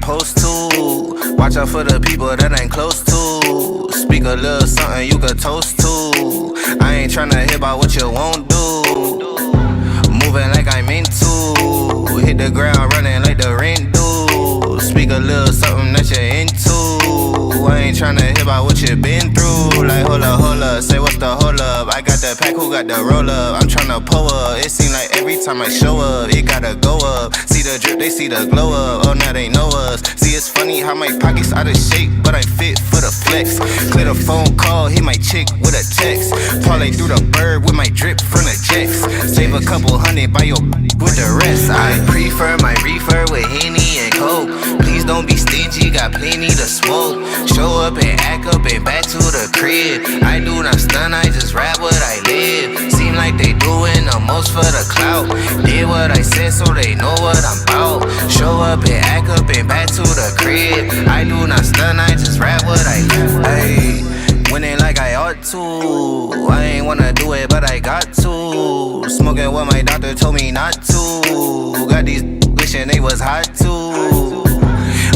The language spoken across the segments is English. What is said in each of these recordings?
supposed to. Watch out for the people that ain't close to. Speak a little something you could toast to. I ain't tryna hear about what you won't do. Moving like I'm into. Hit the ground running like the rent do. Speak a little something that you're into. I ain't tryna hear about what you been through. Like hold up, say what's the hold up. I got the pack, who got the roll up? I'm tryna pull up. It seem like every time I show up, it gotta go up. See the drip, they see the glow up. Oh now they know us. See it's funny how my pockets out of shape, but I'm fit for the flex. Clear the phone call, hit my chick with a text. Parlay through the bird with my drip from the jets. Save a couple hundred by your with the rest. I prefer my reefer with Henny and Coke. Please don't be stingy, got plenty to smoke. Show up and act up and back to the crib. I do not stun, I just rap what I live. Seem like they doing the most for the clout. Did what I said so they know what I'm about. Show up and act up and back to the crib. I do not stun, I just rap what I live. Ayy, winning like I ought to. I ain't wanna do it, but I got to. Smoking what my doctor told me not to. Got these wishing they was hot too.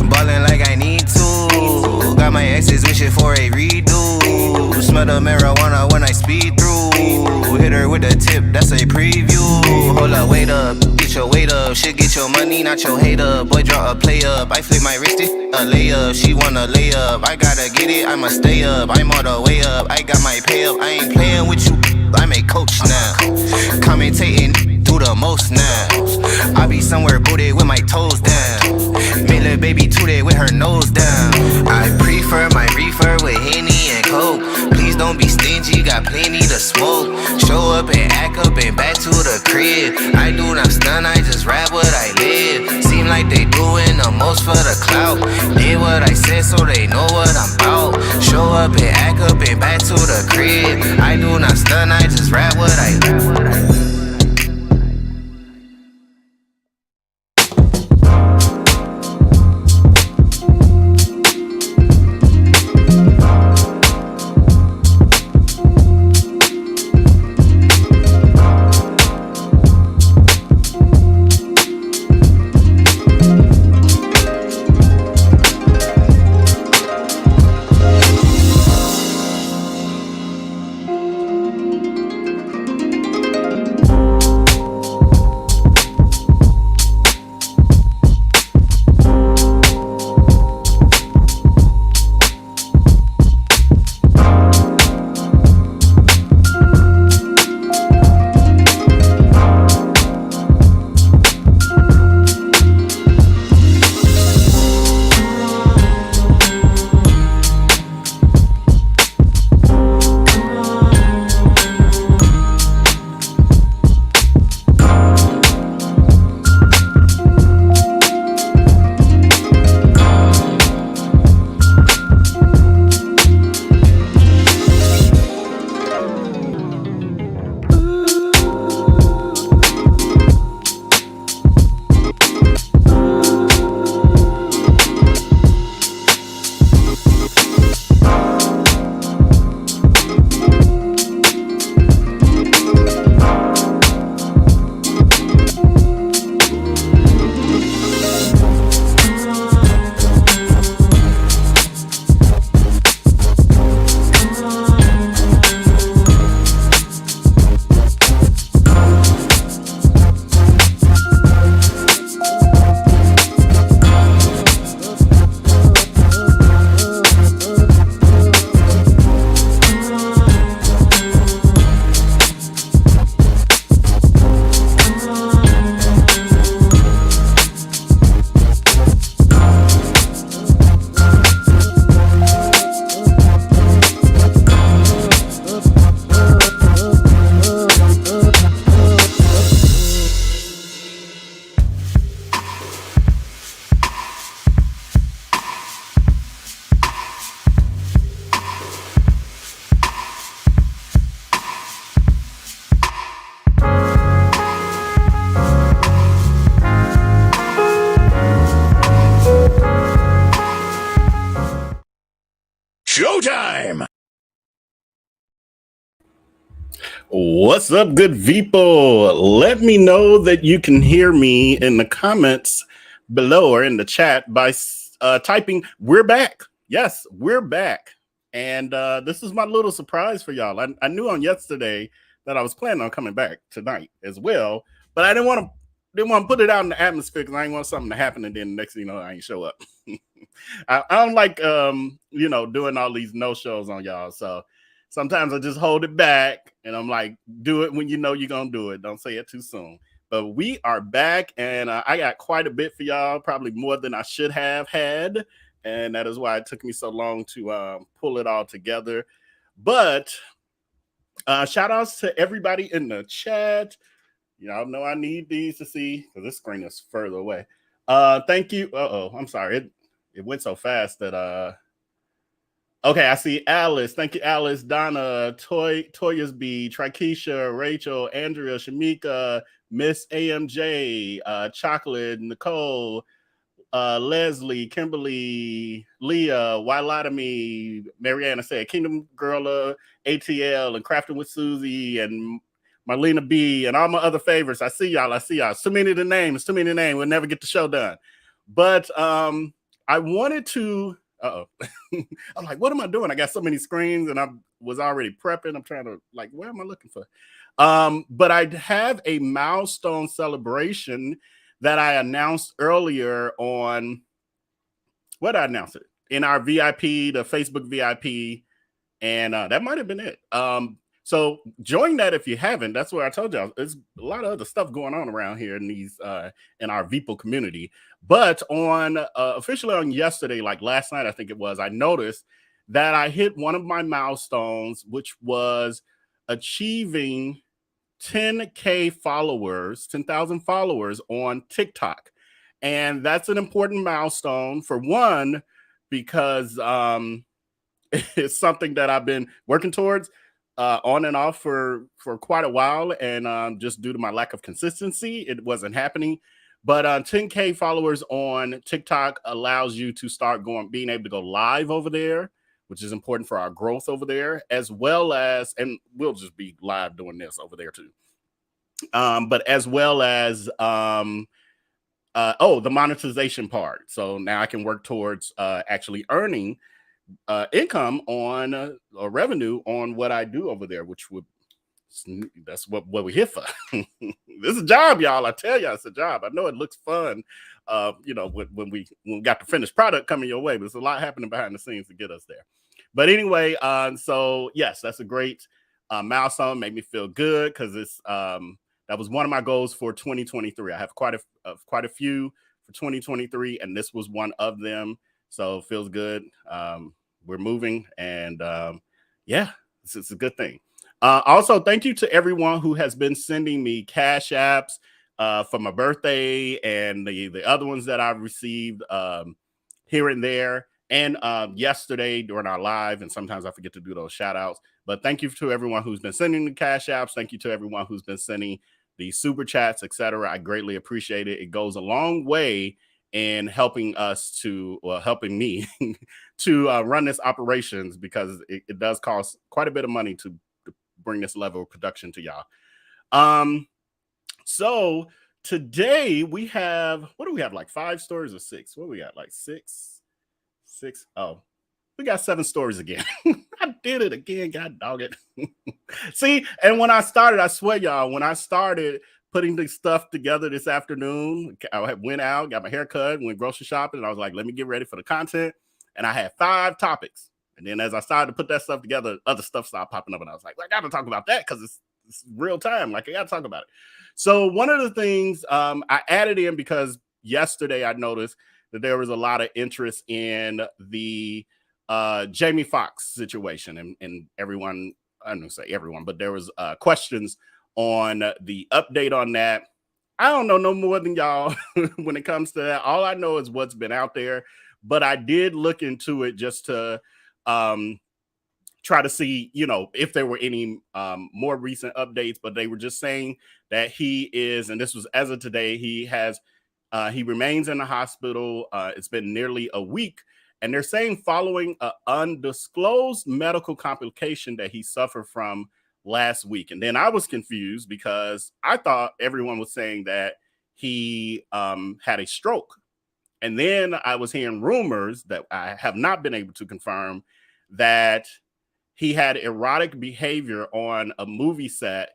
Ballin' like I need to. Got my exes wishing for a redo. Smell the marijuana when I speed through. Hit her with a tip, that's a preview. Hold up, wait up, get your weight up. Shit, get your money, not your hate up. Boy, draw a play up. I flip my wrist, a layup. She wanna lay up. I gotta get it, I'ma stay up. I'm all the way up. I got my pay up. I ain't playing with you. I'm a coach now. Commentating, do the most now. I be somewhere booted with my toes down. Made little baby tooted with her nose down. I prefer my reefer with Henny and Coke. Please don't be stingy, got plenty to smoke. Show up and act up and back to the crib. I do not stun, I just rap what I live. Seem like they doing the most for the clout. Did what I said so they know what I'm about. Show up and act up and back to the crib. I do not stun, I just rap what I live. Showtime! What's up, good people? Let me know that you can hear me in the comments below or in the chat by typing, we're back. Yes, we're back. And this is my little surprise for y'all. I knew on yesterday that I was planning on coming back tonight as well, but I didn't want to put it out in the atmosphere because I didn't want something to happen and then the next thing you know, I ain't show up. I don't like doing all these no shows on y'all. So sometimes I just hold it back and I'm like, do it when you know you're gonna do it. Don't say it too soon. But we are back, and I got quite a bit for y'all, probably more than I should have had, and that is why it took me so long to pull it all together. But shout outs to everybody in the chat. Y'all know I need these to see because this screen is further away. Thank you. I'm sorry. It went so fast that okay, I see Alice. Thank you, Alice, Donna, Toya's B, Trikesha, Rachel, Andrea, Shamika, Miss AMJ, Chocolate, Nicole, Leslie, Kimberly, Leah, Wylotomy, Mariana said, Kingdom Girl, ATL, and Crafting with Susie, and Marlena B, and all my other favorites. I see y'all. It's too many to name. We'll never get the show done. But I wanted to... I'm like, what am I doing? I got so many screens and I was already prepping. I'm trying to where am I looking for? But I have a milestone celebration that I announced earlier on, what did I announce it? In our VIP, the Facebook VIP, and that might have been it. So join that if you haven't. That's what I told y'all. There's a lot of other stuff going on around here in these in our VPO community. But on officially on yesterday, like last night, I think it was, I noticed that I hit one of my milestones, which was achieving 10K followers, 10,000 followers on TikTok. And that's an important milestone for one, because it's something that I've been working towards on and off for quite a while. And just due to my lack of consistency, it wasn't happening. But 10K followers on TikTok allows you to start being able to go live over there, which is important for our growth over there, as well as, and we'll just be live doing this over there too. But as well as, the monetization part. So now I can work towards actually earning income on or revenue on what I do over there, which would, that's what we're here for. This is a job, y'all. I tell y'all, it's a job. I know it looks fun, when we got the finished product coming your way, but there's a lot happening behind the scenes to get us there. But anyway, so yes, that's a great milestone. Made me feel good because it's that was one of my goals for 2023. I have quite a few for 2023, and this was one of them. So it feels good. We're moving, and yeah, it's a good thing. Also, thank you to everyone who has been sending me cash apps for my birthday and the other ones that I've received here and there. And yesterday during our live, and sometimes I forget to do those shout outs. But thank you to everyone who's been sending the cash apps. Thank you to everyone who's been sending the super chats, etc. I greatly appreciate it. It goes a long way in helping us helping me to run this operations, because it does cost quite a bit of money to bring this level of production to y'all. So today we have, what do we have, like 5 stories or 6? What do we got, like 6? Oh, we got 7 stories again. I did it again, god dog it. See, and when I started, I swear y'all, when I started putting the stuff together this afternoon, I went out, got my hair cut, went grocery shopping, and I was like, let me get ready for the content. And I had 5 topics. And then as I started to put that stuff together, other stuff started popping up. And I was like, well, I got to talk about that because it's real time. Like, I got to talk about it. So one of the things I added in, because yesterday I noticed that there was a lot of interest in the Jamie Foxx situation. And everyone, I don't say everyone, but there was questions on the update on that. I don't know no more than y'all when it comes to that. All I know is what's been out there. But I did look into it just to try to see, if there were any more recent updates. But they were just saying that he is, and this was as of today, he remains in the hospital. It's been nearly a week. And they're saying following an undisclosed medical complication that he suffered from last week. And then I was confused because I thought everyone was saying that he had a stroke. And then I was hearing rumors that I have not been able to confirm that he had erotic behavior on a movie set,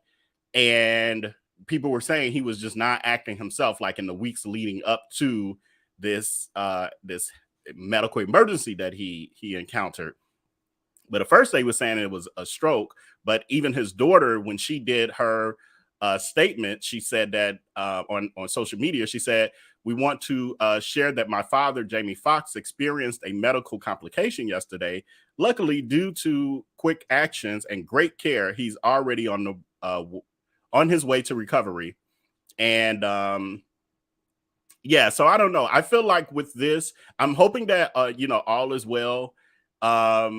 and people were saying he was just not acting himself, like in the weeks leading up to this this medical emergency that he encountered. But at first they were saying it was a stroke. But even his daughter, when she did her statement, she said that on social media, she said, "We want to share that my father, Jamie Foxx, experienced a medical complication yesterday. Luckily, due to quick actions and great care, he's already on his way to recovery." And yeah, so I don't know. I feel like with this, I'm hoping that all is well. I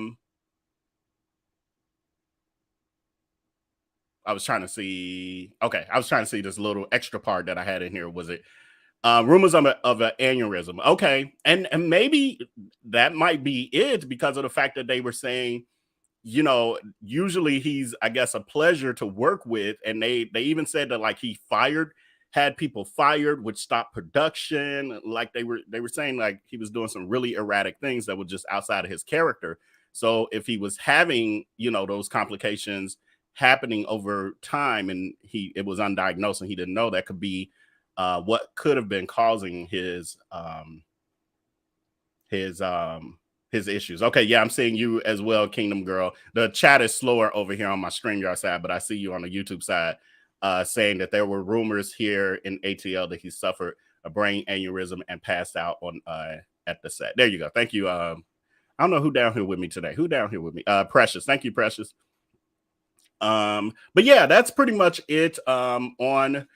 was trying to see. Okay, I was trying to see this little extra part that I had in here. Was it rumors of an aneurysm? Okay, and maybe that might be it because of the fact that they were saying, usually he's, I guess, a pleasure to work with, and they even said that like he had people fired, which stopped production. Like they were saying like he was doing some really erratic things that were just outside of his character. So if he was having those complications happening over time and it was undiagnosed and he didn't know, that could be what could have been causing his issues. Okay, yeah, I'm seeing you as well, Kingdom Girl. The chat is slower over here on my StreamYard side, but I see you on the YouTube side saying that there were rumors here in ATL that he suffered a brain aneurysm and passed out on at the set. There you go. Thank you. I don't know who down here with me today. Who down here with me? Precious. Thank you, Precious. But yeah, that's pretty much it on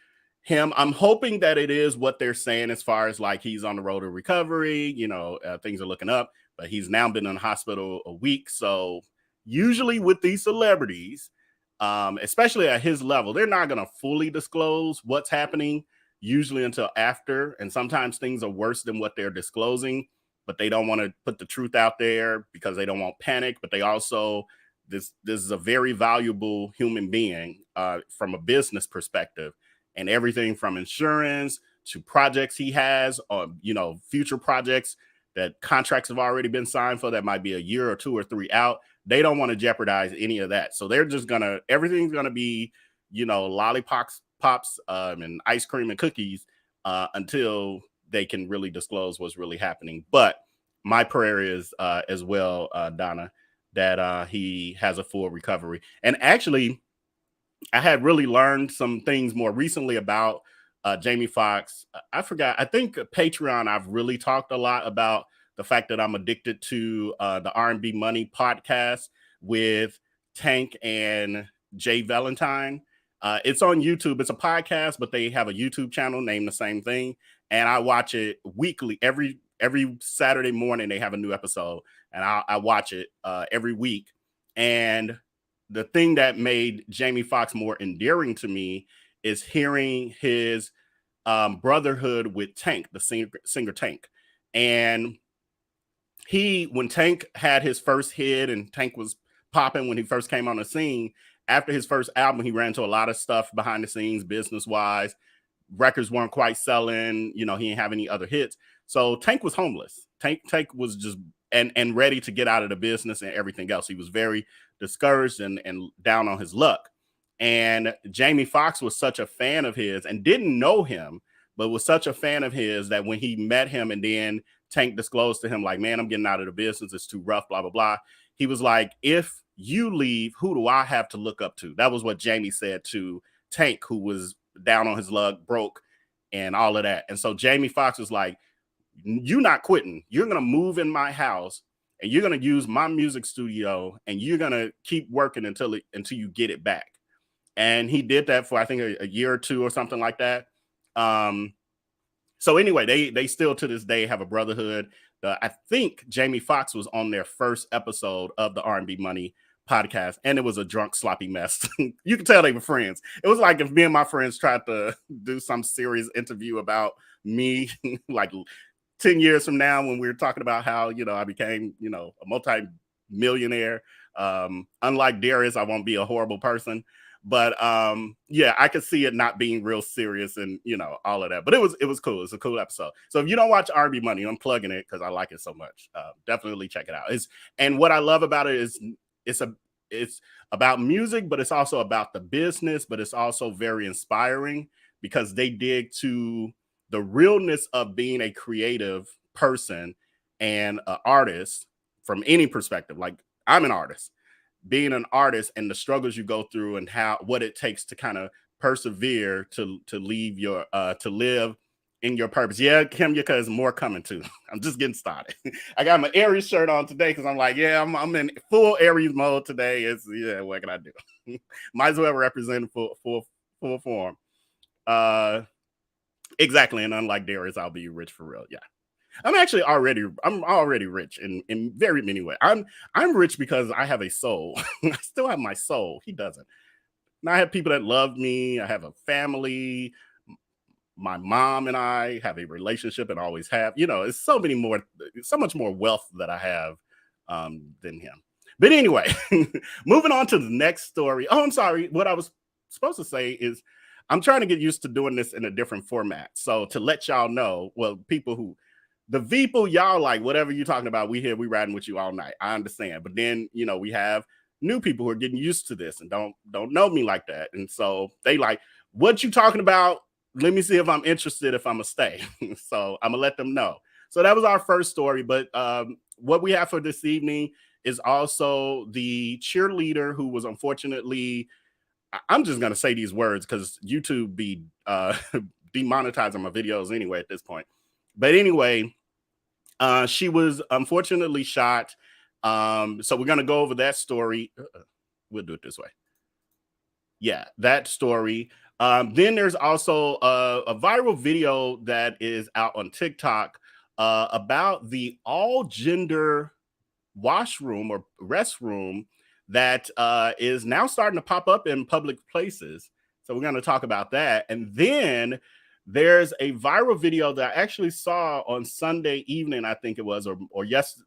him. I'm hoping that it is what they're saying as far as like he's on the road to recovery. Things are looking up, but he's now been in the hospital a week. So usually with these celebrities, especially at his level, they're not going to fully disclose what's happening usually until after. And sometimes things are worse than what they're disclosing, but they don't want to put the truth out there because they don't want panic. But they also, this is a very valuable human being from a business perspective, and everything from insurance to projects he has, future projects that contracts have already been signed for that might be a year or 2 or 3 out. They don't want to jeopardize any of that. So they're just everything's gonna be, lollipops, and ice cream and cookies until they can really disclose what's really happening. But my prayer is as well, Donna, that he has a full recovery. And actually, I had really learned some things more recently about Jamie Foxx. I forgot. I think Patreon, I've really talked a lot about the fact that I'm addicted to the R&B Money podcast with Tank and Jay Valentine. It's on YouTube. It's a podcast, but they have a YouTube channel named the same thing. And I watch it weekly. Every Saturday morning, they have a new episode. And I watch it every week. And the thing that made Jamie Foxx more endearing to me is hearing his brotherhood with Tank, the singer Tank. And when Tank had his first hit and Tank was popping when he first came on the scene, after his first album, he ran into a lot of stuff behind the scenes, business-wise. Records weren't quite selling. He didn't have any other hits. So Tank was homeless. Tank was just and ready to get out of the business and everything else. He was very discouraged and down on his luck. And Jamie Foxx was such a fan of his and didn't know him, but was such a fan of his that when he met him and then Tank disclosed to him, like, man, I'm getting out of the business. It's too rough, blah, blah, blah. He was like, if you leave, who do I have to look up to? That was what Jamie said to Tank, who was down on his luck, broke, and all of that. And so Jamie Foxx was like, you're not quitting. You're going to move in my house and you're going to use my music studio and you're going to keep working until you get it back. And he did that for, I think, a year or 2 or something like that. So anyway, they still to this day have a brotherhood. I think Jamie Foxx was on their first episode of the R&B Money podcast, and it was a drunk, sloppy mess. You can tell they were friends. It was like if me and my friends tried to do some serious interview about me, like 10 years from now, when we were talking about how, I became, a multi-millionaire. Unlike Darius, I won't be a horrible person. But yeah, I could see it not being real serious and all of that. But it was cool. It's a cool episode. So if you don't watch R&B Money, I'm plugging it because I like it so much. Definitely check it out. And what I love about it is it's about music, but it's also about the business, but it's also very inspiring because they dig to the realness of being a creative person and an artist from any perspective. Like, I'm an artist, being an artist and the struggles you go through and what it takes to kind of persevere to leave your to live in your purpose. Yeah, Kim, because more coming too. I'm just getting started. I got my Aries shirt on today because I'm like, yeah, I'm in full Aries mode today. What can I do? Might as well represent full form. Exactly. And unlike Darius, I'll be rich for real. Yeah. I'm already rich in very many ways. I'm rich because I have a soul. I still have my soul. He doesn't. And I have people that love me. I have a family. My mom and I have a relationship and always have. It's so much more wealth that I have than him. But anyway, moving on to the next story. Oh, I'm sorry. What I was supposed to say is I'm trying to get used to doing this in a different format. So to let y'all know, well, the people y'all like, whatever you're talking about, we riding with you all night. I understand. But then, we have new people who are getting used to this and don't know me like that. And so they like, what you talking about? Let me see if I'm interested, if I'm gonna stay. So I'm gonna let them know. So that was our first story. But what we have for this evening is also the cheerleader who was unfortunately, I'm just gonna say these words because YouTube be demonetizing my videos anyway at this point. But anyway, she was unfortunately shot. So we're gonna go over that story. We'll do it this way. Yeah, that story. Then there's also a viral video that is out on TikTok about the all-gender washroom or restroom that is now starting to pop up in public places. So we're going to talk about that. And then there's a viral video that I actually saw on Sunday evening, I think it was, or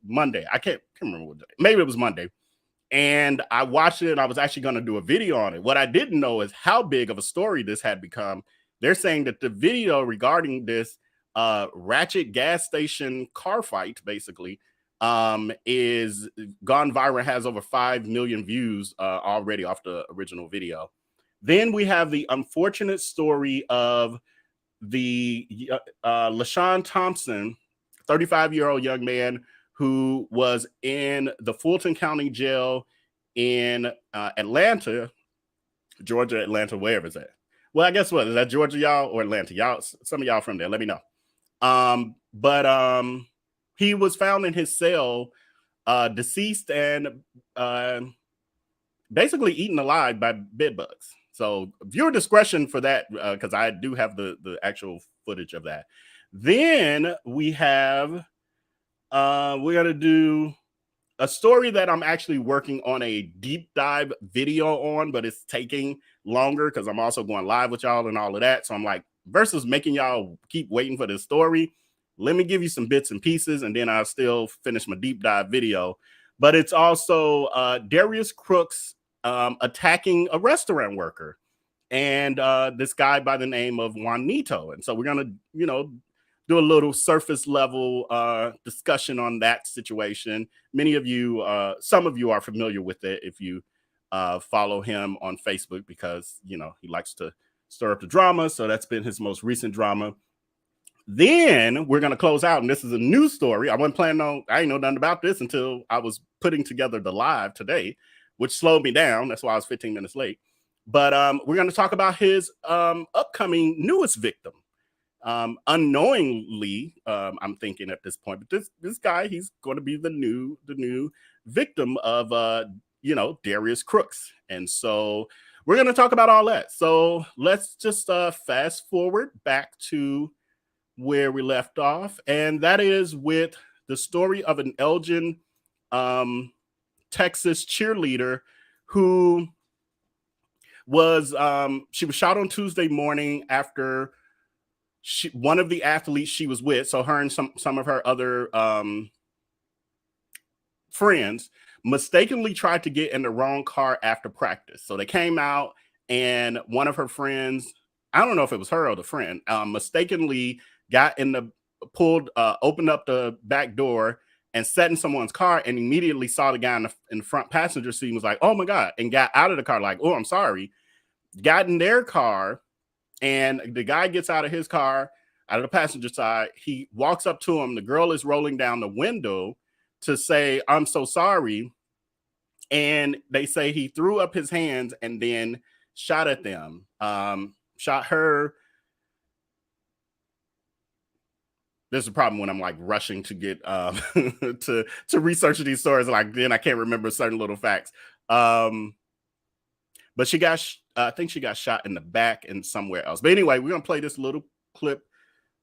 Monday. I can't remember what day. Maybe it was Monday. And I watched it and I was actually going to do a video on it. What I didn't know is how big of a story this had become. They're saying that the video regarding this Ratchet gas station car fight, basically, is gone viral, has over 5 million views already off the original video. Then we have the unfortunate story of the Lashawn Thompson, 35-year-old young man who was in the Fulton County Jail in Atlanta, Georgia, Atlanta, wherever it's at. Well, I guess what is that, Georgia, y'all, or Atlanta? Y'all, some of y'all from there, let me know. But he was found in his cell, deceased and basically eaten alive by bed bugs. So viewer discretion for that, because I do have the actual footage of that. Then we have we're going to do a story that I'm actually working on a deep dive video on, but it's taking longer because I'm also going live with y'all and all of that. So I'm like, versus making y'all keep waiting for this story, let me give you some bits and pieces, and then I'll still finish my deep dive video. But it's also Darius Crooks attacking a restaurant worker and this guy by the name of Juanito. And so we're going to, do a little surface level discussion on that situation. Many of you, some of you are familiar with it if you follow him on Facebook because, he likes to stir up the drama. So that's been his most recent drama. Then we're going to close out. And this is a new story. I didn't know nothing about this until I was putting together the live today, which slowed me down. That's why I was 15 minutes late. But we're going to talk about his upcoming newest victim. Unknowingly, I'm thinking at this point, but this guy, he's going to be the new victim of Darius Crooks. And so we're going to talk about all that. So let's just fast forward back to where we left off, and that is with the story of an Elgin, Texas cheerleader who was she was shot on Tuesday morning after one of the athletes she was with, so her and some of her other friends, mistakenly tried to get in the wrong car after practice. So they came out and one of her friends, I don't know if it was her or the friend, mistakenly got in the opened up the back door and sat in someone's car, and immediately saw the guy in the front passenger seat and was like, oh my God, and got out of the car like, oh, I'm sorry. Got in their car, and the guy gets out of his car, out of the passenger side. He walks up to him. The girl is rolling down the window to say, I'm so sorry. And they say he threw up his hands and then shot at them, shot her. This is a problem when I'm like rushing to get to research these stories. Like then I can't remember certain little facts. But she got, I think she got shot in the back and somewhere else. But anyway, we're gonna play this little clip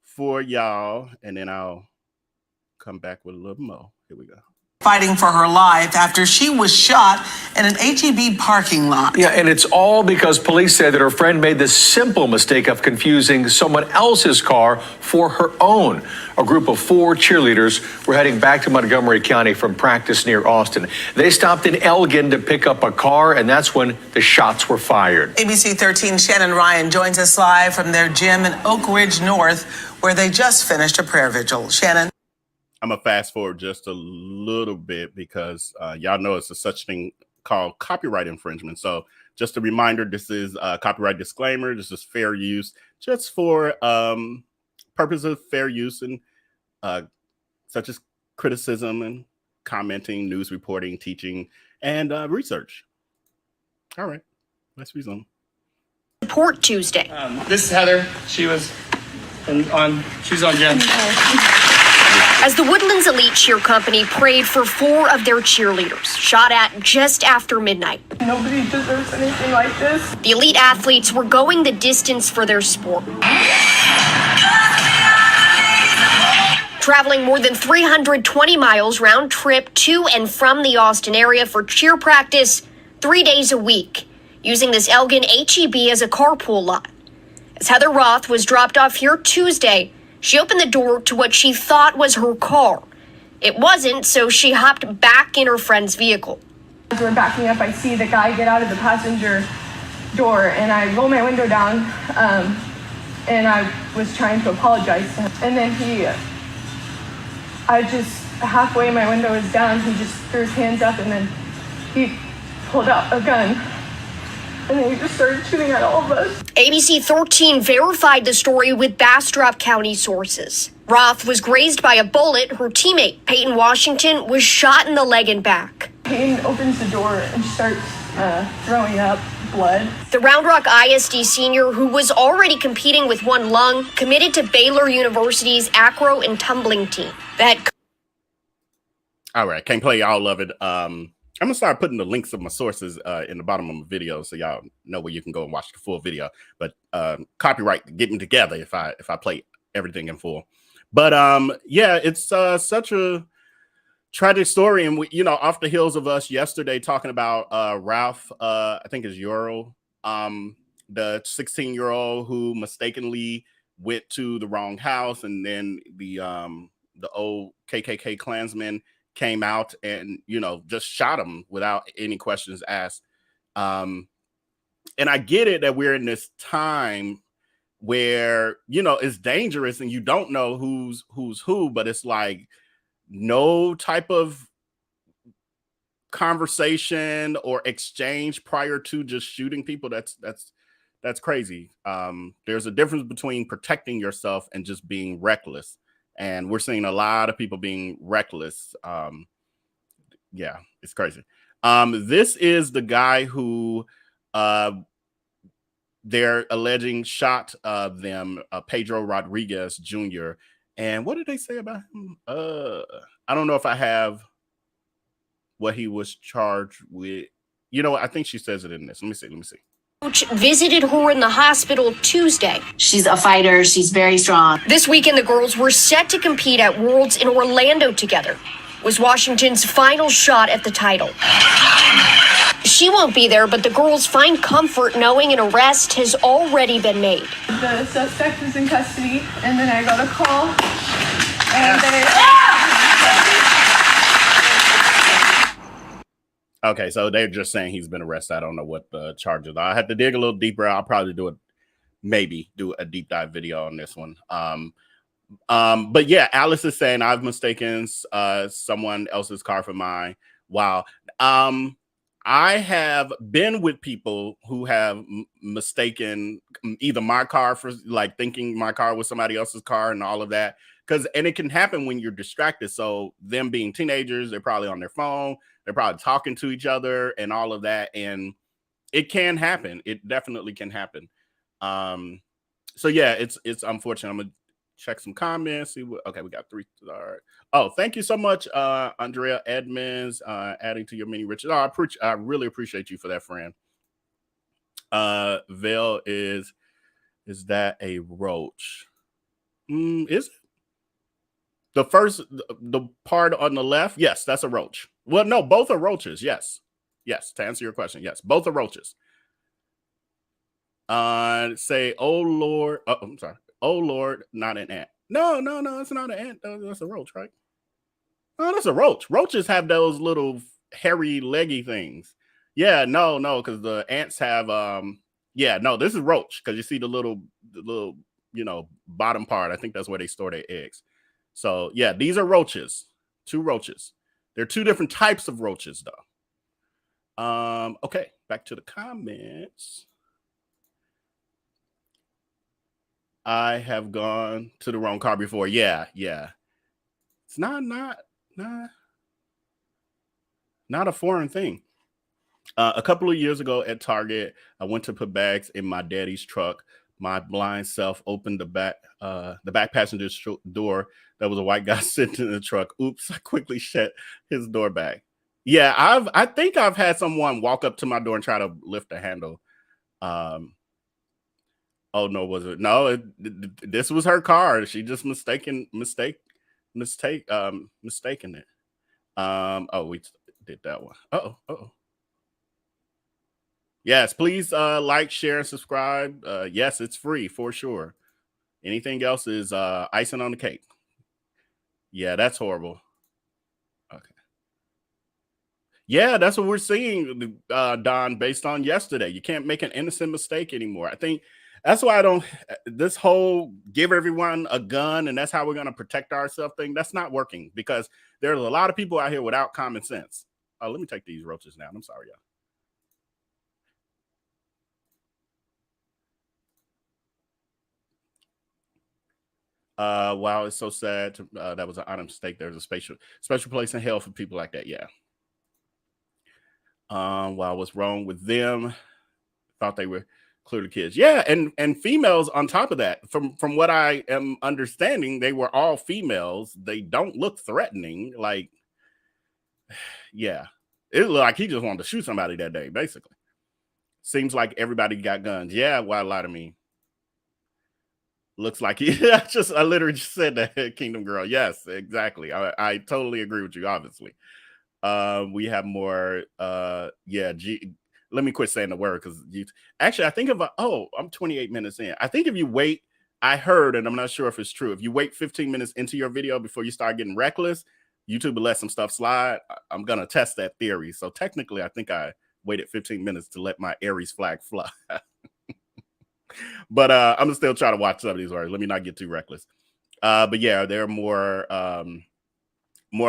for y'all, and then I'll come back with a little more. Here we go. Fighting for her life after she was shot in an H-E-B parking lot. Yeah, and it's all because police say that her friend made the simple mistake of confusing someone else's car for her own. A group of 4 cheerleaders were heading back to Montgomery County from practice near Austin. They stopped in Elgin to pick up a car, and that's when the shots were fired. ABC 13's Shannon Ryan joins us live from their gym in Oak Ridge North, where they just finished a prayer vigil. Shannon. I'm gonna fast forward just a little bit because y'all know it's a such thing called copyright infringement. So just a reminder, this is a copyright disclaimer. This is fair use, just for purpose of fair use and such as criticism and commenting, news reporting, teaching, and research. All right, let's resume. Report Tuesday. This is Heather. She was on Jen. As the Woodlands Elite Cheer Company prayed for 4 of their cheerleaders, shot at just after midnight. Nobody deserves anything like this. The elite athletes were going the distance for their sport. Traveling more than 320 miles round trip to and from the Austin area for cheer practice 3 days a week, using this Elgin H-E-B as a carpool lot. As Heather Roth was dropped off here Tuesday, she opened the door to what she thought was her car. It wasn't, so she hopped back in her friend's vehicle. As we're backing up, I see the guy get out of the passenger door, and I roll my window down, and I was trying to apologize to him. And then I just, halfway my window was down, he just threw his hands up, and then he pulled out a gun. And then he just started shooting at all of us. ABC 13 verified the story with Bastrop County sources. Roth was grazed by a bullet. Her teammate, Peyton Washington, was shot in the leg and back. Peyton opens the door and starts throwing up blood. The Round Rock ISD senior, who was already competing with one lung, committed to Baylor University's acro and tumbling team. All right, can't play all of it. I'm gonna start putting the links of my sources in the bottom of my video, so y'all know where you can go and watch the full video. But copyright getting together if I play everything in full. But yeah, it's such a tragic story, and we, off the heels of us yesterday talking about Ralph, I think is Euro, the 16-year-old who mistakenly went to the wrong house, and then the old KKK Klansman came out and, just shot him without any questions asked. And I get it that we're in this time where, it's dangerous and you don't know who's who, but it's like no type of conversation or exchange prior to just shooting people. That's crazy. There's a difference between protecting yourself and just being reckless. And we're seeing a lot of people being reckless. Yeah, it's crazy. This is the guy who they're alleging shot them, Pedro Rodriguez Jr. And what did they say about him? I don't know if I have what he was charged with. I think she says it in this. Let me see. Coach visited her in the hospital Tuesday. She's a fighter. She's very strong. This weekend, the girls were set to compete at Worlds in Orlando together. It was Washington's final shot at the title. She won't be there, but the girls find comfort knowing an arrest has already been made. The suspect is in custody, and then I got a call, and Okay, so they're just saying he's been arrested. I don't know what the charges are. I have to dig a little deeper. I'll probably do a deep dive video on this one. But yeah, Alice is saying I've mistaken someone else's car for mine. Wow. I have been with people who have mistaken either my car for like thinking my car was somebody else's car and all of that. And it can happen when you're distracted. So them being teenagers, they're probably on their phone. They're probably talking to each other and all of that. And it can happen. It definitely can happen. So yeah, it's unfortunate. I'm gonna check some comments. See what, okay, we got 3. All right. Oh, thank you so much, Andrea Edmonds, adding to your mini Richard. Oh, I really appreciate you for that, friend. Veil is that a roach? Is it? The part on the left? Yes, that's a roach. Well, no, both are roaches. Yes. Yes, to answer your question, yes, both are roaches. Say, oh Lord. Oh, I'm sorry. Oh Lord, not an ant. No, it's not an ant. That's a roach, right? Oh, that's a roach. Roaches have those little hairy, leggy things. Yeah, no, because the ants have yeah, no, this is roach, because you see the little, bottom part. I think that's where they store their eggs. So yeah, these are roaches. 2 roaches. They're 2 different types of roaches, though. Okay, back to the comments. I have gone to the wrong car before. Yeah. It's not a foreign thing. A couple of years ago at Target, I went to put bags in my daddy's truck. My blind self opened the back passenger door. There was a white guy sitting in the truck. Oops, I quickly shut his door back. Yeah, I think I've had someone walk up to my door and try to lift the handle. Oh no, was it? No, this was her car. She just mistaken it. Oh, we did that one. Uh-oh. Yes, please like, share, and subscribe. Yes, it's free for sure. Anything else is icing on the cake. Yeah, that's horrible. Okay. Yeah, that's what we're seeing, Don, based on yesterday. You can't make an innocent mistake anymore. I think that's why I don't, this whole give everyone a gun and that's how we're going to protect ourselves thing, that's not working, because there's a lot of people out here without common sense. Let me take these roaches down. I'm sorry, y'all. Wow, it's so sad. That was an honest mistake. There's a special place in hell for people like that. Yeah. Wow, what's wrong with them? Thought they were clearly kids. Yeah, and females on top of that. From what I am understanding, they were all females. They don't look threatening. Like, yeah, it looked like he just wanted to shoot somebody that day. Basically, seems like everybody got guns. Yeah, why lie to me? Looks like he. I literally just said that, Kingdom Girl. Yes, exactly. I totally agree with you. Obviously, we have more. Yeah. Let me quit saying the word, because actually I think I'm 28 minutes in. I think if you wait, I heard, and I'm not sure if it's true, if you wait 15 minutes into your video before you start getting reckless, YouTube will let some stuff slide. I'm gonna test that theory. So technically, I think I waited 15 minutes to let my Aries flag fly. But I'm gonna still try to watch some of these words. Let me not get too reckless. But yeah, there are more of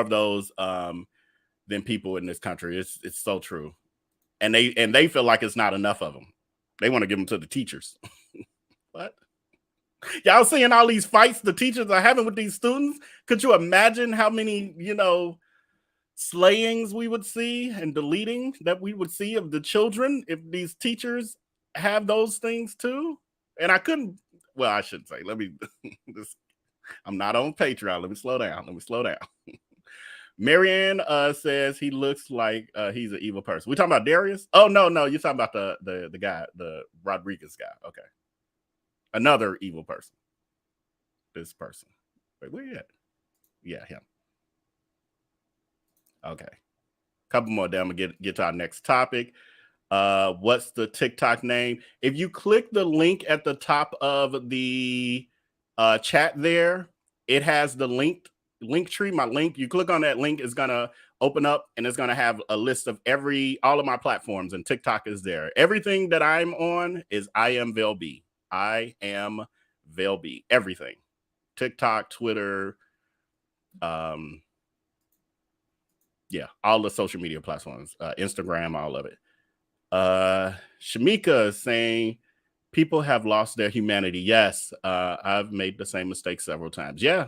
those than people in this country. It's so true. And they feel like it's not enough of them. They want to give them to the teachers. What? Y'all seeing all these fights the teachers are having with these students? Could you imagine how many, slayings we would see and deleting that we would see of the children if these teachers have those things too? And I shouldn't say, I'm not on Patreon. Let me slow down. Marianne says he looks like he's an evil person. We talking about Darius? Oh, no, you're talking about the guy, the Rodriguez guy. Okay. Another evil person. This person. Wait, where you at? Yeah, him. Okay. Couple more down. I'm gonna get to our next topic. What's the TikTok name? If you click the link at the top of the chat there, it has the link tree. My link, you click on that link, is gonna open up, and it's going to have a list of all of my platforms, and TikTok is there. Everything that I'm on is IAmVellB. IAmVellB. Everything. TikTok, Twitter, yeah, all the social media platforms, Instagram, all of it. Shamika is saying people have lost their humanity. Yes, I've made the same mistake several times. Yeah,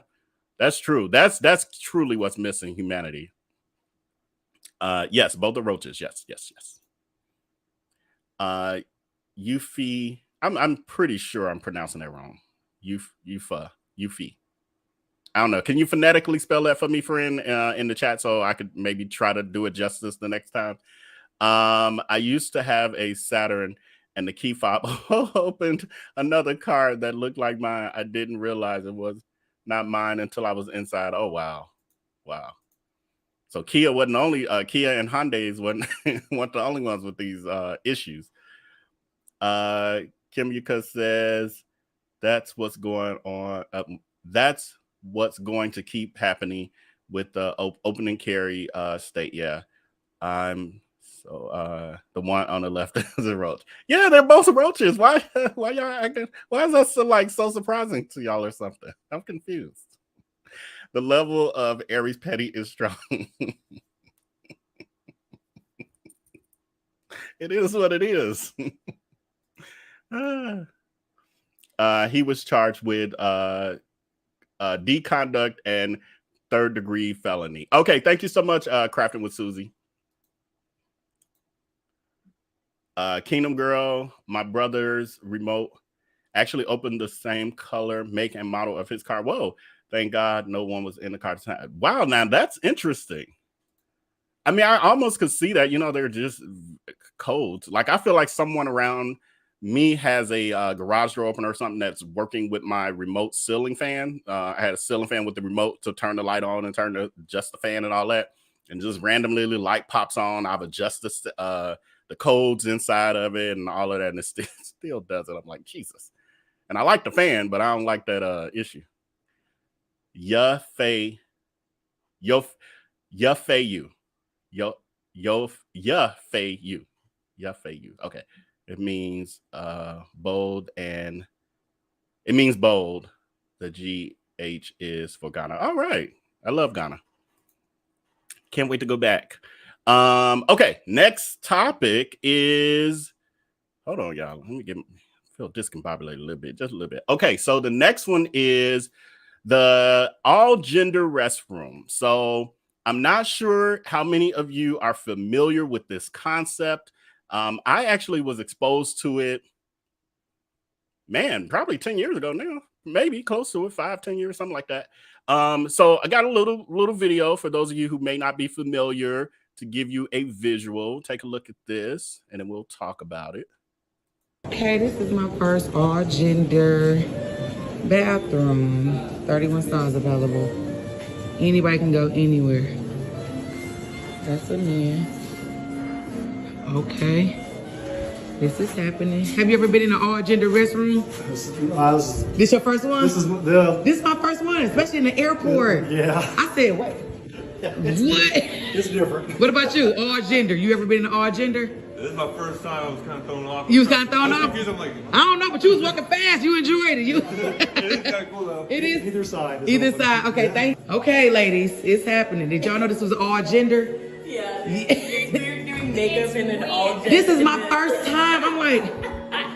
that's true. That's truly what's missing, humanity. Yes, both the roaches. Yes. Yuffie. I'm pretty sure I'm pronouncing that wrong. Yuffie. I don't know. Can you phonetically spell that for me, friend, in the chat, so I could maybe try to do it justice the next time? I used to have a Saturn, and the key fob opened another card that looked like mine. I didn't realize it was not mine until I was inside. Oh, wow. So Kia wasn't only Kia and Hyundais weren't the only ones with these issues. Kim Yuka says that's what's going on. That's what's going to keep happening with the open and carry state. Yeah, I'm so the one on the left is a roach. Yeah, they're both roaches. Why y'all acting? Why is that so surprising to y'all or something? I'm confused. The level of Aries petty is strong. It is what it is. He was charged with deconduct and third-degree felony. Okay, thank you so much, Crafting with Susie. Kingdom Girl, my brother's remote actually opened the same color, make, and model of his car. Whoa, thank God no one was in the car. Wow, now that's interesting. I mean, I almost could see that, they're just codes. Like, I feel like someone around me has a garage door opener or something that's working with my remote ceiling fan. I had a ceiling fan with the remote to turn the light on and adjust the fan and all that. And just randomly the light pops on. I've adjusted the codes inside of it and all of that. And it still does it. I'm like, Jesus. And I like the fan, but I don't like that issue. Yuffie you. Okay. It means bold, and it means bold. The GH is for Ghana. All right. I love Ghana. Can't wait to go back. Okay. Next topic is, hold on, y'all. Let me feel discombobulated a little bit, just a little bit. Okay. So the next one is the all gender restroom. So I'm not sure how many of you are familiar with this concept. I actually was exposed to it, probably 10 years ago now, maybe close to it, 5-10 years, something like that. So I got a little video for those of you who may not be familiar to give you a visual. Take a look at this, and then we'll talk about it. Okay, this is my first all gender bathroom. 31 stars available. Anybody can go anywhere. That's a man. Okay. This is happening. Have you ever been in an all gender restroom? This your first one? This is my first one, especially in the airport. Yeah. I said, wait. What? It's different. What about you? All gender. You ever been in an all gender? This is my first time. I was kind of thrown off. You was kind of thrown off? I'm like, I don't know, but you was walking fast. You enjoyed it. It is kind of cool though. It is? Either side. Either side. Okay, Okay, ladies. It's happening. Did y'all know this was all gender? Yeah. We're doing makeup in an all gender. This is my first time. I'm like...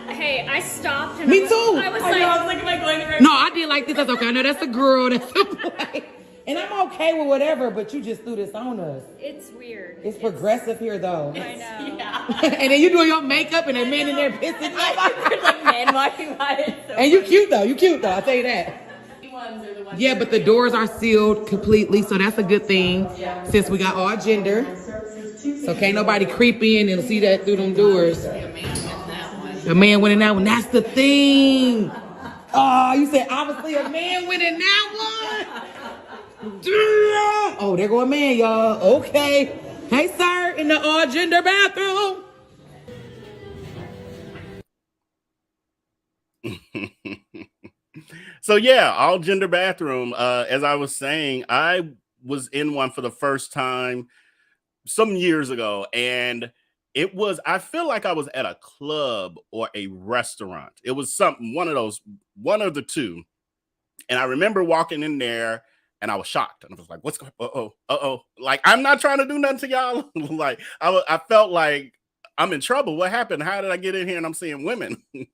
Hey, I stopped. And Me too. I was like, am I going the right No, I did like this. That's okay. I know that's a girl. That's a boy. And I'm okay with whatever, but you just threw this on us. It's weird. It's progressive here, though. I know. Yeah. And then you doing your makeup and a man in there pissing. There's like men walking by it. So and you cute, though. You cute, though. I'll tell you that. Yeah, but the doors are sealed completely, so that's a good thing since we got all gender. So can't nobody creep in and see that through them doors. The man went in that one. That's the thing. Oh, you said obviously a man went in that one. Oh, there go a man, y'all. Okay. Hey, sir, in the all gender bathroom. So yeah, all gender bathroom. As I was saying, I was in one for the first time some years ago, and it was, I feel like I was at a club or a restaurant. It was one of the two. And I remember walking in there and I was shocked. And I was like, what's going on? Uh-oh. Like, I'm not trying to do nothing to y'all. Like, I felt like I'm in trouble. What happened? How did I get in here and I'm seeing women? And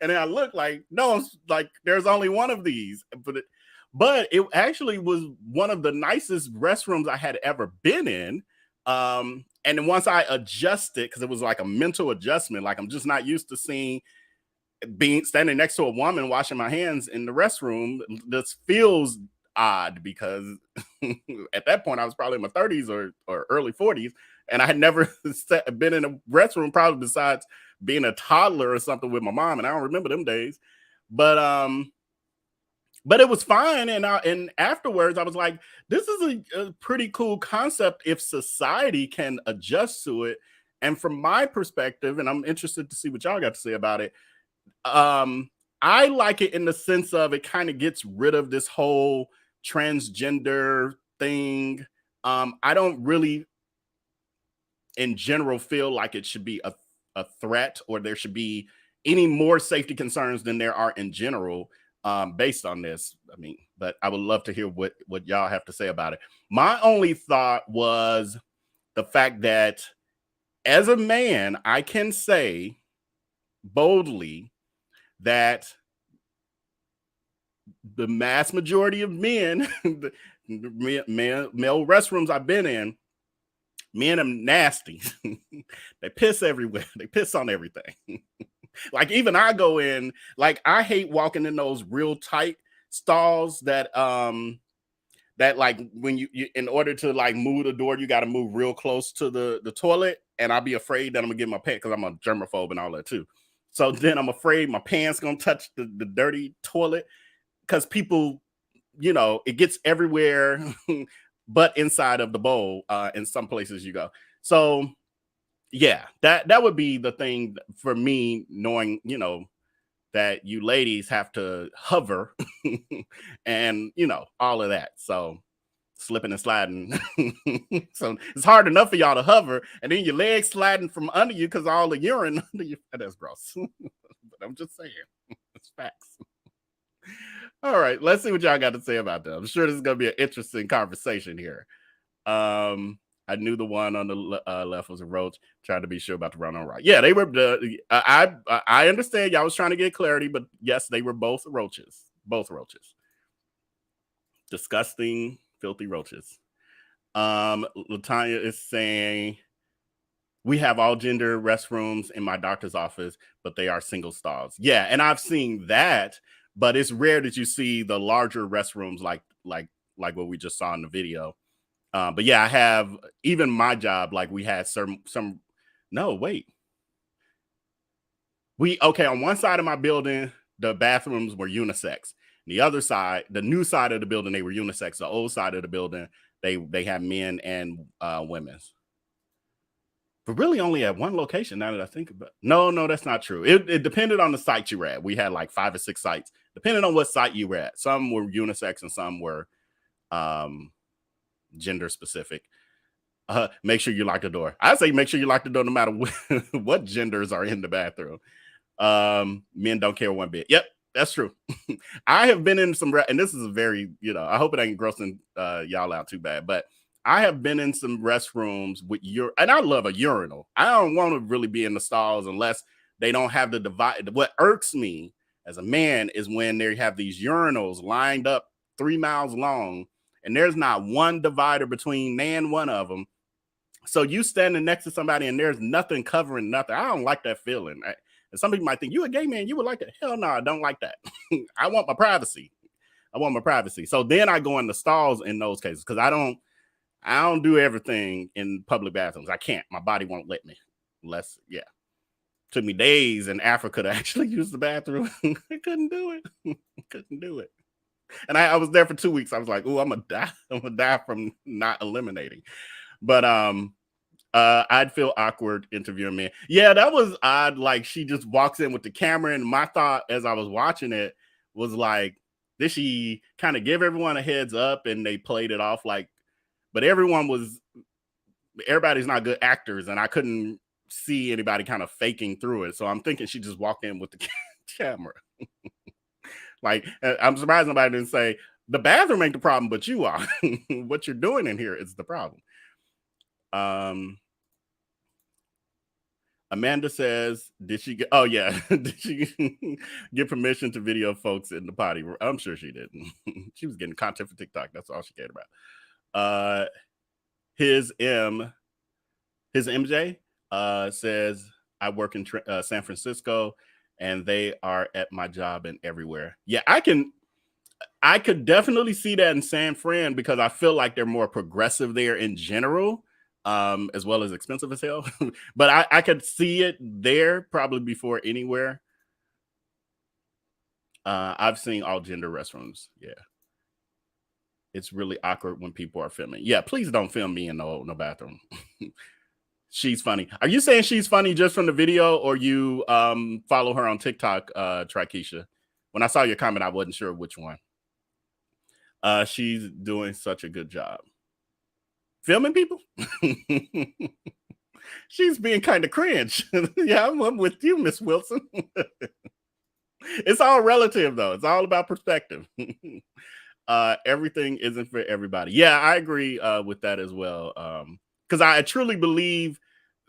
then I looked like, no, like there's only one of these. But it actually was one of the nicest restrooms I had ever been in. And then once I adjusted, because it was like a mental adjustment, like I'm just not used to standing next to a woman washing my hands in the restroom. This feels odd because at that point I was probably in my 30s or early 40s, and I had never been in a restroom probably besides being a toddler or something with my mom, and I don't remember them days. But it was fine, and afterwards I was like, this is a pretty cool concept if society can adjust to it. And from my perspective, and I'm interested to see what y'all got to say about it, I like it in the sense of it kind of gets rid of this whole transgender thing. I don't really, in general, feel like it should be a threat or there should be any more safety concerns than there are in general based on this. I mean, but I would love to hear what y'all have to say about it. My only thought was the fact that as a man, I can say boldly that the mass majority of men, the male restrooms I've been in, men are nasty. They piss everywhere. They piss on everything. Like even I go in, like I hate walking in those real tight stalls that like when you in order to like move the door, you got to move real close to the toilet, and I'll be afraid that I'm gonna get my pants because I'm a germaphobe and all that too. So then I'm afraid my pants gonna touch the dirty toilet because people, you know, it gets everywhere but inside of the bowl in some places you go. So yeah, that would be the thing for me, knowing, you know, that you ladies have to hover and, you know, all of that. So slipping and sliding. So it's hard enough for y'all to hover, and then your legs sliding from under you because all the urine under you. That's gross. But I'm just saying, it's facts. All right, let's see what y'all got to say about that. I'm sure this is gonna be an interesting conversation here. I knew the one on the left was a roach. Trying to be sure about the run on right. Yeah, they were. I understand y'all was trying to get clarity, but yes, they were both roaches. Both roaches. Disgusting, filthy roaches. Latanya is saying, we have all gender restrooms in my doctor's office, but they are single stalls. Yeah, and I've seen that, but it's rare that you see the larger restrooms like what we just saw in the video. But yeah, I have, even my job, like we had on one side of my building, the bathrooms were unisex. The other side, the new side of the building, they were unisex. The old side of the building, they had men and women's. But really only at one location, now that I think about it. No, that's not true. It depended on the site you were at. We had like 5 or 6 sites, depending on what site you were at. Some were unisex and some were gender specific. Make sure you lock the door. I say make sure you lock the door no matter what genders are in the bathroom. Men don't care one bit. Yep, that's true. I have been in some, and this is a very, you know, I hope it ain't grossing y'all out too bad, but I have been in some restrooms with and I love a urinal. I don't want to really be in the stalls unless they don't have the divide. What irks me as a man is when they have these urinals lined up 3 miles long, and there's not one divider between man one of them. So you standing next to somebody and there's nothing covering nothing. I don't like that feeling. And some people might think, you a gay man, you would like that. Hell no, I don't like that. I want my privacy. So then I go in the stalls in those cases because I don't do everything in public bathrooms. I can't. My body won't let me. Took me days in Africa to actually use the bathroom. I couldn't do it. And I was there for 2 weeks. I was like, oh, I'm gonna die from not eliminating. But I'd feel awkward interviewing men. Yeah, that was odd. Like she just walks in with the camera, and my thought as I was watching it was like, did she kind of give everyone a heads up and they played it off like, but everyone was everybody's not good actors, and I couldn't see anybody kind of faking through it. So I'm thinking she just walked in with the camera. Like, I'm surprised nobody didn't say the bathroom ain't the problem, but you are. What you're doing in here is the problem. Amanda says, did she get, oh yeah, did she get permission to video folks in the potty? I'm sure she didn't. She was getting content for TikTok. That's all she cared about. His MJ says, I work in San Francisco and they are at my job and everywhere. Yeah, I could definitely see that in San Fran because I feel like they're more progressive there in general. As well as expensive as hell. But I could see it there probably before anywhere. I've seen all gender restrooms. Yeah. It's really awkward when people are filming. Yeah, please don't film me in no bathroom. She's funny. Are you saying she's funny just from the video, or you follow her on TikTok, Trikeisha? When I saw your comment, I wasn't sure which one. She's doing such a good job. Filming people? She's being kind of cringe. Yeah, I'm with you, Miss Wilson. It's all relative, though. It's all about perspective. Everything isn't for everybody. Yeah, I agree with that as well. Because I truly believe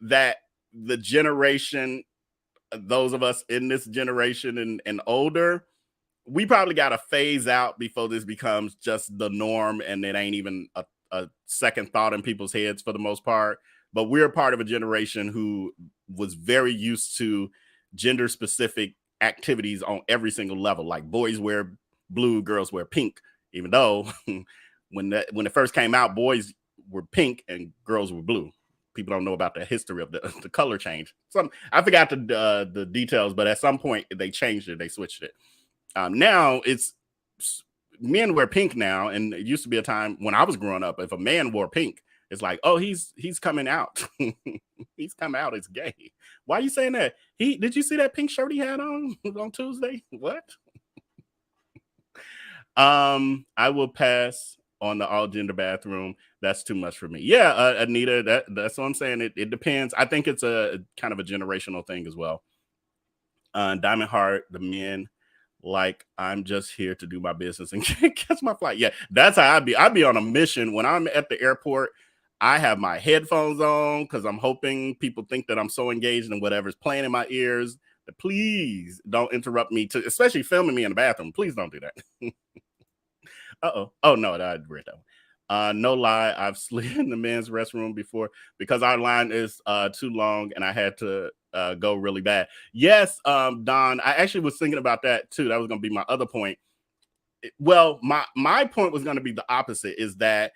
that the generation, those of us in this generation and older, we probably got to phase out before this becomes just the norm and it ain't even a second thought in people's heads for the most part. But we're part of a generation who was very used to gender specific activities on every single level. Like boys wear blue, girls wear pink, even though when it first came out, boys were pink and girls were blue. People don't know about the history of the color change. I forgot the details, but at some point they changed it. They switched it. Now it's men wear pink now, and it used to be a time when I was growing up, if a man wore pink, it's like, oh, he's coming out. He's come out as gay. Why are you saying that? Did you see that pink shirt he had on Tuesday? What? I will pass on the all gender bathroom. That's too much for me. Yeah, Anita, that's what I'm saying. It depends. I think it's a kind of a generational thing as well. Diamond Heart, the men, like, I'm just here to do my business and catch my flight. Yeah, that's how I'd be on a mission. When I'm at the airport, I have my headphones on because I'm hoping people think that I'm so engaged in whatever's playing in my ears. But please don't interrupt me, especially filming me in the bathroom. Please don't do that. Uh-oh. Oh, no, I read that one. No lie, I've slid in the men's restroom before because our line is too long and I had to go really bad. Yes, Don, I actually was thinking about that too. That was going to be my other point. Well, my point was going to be the opposite, is that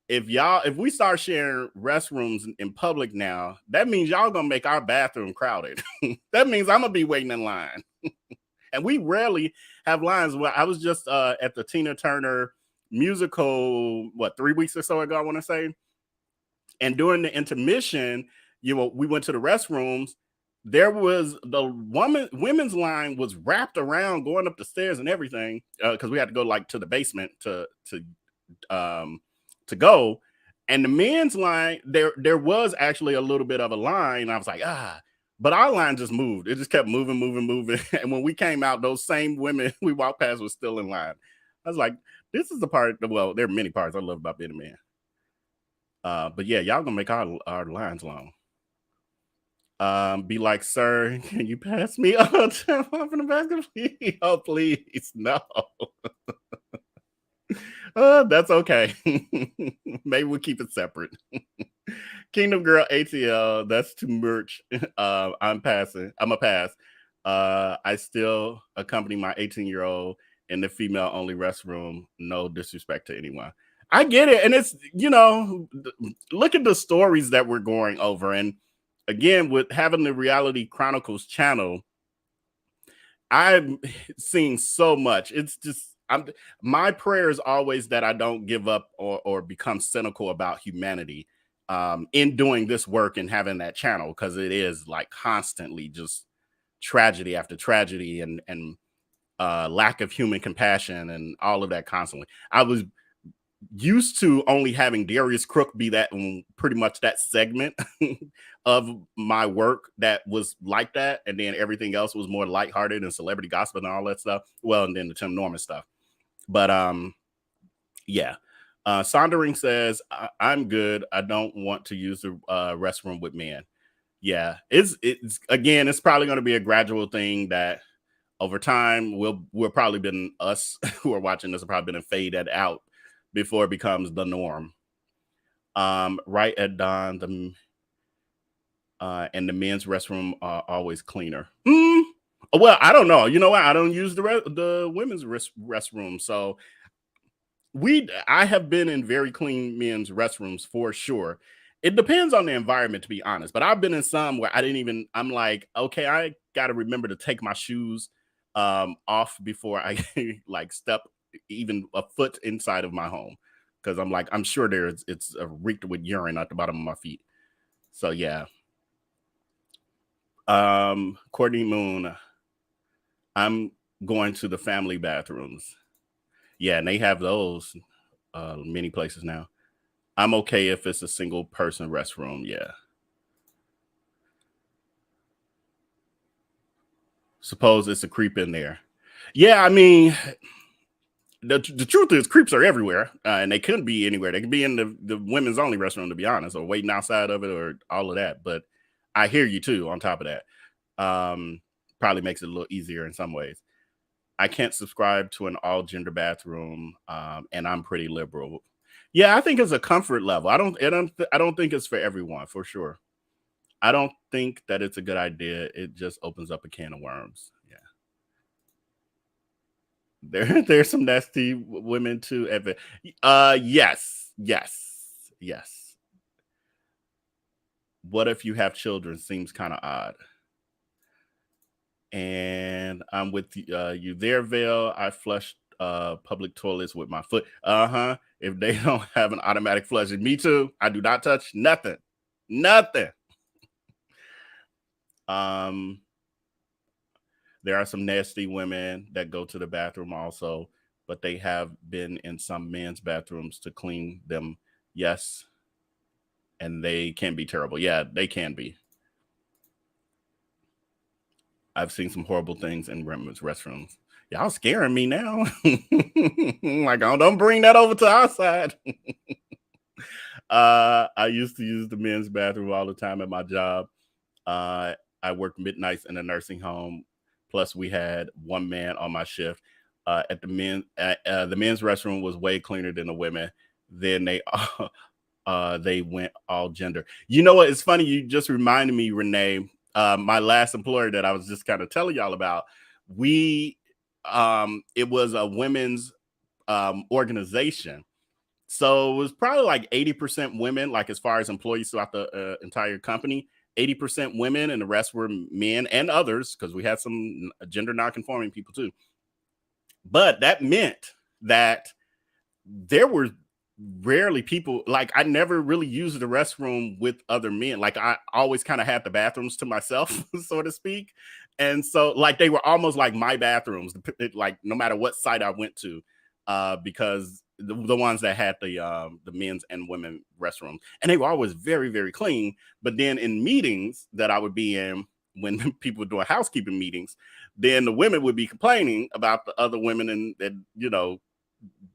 if we start sharing restrooms in public now, that means y'all going to make our bathroom crowded. That means I'm going to be waiting in line. And we rarely have lines. Well, I was just at the Tina Turner musical, 3 weeks or so ago, I want to say. And during the intermission, we went to the restrooms. There was the women's line was wrapped around going up the stairs and everything, because we had to go to the basement to go. And the men's line, there was actually a little bit of a line. I was like, but our line just moved. It just kept moving. And when we came out, those same women we walked past were still in line. I was like, this is the part. Well, there are many parts I love about being a man. But yeah, y'all gonna make our lines long. Be like, sir, can you pass me off in the basket, please? Oh, please, no. That's okay. Maybe we'll keep it separate. Kingdom Girl ATL, that's too much. I'm passing. I'm a pass. I still accompany my 18-year-old in the female-only restroom. No disrespect to anyone. I get it. And it's, look at the stories that we're going over. And again, with having the Reality Chronicles channel, I'm seeing so much. It's just, my prayer is always that I don't give up or become cynical about humanity in doing this work and having that channel, because it is constantly just tragedy after tragedy and lack of human compassion and all of that constantly. I was used to only having Darius Crook be that pretty much that segment of my work that was like that, and then everything else was more lighthearted and celebrity gossip and all that stuff. Well, and then the Tim Norman stuff. But yeah. Sondering says, I'm good. I don't want to use the restroom with men. Yeah, it's again, it's probably going to be a gradual thing that over time we'll probably been us who are watching this have probably been faded out before it becomes the norm. Right at dawn, and the men's restroom are always cleaner. Well, I don't know. You know what? I don't use the women's restroom, so I have been in very clean men's restrooms for sure. It depends on the environment, to be honest. But I've been in some where I'm like, okay, I got to remember to take my shoes off before I like step even a foot inside of my home, because I'm sure it's reeked with urine at the bottom of my feet. So yeah. Courtney Moon, I'm going to the family bathrooms. Yeah, and they have those many places now. I'm okay if it's a single person restroom. Yeah. Suppose it's a creep in there. Yeah, I mean, the truth is creeps are everywhere, and they couldn't be anywhere. They could be in the women's only restroom, to be honest, or waiting outside of it, or all of that. But I hear you too on top of that. Probably makes it a little easier in some ways. I can't subscribe to an all gender bathroom, and I'm pretty liberal. Yeah, I think it's a comfort level. I don't think it's for everyone, for sure. I don't think that it's a good idea. It just opens up a can of worms. Yeah. There's some nasty women too. Yes. What if you have children? Seems kind of odd. And I'm with you there, Vale. I flushed public toilets with my foot. If they don't have an automatic flush, and me too. I do not touch nothing. There are some nasty women that go to the bathroom also, but they have been in some men's bathrooms to clean them. Yes. And they can be terrible. Yeah, they can be. I've seen some horrible things in women's restrooms. Y'all scaring me now. Like, oh, don't bring that over to our side. I used to use the men's bathroom all the time at my job. I worked midnights in a nursing home. Plus, we had one man on my shift. At the men's restroom was way cleaner than the women. Then they went all gender. You know what? It's funny. You just reminded me, Renee. My last employer that I was just kind of telling y'all about, it was a women's organization. So it was probably like 80% women, like as far as employees throughout the entire company, 80% women, and the rest were men and others, because we had some gender non-conforming people too. But that meant that there were rarely people, like I never really used the restroom with other men. Like I always kind of had the bathrooms to myself, so to speak. And so like they were almost like my bathrooms, like no matter what site I went to, because the ones that had the men's and women restrooms, and they were always very, very clean. But then in meetings that I would be in, when people were doing housekeeping meetings, then the women would be complaining about the other women and you know,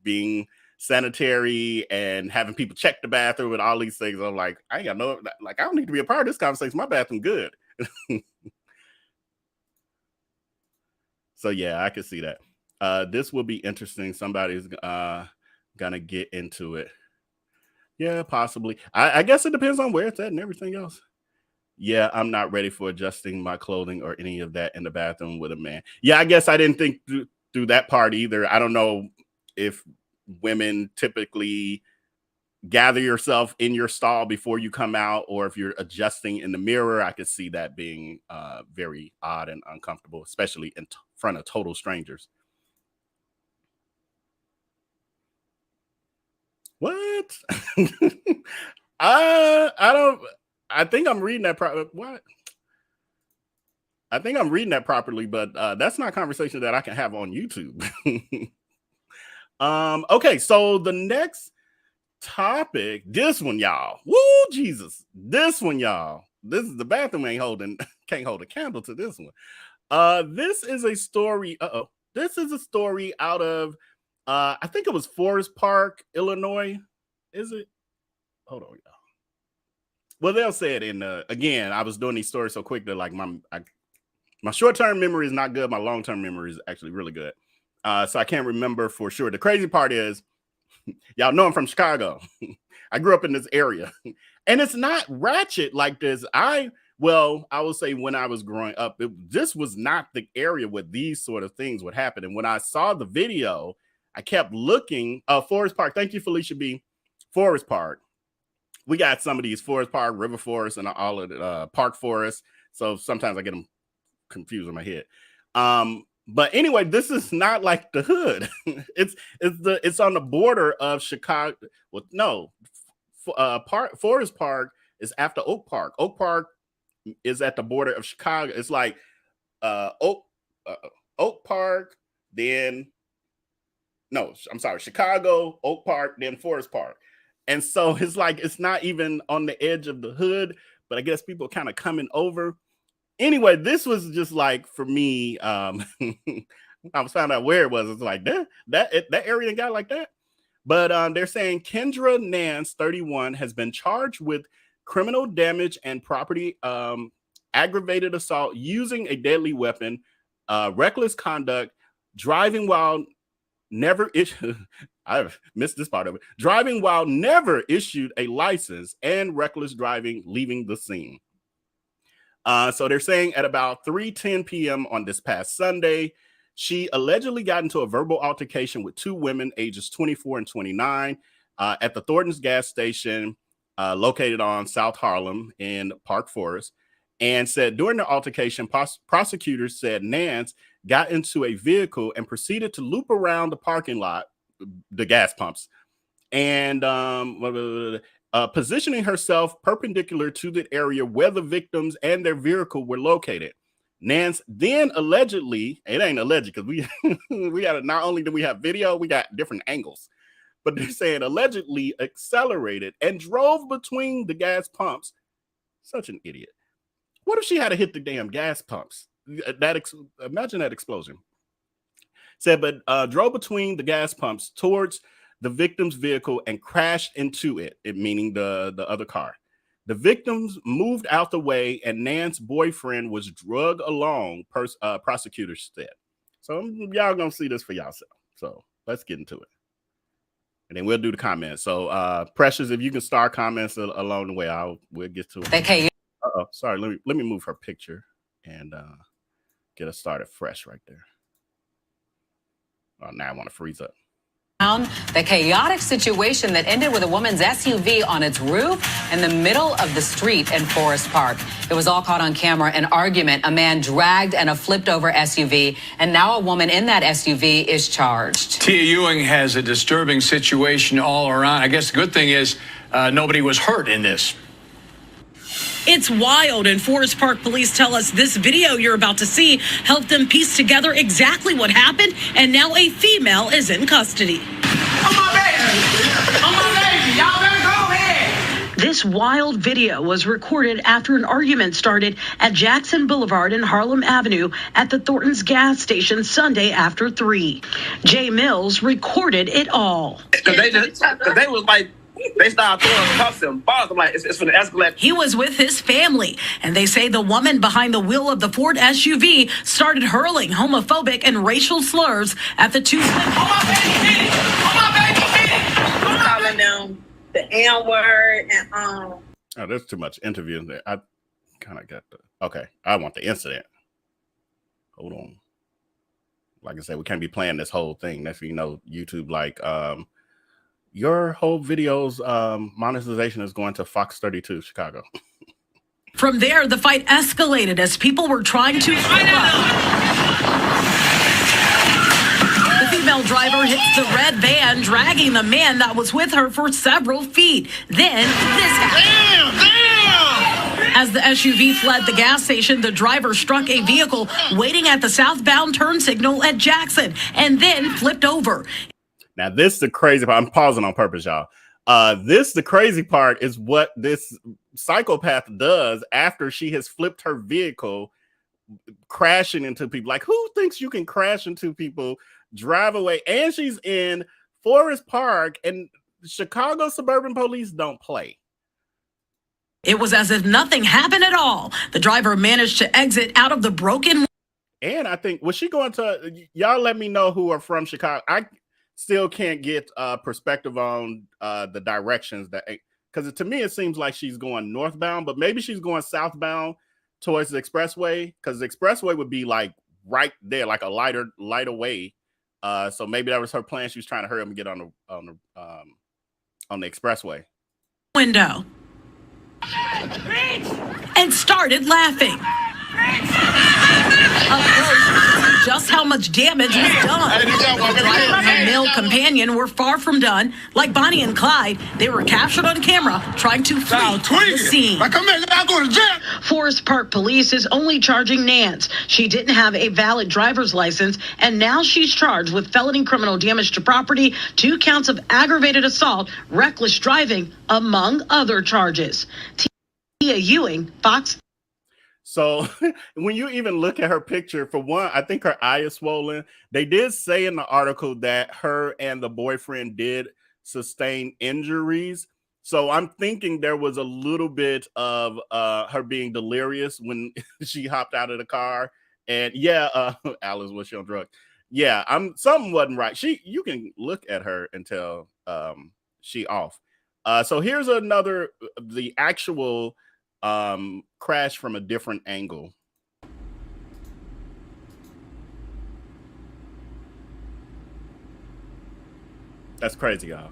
being sanitary and having people check the bathroom and all these things. I'm like, I ain't got no, like, I don't need to be a part of this conversation. My bathroom good. So yeah, I can see that. This will be interesting. Somebody's gonna get into it. Yeah, possibly. I guess it depends on where it's at and everything else. Yeah, I'm not ready for adjusting my clothing or any of that in the bathroom with a man. Yeah, I guess I didn't think through that part either. I don't know if women typically gather yourself in your stall before you come out, or if you're adjusting in the mirror. I could see that being very odd and uncomfortable, especially in front of total strangers. What? I think I'm reading that what? I think I'm reading that properly, but that's not a conversation that I can have on YouTube. Okay, so the next topic. This one, y'all. Woo, Jesus. This one, y'all. This is the bathroom can't hold a candle to this one. This is a story. This is a story out of I think it was Forest Park, Illinois. Is it? Hold on, y'all. Well, they'll say it in again, I was doing these stories so quick that like my short-term memory is not good. My long-term memory is actually really good. So I can't remember for sure. The crazy part is, y'all know I'm from Chicago. I grew up in this area. And it's not ratchet like this. I will say when I was growing up, this was not the area where these sort of things would happen. And when I saw the video, I kept looking. Forest Park. Thank you, Felicia B. Forest Park. We got some of these Forest Park, River Forest, and all of the Park Forest. So sometimes I get them confused in my head. But anyway, this is not like the hood. It's on the border of Chicago. Well, no, Forest Park is after Oak Park. Oak Park is at the border of Chicago. It's like Oak Park, then no, I'm sorry, Chicago, Oak Park, then Forest Park. And so it's like it's not even on the edge of the hood, but I guess people kind of coming over. Anyway, this was just like for me. I was finding out where it was. It's like that area got like that. But they're saying Kendra Nance, 31, has been charged with criminal damage and property, aggravated assault using a deadly weapon, reckless conduct, driving while never issued. I've missed this part of it. Driving while never issued a license and reckless driving, leaving the scene. So they're saying at about 3:10 p.m. on this past Sunday, she allegedly got into a verbal altercation with two women, ages 24 and 29, at the Thornton's gas station located on South Harlem in Park Forest, and said during the altercation, prosecutors said Nance got into a vehicle and proceeded to loop around the parking lot, the gas pumps, and positioning herself perpendicular to the area where the victims and their vehicle were located. Nance then allegedly, it ain't alleged because we got not only do we have video, we got different angles, but they're saying allegedly accelerated and drove between the gas pumps. Such an idiot. What if she had to hit the damn gas pumps? Imagine that explosion. Said, but drove between the gas pumps towards the victim's vehicle and crashed into it, meaning the other car. The victims moved out the way, and Nance's boyfriend was drug along, prosecutors said. So y'all gonna see this for yourself. So let's get into it. And then we'll do the comments. So Precious, if you can start comments along the way, we'll get to it. Okay. Sorry, let me move her picture and get us started fresh right there. Oh, now I want to freeze up. The chaotic situation that ended with a woman's SUV on its roof in the middle of the street in Forest Park. It was all caught on camera. An argument, a man dragged and a flipped over SUV, and now a woman in that SUV is charged. Tia Ewing has a disturbing situation all around. I guess the good thing is nobody was hurt in this. It's wild, and Forest Park police tell us this video you're about to see helped them piece together exactly what happened, and now a female is in custody. Oh, my baby! Oh, my baby! Y'all better go ahead! This wild video was recorded after an argument started at Jackson Boulevard and Harlem Avenue at the Thornton's gas station Sunday after 3. Jay Mills recorded it all. Because they was like, they started throwing cuffs and bars. I'm like, it's for the escalate. He was with his family, and they say the woman behind the wheel of the Ford SUV started hurling homophobic and racial slurs at the two. Oh, my baby! Oh, my baby! Calling them the N-word and Oh, there's too much interview there. I kind of got okay. I want the incident. Hold on. Like I said, we can't be playing this whole thing. That's, YouTube like your whole video's monetization is going to Fox 32 Chicago. From there, the fight escalated as people were trying to The female driver hits the red van, dragging the man that was with her for several feet. Then this happened. Damn! As the SUV fled the gas station, the driver struck a vehicle waiting at the southbound turn signal at Jackson and then flipped over. Now, this is the crazy part. I'm pausing on purpose, y'all. The crazy part is what this psychopath does after she has flipped her vehicle, crashing into people. Like, who thinks you can crash into people, drive away? And she's in Forest Park, and Chicago suburban police don't play. It was as if nothing happened at all. The driver managed to exit out of the broken. And I think, was she going to, y'all let me know who are from Chicago. I still can't get perspective on the directions that, because to me, it seems like she's going northbound, but maybe she's going southbound towards the expressway, because the expressway would be like right there, like a lighter way. So maybe that was her plan. She was trying to hurry up and get on the expressway. Window. And started laughing. Just how much damage was done. The driver and her male companion were far from done. Like Bonnie and Clyde, they were captured on camera trying to flee the scene. Forest Park Police is only charging Nance. She didn't have a valid driver's license, and now she's charged with felony criminal damage to property, 2 counts of aggravated assault, reckless driving, among other charges. Tia Ewing, Foxx. So when you even look at her picture, for one, I think her eye is swollen. They did say in the article that her and the boyfriend did sustain injuries. So I'm thinking there was a little bit of her being delirious when she hopped out of the car. And yeah, Alice, was she on drugs? Yeah, something wasn't right. You can look at her and tell she off. So here's the actual crash from a different angle. That's crazy, y'all.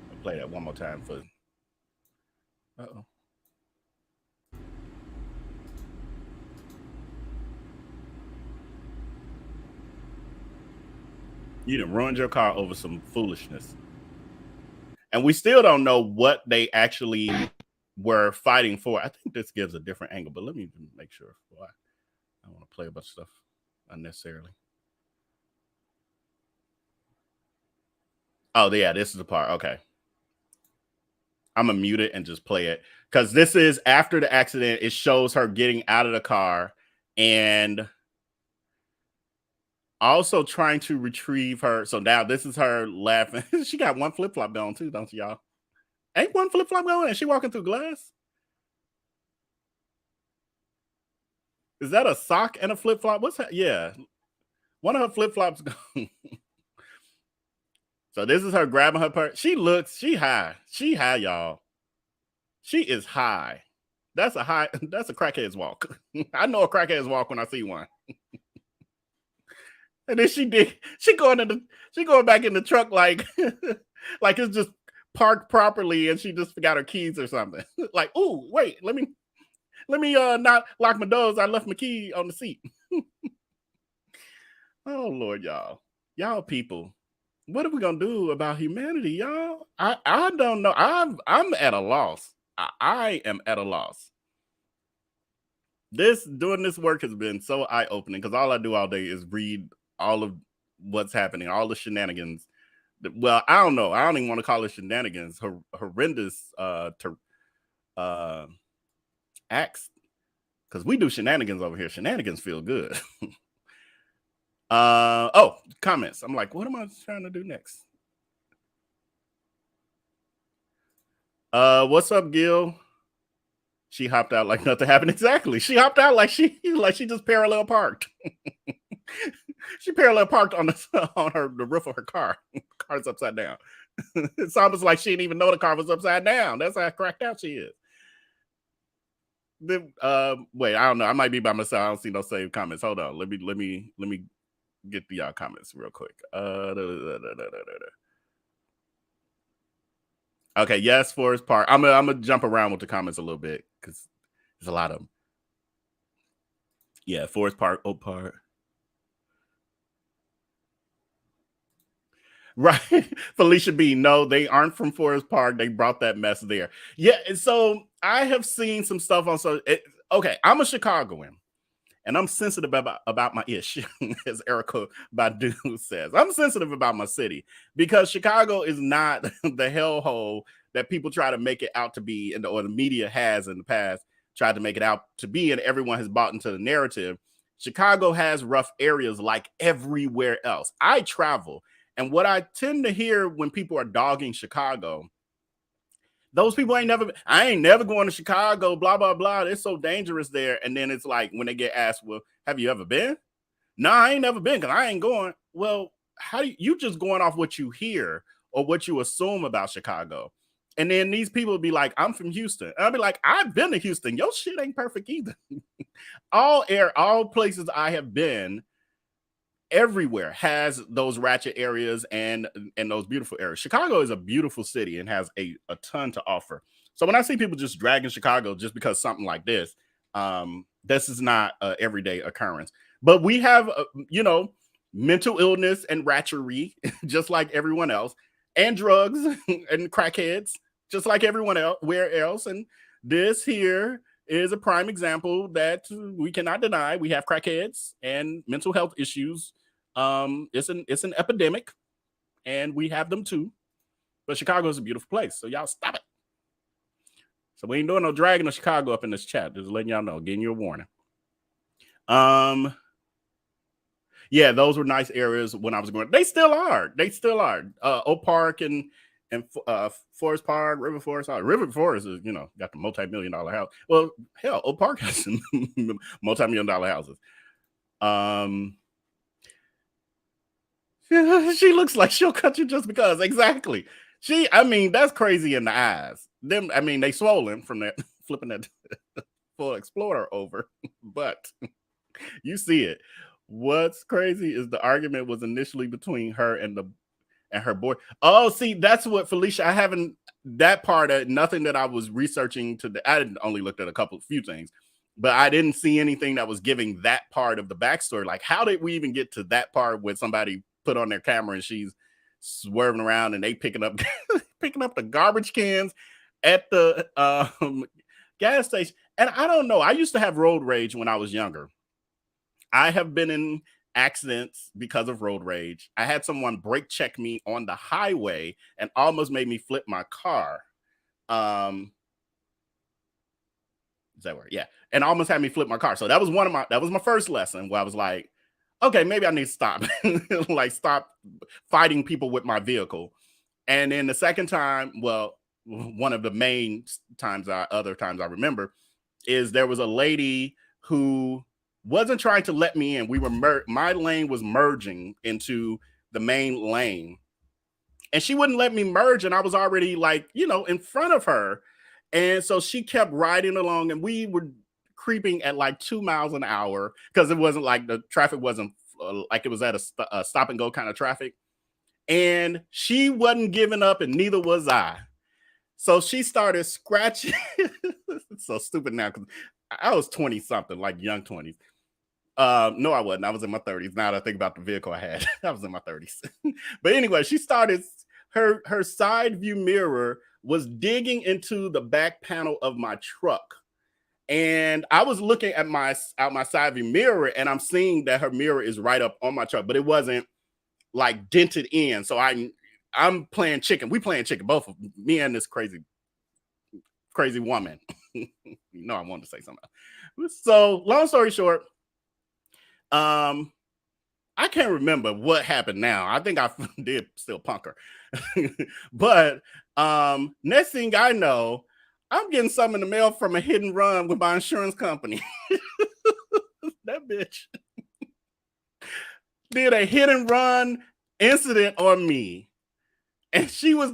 I'll play that one more time for. Uh-oh. You done ruined your car over some foolishness. And we still don't know what they actually were fighting for. I think this gives a different angle, but let me make sure. Why? I don't want to play a bunch of stuff unnecessarily. Oh, yeah, this is the part. Okay. I'm going to mute it and just play it, because this is after the accident. It shows her getting out of the car and also trying to retrieve her. So now this is her laughing. She got one flip-flop on too, don't you, y'all? Ain't one flip-flop going? And she walking through glass? Is that a sock and a flip-flop? What's that? Yeah. One of her flip-flops gone. So this is her grabbing her purse. She high. She high, y'all. She is high. That's a crackhead's walk. I know a crackhead's walk when I see one. And then she going back in the truck like like it's just parked properly, and she just forgot her keys or something. Like, oh, wait, let me not lock my doors. I left my key on the seat. Oh Lord, y'all people, what are we gonna do about humanity, y'all? I don't know. I'm at a loss. I am at a loss. Doing this work has been so eye-opening, because all I do all day is read all of what's happening, all the shenanigans. Well, I don't know. I don't even want to call it shenanigans. Horrendous acts, because we do shenanigans over here. Shenanigans feel good. Oh, comments. I'm like, what am I trying to do next? What's up, Gil? She hopped out like nothing happened. Exactly. She hopped out like she just parallel parked. She parallel parked on the roof of her car. The car's upside down. It's almost like she didn't even know the car was upside down. That's how cracked out she is. Wait, I don't know. I might be by myself. I don't see no saved comments. Hold on. Let me get to y'all comments real quick. Okay, yes, Forest Park. I'm gonna jump around with the comments a little bit, because there's a lot of them. Yeah, Forest Park, Oak Park. Right. Felicia B. No, they aren't from Forest Park. They brought that mess there. Yeah. So I have seen some stuff on. Okay. I'm a Chicagoan, And I'm sensitive about my ish, as Erica Badu says. I'm sensitive about my city because Chicago is not the hellhole that people try to make it out to be, or the media has in the past tried to make it out to be, and everyone has bought into the narrative. Chicago has rough areas like everywhere else. I travel, and what I tend to hear when people are dogging Chicago, those people I ain't never going to Chicago, blah, blah, blah. It's so dangerous there. And then it's like when they get asked, well, have you ever been? No, I ain't never been because I ain't going. Well, how do you just going off what you hear or what you assume about Chicago? And then these people will be like, I'm from Houston. And I'll be like, I've been to Houston. Your shit ain't perfect either. all places I have been, everywhere has those ratchet areas and those beautiful areas. Chicago is a beautiful city and has a ton to offer. So when I see people just dragging Chicago just because something like this, this is not an everyday occurrence. But we have, mental illness and ratchery, just like everyone else, and drugs and crackheads, just like everyone else, where else. And this here is a prime example that we cannot deny. We have crackheads and mental health issues. It's an epidemic, and we have them too. But Chicago is a beautiful place, so y'all stop it. So we ain't doing no dragging of Chicago up in this chat. Just letting y'all know, getting you a warning. Yeah, those were nice areas when I was going. They still are. Oak Park and Forest Park, River Forest. River Forest is, got the multi-million-dollar house. Well, hell, Oak Park has some multi-million-dollar houses. She looks like she'll cut you just because. Exactly. That's crazy in the eyes. They swollen from that flipping that full Explorer over, but you see it. What's crazy is the argument was initially between her and her boy. Oh, see, that's what Felicia. I haven't that part of nothing that I was researching I only looked at a few things, but I didn't see anything that was giving that part of the backstory. Like, how did we even get to that part where somebody put on their camera and she's swerving around and they picking up the garbage cans at the gas station? And I don't know. I used to have road rage when I was younger. I have been in accidents because of road rage. I had someone brake check me on the highway and almost made me flip my car. Is that word? Yeah. And almost had me flip my car. So that was my first lesson where I was like, okay, maybe I need to stop, stop fighting people with my vehicle. And then the second time, well, one of the main other times I remember is there was a lady who wasn't trying to let me in. We were my lane was merging into the main lane, and she wouldn't let me merge. And I was already in front of her. And so she kept riding along, and we were creeping at 2 miles an hour because it wasn't like the traffic wasn't like it was at a stop and go kind of traffic. And she wasn't giving up, and neither was I. So she started scratching. It's so stupid now because I was 20 something, like young 20s. No, I wasn't. I was in my 30s. Now that I think about the vehicle I had, I was in my 30s. But anyway, she started her side view mirror was digging into the back panel of my truck. And I was looking at out my side view mirror, and I'm seeing that her mirror is right up on my truck, but it wasn't dented in. So I'm playing chicken. We playing chicken, both of me and this crazy woman. I wanted to say something. So long story short, I can't remember what happened now. I think I did still punk her. But next thing I know, I'm getting something in the mail from a hit and run with my insurance company. That bitch did a hit and run incident on me. And she was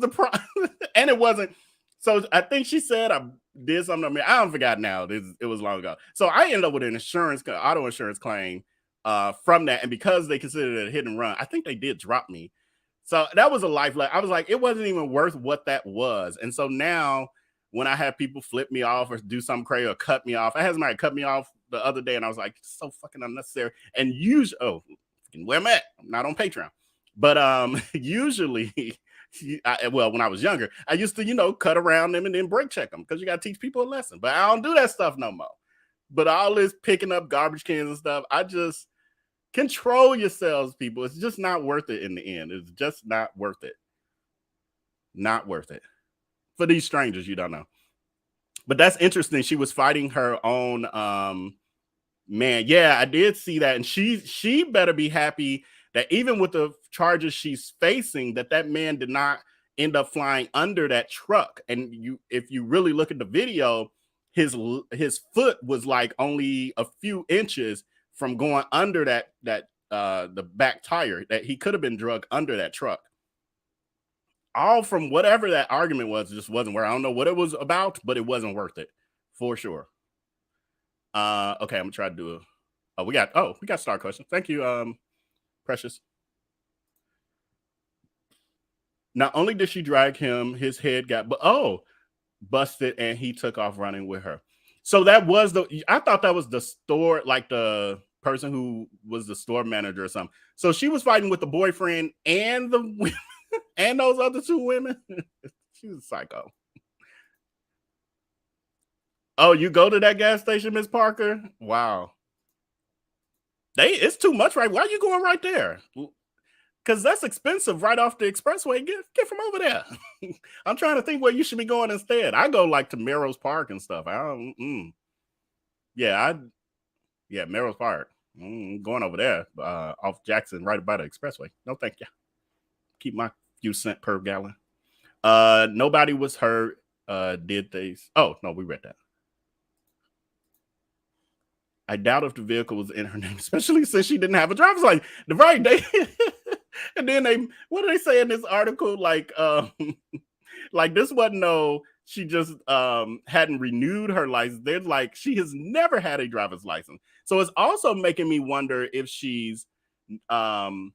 and it wasn't. So I think she said I did something on me. I don't forgot now. It was long ago. So I ended up with an auto insurance claim from that. And because they considered it a hit and run, I think they did drop me. So that was a life lesson. I was like, it wasn't even worth what that was. And so now when I have people flip me off or do something crazy or cut me off, I had somebody cut me off the other day and I was like, so fucking unnecessary. And where I'm at, I'm not on Patreon. But usually, when I was younger, I used to, cut around them and then brake check them because you got to teach people a lesson. But I don't do that stuff no more. But all this picking up garbage cans and stuff, I just control yourselves, people. It's just not worth it in the end. It's just not worth it. Not worth it. For these strangers you don't know. But that's interesting. She was fighting her own man. Yeah, I did see that. And she better be happy that even with the charges she's facing, that man did not end up flying under that truck. And if you really look at the video, his foot was like only a few inches from going under the back tire, that he could have been drugged under that truck. All from whatever that argument was, just wasn't where I don't know what it was about, but it wasn't worth it for sure. Okay, I'm gonna try to do we got star question. Thank you, Precious. Not only did she drag him, his head got busted, and he took off running with her. So that was I thought that was the store, like the person who was the store manager or something. So she was fighting with the boyfriend and the women and those other two women. She's a psycho. Oh, you go to that gas station, Miss Parker? Wow. It's too much, right? Why are you going right there? Because that's expensive right off the expressway. Get from over there. I'm trying to think where you should be going instead. I go like to Merrill's Park and stuff. Yeah, Merrill's Park. Going over there off Jackson, right by the expressway. No, thank you. Keep my few cents per gallon. Nobody was hurt. Did they? Oh, no, we read that. I doubt if the vehicle was in her name, especially since she didn't have a driver's license the right day. And then what do they say in this article? Like this wasn't she just hadn't renewed her license. They're like, she has never had a driver's license. So it's also making me wonder if she's driving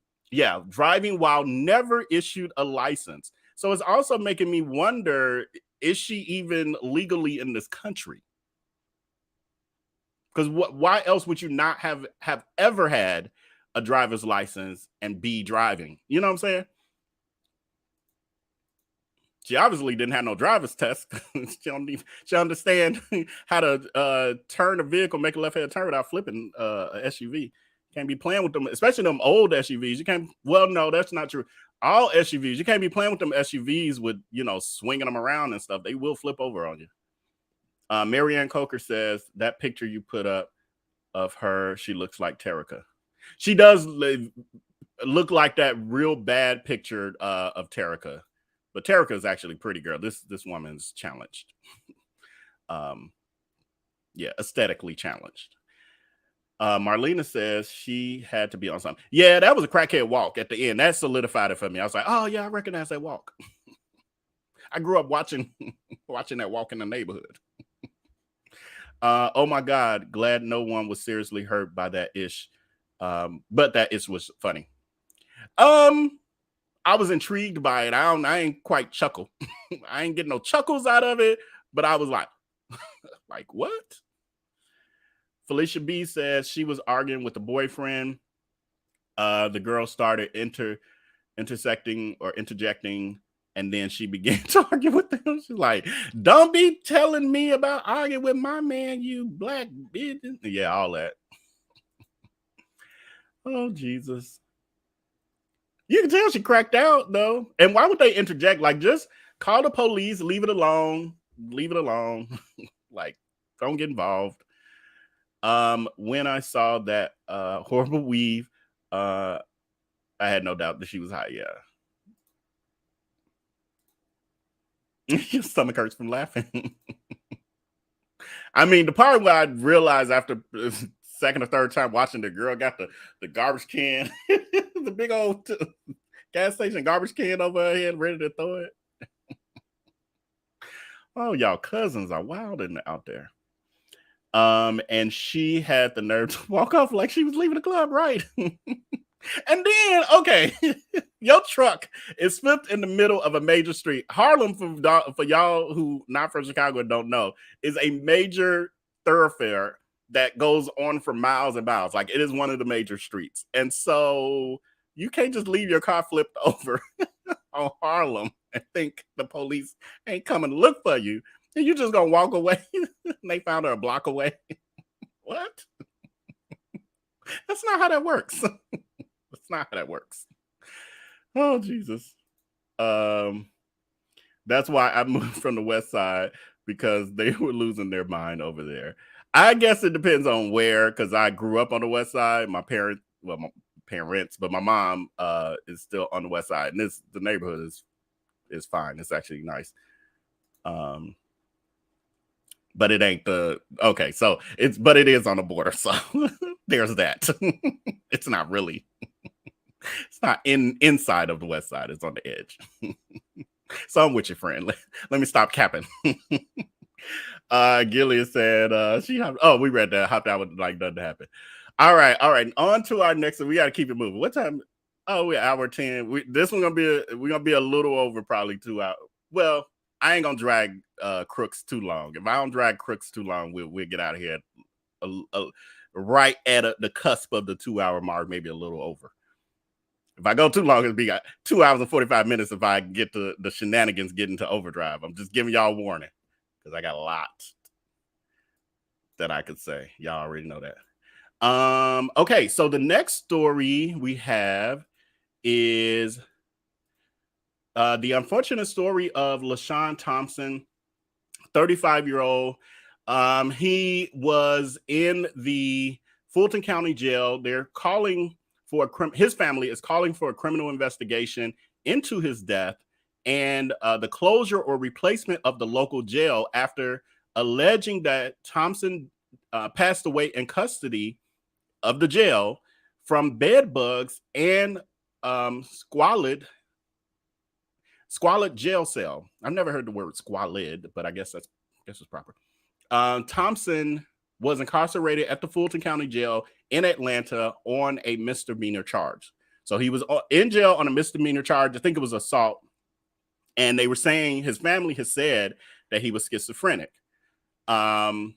while never issued a license. So it's also making me wonder, is she even legally in this country? Because why else would you not have ever had a driver's license and be driving? You know what I'm saying? She obviously didn't have no driver's test. She understand how to turn a vehicle, make a left-hand turn without flipping a SUV. Can't be playing with them, especially them old SUVs. You can't. Well, no, that's not true. All SUVs, you can't be playing with them SUVs with swinging them around and stuff. They will flip over on you. Marianne Coker says that picture you put up of her, she looks like Terica. She does look like that real bad picture of Terica, but Terica is actually pretty girl. This woman's challenged. Aesthetically challenged. Marlena says she had to be on something. Yeah, that was a crackhead walk at the end. That solidified it for me. I was like, oh yeah, I recognize that walk. I grew up watching that walk in the neighborhood. Oh my God, glad no one was seriously hurt by that ish. But that ish was funny. I was intrigued by it. I ain't quite chuckle. I ain't getting no chuckles out of it, but I was like, like what? Felicia B says she was arguing with the boyfriend. The girl started interjecting, and then she began to argue with them. She's like, don't be telling me about arguing with my man, you black bitch. Yeah, all that. Oh, Jesus. You can tell she cracked out, though. And why would they interject? Like, just call the police, leave it alone. Leave it alone. Like, don't get involved. When I saw that horrible weave, I had no doubt that she was high, yeah. Your stomach hurts from laughing. I mean, the part where I realized after the second or third time watching, the girl got the garbage can, the big old gas station garbage can over her head, ready to throw it. Oh, y'all cousins are wild out there. And she had the nerve to walk off like she was leaving the club, right? And then, okay, your truck is flipped in the middle of a major street. Harlem, for y'all who not from Chicago and don't know, is a major thoroughfare that goes on for miles and miles. Like, it is one of the major streets. And so you can't just leave your car flipped over on Harlem and think the police ain't coming to look for you. And you just gonna walk away. And they found her a block away. What? That's not how that works. That's not how that works. Oh, Jesus. That's why I moved from the West Side, because they were losing their mind over there. I guess it depends on where, because I grew up on the West Side. My parents, but my mom is still on the West Side, and the neighborhood is fine. It's actually nice. But it ain't okay. So but it is on the border. So there's that. It's not really. It's not inside of the West Side. It's on the edge. So I'm with you, friend. Let me stop capping. Gillian said we read that. Hopped out with like nothing happened. All right. On to our next one. We got to keep it moving. What time? Oh, we're hour 10. This one we're gonna be a little over probably 2 hours. Well, I ain't gonna drag Crooks too long. If I don't drag Crooks too long, we'll get out of here right at the cusp of the 2 hour mark, maybe a little over. If I go too long, it'll be 2 hours and 45 minutes if I get to the shenanigans get into overdrive. I'm just giving y'all a warning, because I got a lot that I could say. Y'all already know that. Okay, so the next story we have is the unfortunate story of Lashawn Thompson, 35-year-old. He was in the Fulton County Jail. They're calling for his family is calling for a criminal investigation into his death and the closure or replacement of the local jail after alleging that Thompson passed away in custody of the jail from bed bugs and squalid jail cell. I've never heard the word squalid, but I guess it's proper. Thompson was incarcerated at the Fulton County Jail in Atlanta on a misdemeanor charge. So he was in jail on a misdemeanor charge. I think it was assault. And they were saying his family has said that he was schizophrenic. But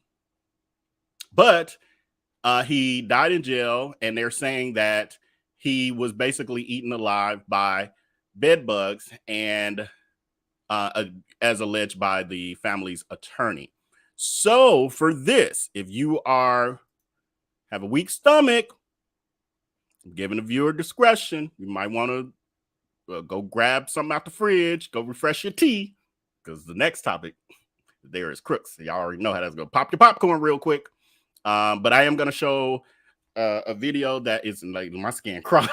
he died in jail, and they're saying that he was basically eaten alive by bed bugs, and as alleged by the family's attorney. So for this, if you have a weak stomach, given the viewer discretion, you might want to go grab something out the fridge, go refresh your tea, because the next topic there is Crooks. Y'all already know how that's going to pop your popcorn real quick. But I am going to show a video that is like my skin crawling.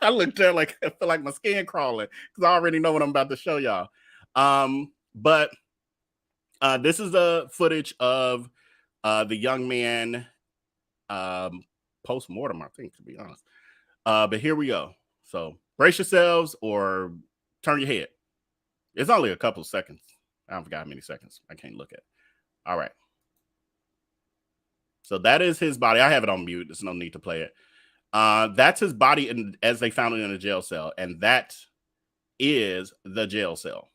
I looked there like I feel like my skin crawling because I already know what I'm about to show y'all. But this is the footage of the young man post-mortem, I think, to be honest. But here we go. So brace yourselves or turn your head. It's only a couple of seconds. I don't forgot how many seconds. I can't look at it. All right. So that is his body. I have it on mute. There's no need to play it. That's his body as they found it in a jail cell. And that is the jail cell.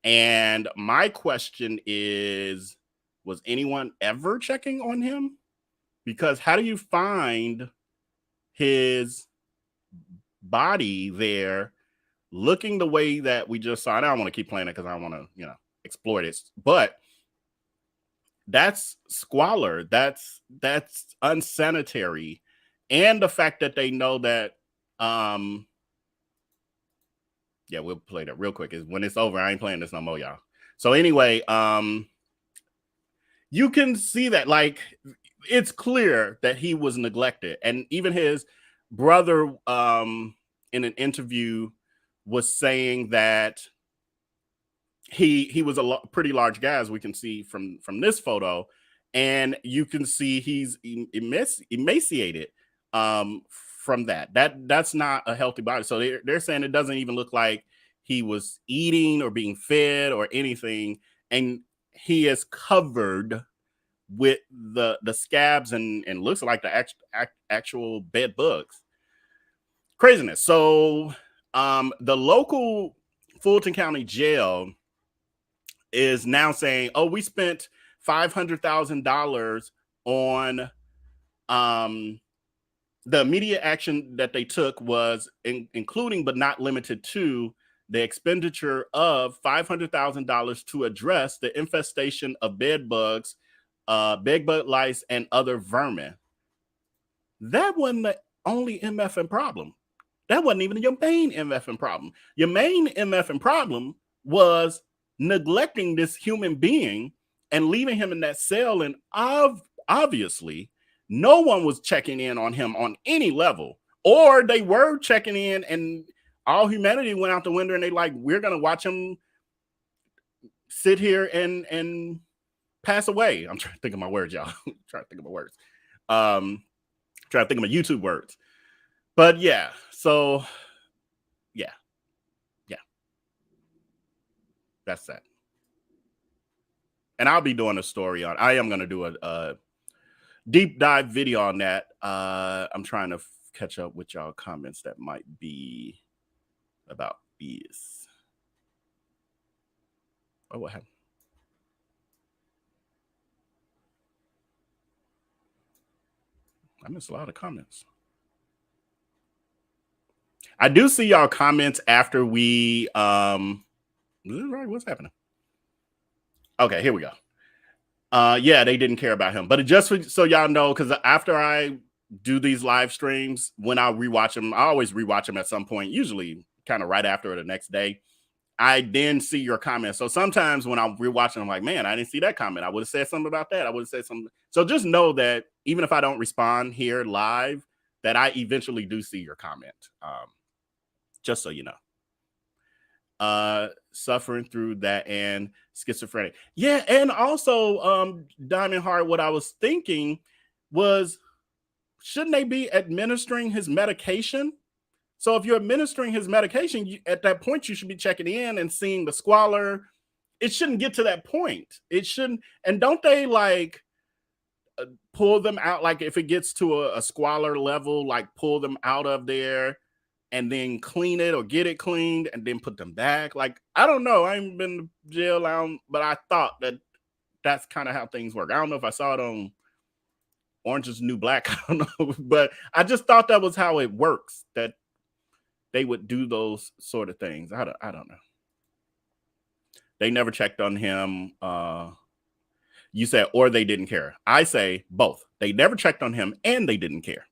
And my question is, was anyone ever checking on him? Because how do you find his body there looking the way that we just saw? I don't want to keep playing it because I don't want to, exploit it. But that's squalor. That's unsanitary. And the fact that they know that, yeah, we'll play that real quick. Is when it's over, I ain't playing this no more, y'all. So anyway, you can see that, like, it's clear that he was neglected. And even his brother in an interview was saying that he was a pretty large guy, as we can see from this photo. And you can see he's emaciated from that. That's not a healthy body. So they're saying it doesn't even look like he was eating or being fed or anything. And he is covered with the scabs and looks like the actual bed bugs. Craziness. So the local Fulton County Jail is now saying, oh, we spent $500,000 on the immediate action that they took was including but not limited to the expenditure of $500,000 to address the infestation of bed bugs bed bug lice, and other vermin. That wasn't the only MFing problem. That wasn't even your main MFing problem. Your main MFing problem was neglecting this human being and leaving him in that cell. And obviously, no one was checking in on him on any level, or they were checking in and all humanity went out the window and they like, we're going to watch him sit here and pass away. I'm trying to think of my words, y'all. Trying to think of my words. Trying to think of my YouTube words. But yeah, so yeah. That's that. And I'll be doing a story on, I am going to do a deep dive video on that. I'm trying to catch up with y'all comments that might be about this. Oh, what happened? I missed a lot of comments. I do see y'all comments after we, right, what's happening? Okay, here we go. Yeah, they didn't care about him. But just so y'all know, because after I do these live streams, when I rewatch them, I always rewatch them at some point, usually kind of right after or the next day. I then see your comments. So sometimes when I'm rewatching, I'm like, man, I didn't see that comment. I would have said something about that. I would have said something. So just know that even if I don't respond here live, that I eventually do see your comment. Just so you know. Suffering through that and schizophrenic. Yeah, and also Diamond Heart, what I was thinking was, shouldn't they be administering his medication? So if you're administering his medication, at that point, you should be checking in and seeing the squalor. It shouldn't get to that point. It shouldn't. And don't they like pull them out? Like if it gets to a squalor level, like pull them out of there and then clean it or get it cleaned and then put them back. Like, I don't know. I ain't been to jail, but I thought that that's kind of how things work. I don't know if I saw it on Orange is the New Black. I don't know. But I just thought that was how it works, that they would do those sort of things. I don't know. They never checked on him. You said, or they didn't care. I say both. They never checked on him and they didn't care.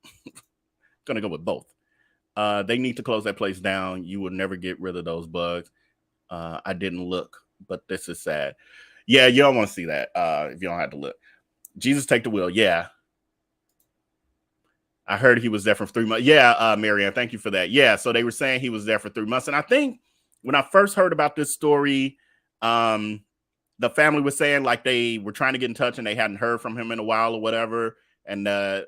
Gonna go with both. They need to close that place down. You will never get rid of those bugs. I didn't look, but this is sad. Yeah, you don't want to see that if you don't have to look. Jesus, take the wheel. Yeah. I heard he was there for 3 months. Yeah, Marianne, thank you for that. Yeah, so they were saying he was there for 3 months. And I think when I first heard about this story, the family was saying like they were trying to get in touch and they hadn't heard from him in a while or whatever. And the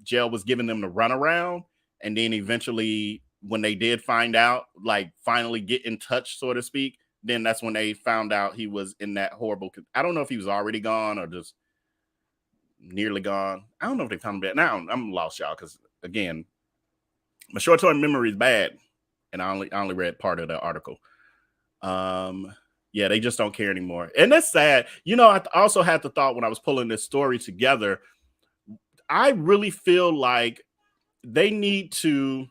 jail was giving them the runaround. And then eventually when they did find out, like finally get in touch, so to speak, then that's when they found out he was in that horrible. I don't know if he was already gone or just nearly gone. I don't know if they found him dead. Now I'm lost, y'all, because again, my short-term memory is bad, and I only read part of the article. Yeah, they just don't care anymore, and that's sad. You know, I also had the thought when I was pulling this story together. I really feel like they need to,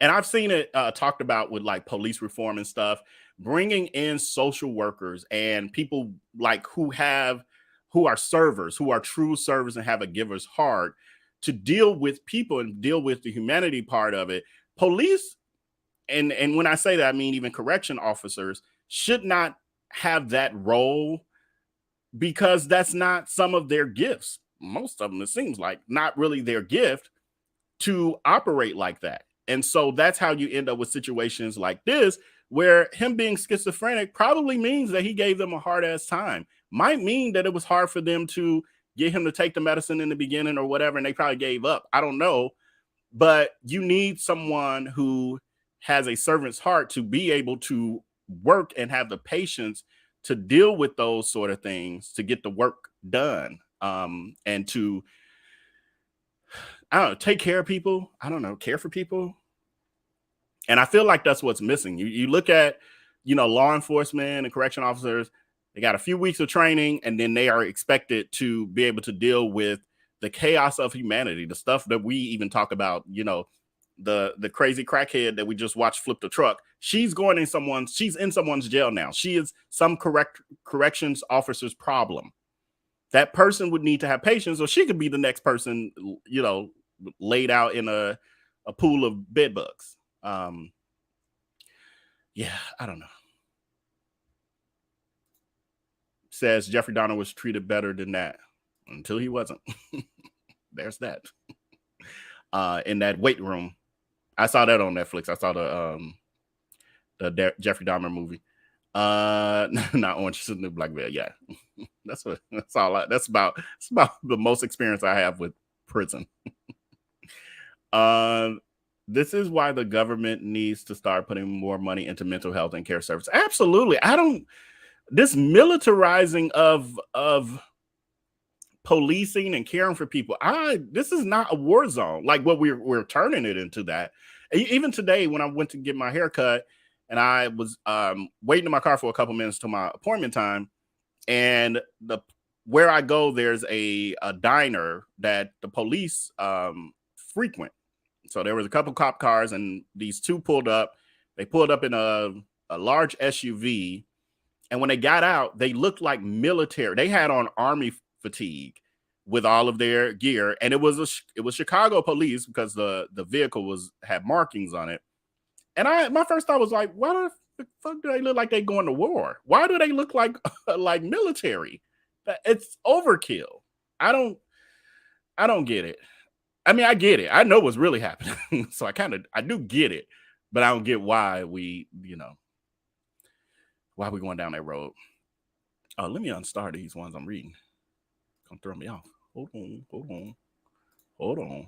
and I've seen it talked about with like police reform and stuff, bringing in social workers and people like who are servers, who are true servers and have a giver's heart to deal with people and deal with the humanity part of it. Police, and when I say that, I mean even correction officers should not have that role because that's not some of their gifts. Most of them, it seems like, not really their gift to operate like that. And so that's how you end up with situations like this, where him being schizophrenic probably means that he gave them a hard-ass time. Might mean that it was hard for them to get him to take the medicine in the beginning or whatever, and they probably gave up. I don't know. But you need someone who has a servant's heart to be able to work and have the patience to deal with those sort of things, to get the work done, and to, I don't know, take care of people. I don't know, care for people. And I feel like that's what's missing. You look at, you know, law enforcement and correction officers, they got a few weeks of training, and then they are expected to be able to deal with the chaos of humanity, the stuff that we even talk about, you know, the crazy crackhead that we just watched flip the truck, she's in someone's jail now. She is some corrections officer's problem. That person would need to have patience, or she could be the next person, you know, laid out in a pool of bed bugs. Yeah, I don't know. Says Jeffrey Dahmer was treated better than that until he wasn't. There's that. In that weight room. I saw that on Netflix. I saw the Jeffrey Dahmer movie. Not Orange is the New Black. Yeah. That's about the most experience I have with prison. This is why the government needs to start putting more money into mental health and care services. Absolutely. This militarizing of policing and caring for people. This is not a war zone. Like what we're turning it into that. Even today, when I went to get my hair cut and I was waiting in my car for a couple minutes till my appointment time, and where I go, there's a diner that the police frequent. So there was a couple cop cars, and these two pulled up. They pulled up in a large SUV, and when they got out, they looked like military. They had on army fatigue with all of their gear, and it was Chicago police because the vehicle had markings on it. And my first thought was like, why the fuck do they look like they going to war? Why do they look like military? It's overkill. I don't get it. I mean, I get it. I know what's really happening. So I do get it, but I don't get why we going down that road. Oh, let me unstart these ones I'm reading. Don't throw me off. Hold on.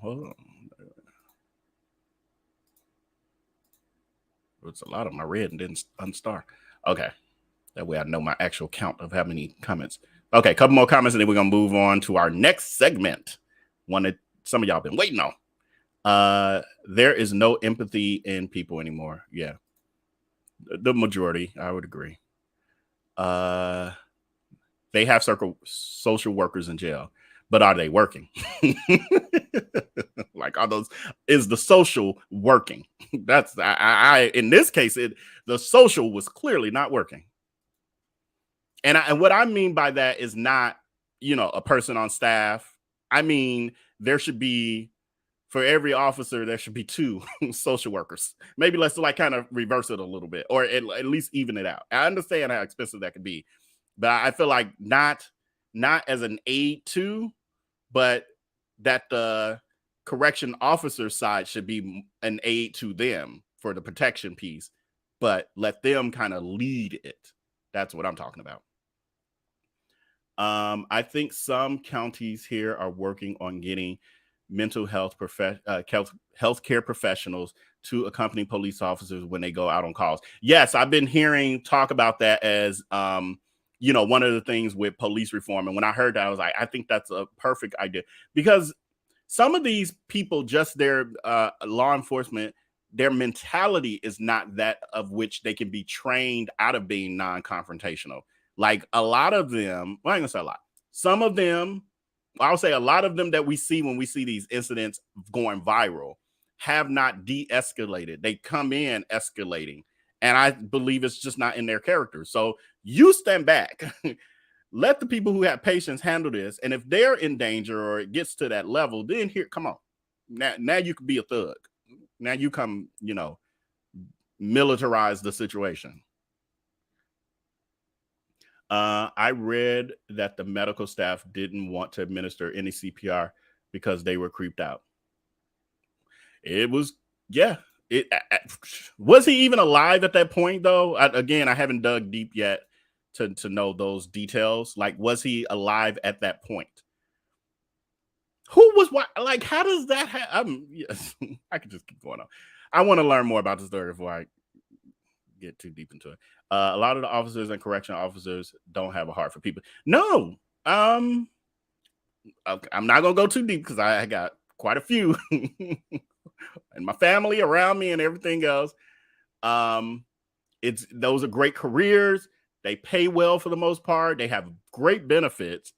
It's a lot of them I read and didn't unstar. Okay. That way I know my actual count of how many comments. Okay, a couple more comments, and then we're going to move on to our next segment. One that some of y'all been waiting on. There is no empathy in people anymore. Yeah. The majority, I would agree. They have social workers in jail, but are they working? Like, is the social working? That's in this case, the social was clearly not working. And what I mean by that is not, a person on staff. I mean, there should be, for every officer, there should be 2 social workers. Maybe let's kind of reverse it a little bit, or at least even it out. I understand how expensive that could be, but I feel like not as an aid to, but that the correction officer side should be an aid to them for the protection piece, but let them kind of lead it. That's what I'm talking about. I think some counties here are working on getting mental health healthcare professionals to accompany police officers when they go out on calls. Yes, I've been hearing talk about that as one of the things with police reform. And when I heard that, I was like, I think that's a perfect idea, because some of these people, just their law enforcement, their mentality is not that of which they can be trained out of being non-confrontational. Like a lot of them, well, I ain't gonna say a lot. Some of them, I'll say a lot of them that we see when we see these incidents going viral have not de-escalated. They come in escalating. And I believe it's just not in their character. So you stand back. Let the people who have patience handle this. And if they're in danger or it gets to that level, then come on. Now you could be a thug. Now you come, militarize the situation. I read that the medical staff didn't want to administer any CPR because they were creeped out. It was, yeah. Was he even alive at that point, though? I haven't dug deep yet to know those details. Like, was he alive at that point? Who was what? Like, how does that happen? Yes, I could just keep going on. I want to learn more about the story before I get too deep into it. A lot of the officers and correctional officers don't have a heart for people. No. Okay, I'm not gonna go too deep because I got quite a few and my family around me and everything else. Those are great careers. They pay well for the most part. They have great benefits.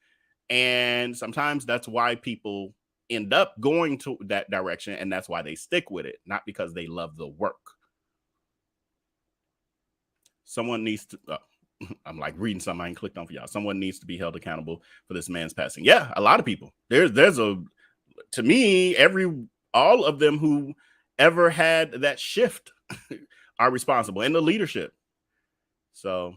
And sometimes that's why people end up going to that direction, and that's why they stick with it, not because they love the work. Someone needs to, I'm like reading something I ain't clicked on for y'all. Someone needs to be held accountable for this man's passing. Yeah, a lot of people. To me, all of them who ever had that shift are responsible, and the leadership. So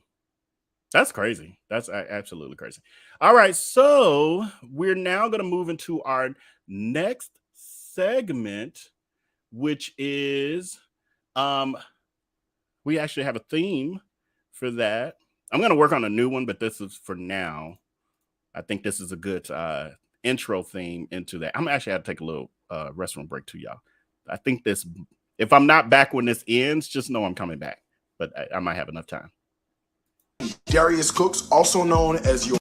that's crazy. That's absolutely crazy. All right, so we're now going to move into our next segment, which is we actually have a theme for that. I'm going to work on a new one, but this is for now. I think this is a good intro theme into that. I'm actually have to take a little restaurant break too, y'all. I think this, if I'm not back when this ends, just know I'm coming back, but I might have enough time. Darius Cooks, also known as your...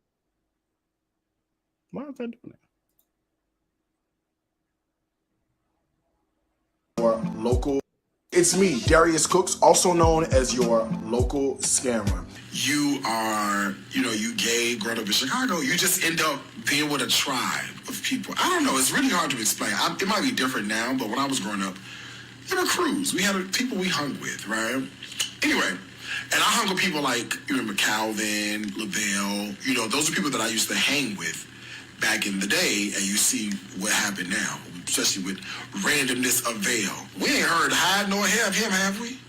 Why is that doing that? Your local... It's me, Darius Cooks, also known as your local scammer. You are, you gay, growing up in Chicago, you just end up being with a tribe of people. I don't know, it's really hard to explain. It might be different now, but when I was growing up, there were crews. We had people we hung with, right? Anyway, and I hung with people like, you remember Calvin, Lavelle, those are people that I used to hang with back in the day, and you see what happened now, especially with randomness of Vale. We ain't heard hide nor have him, have we?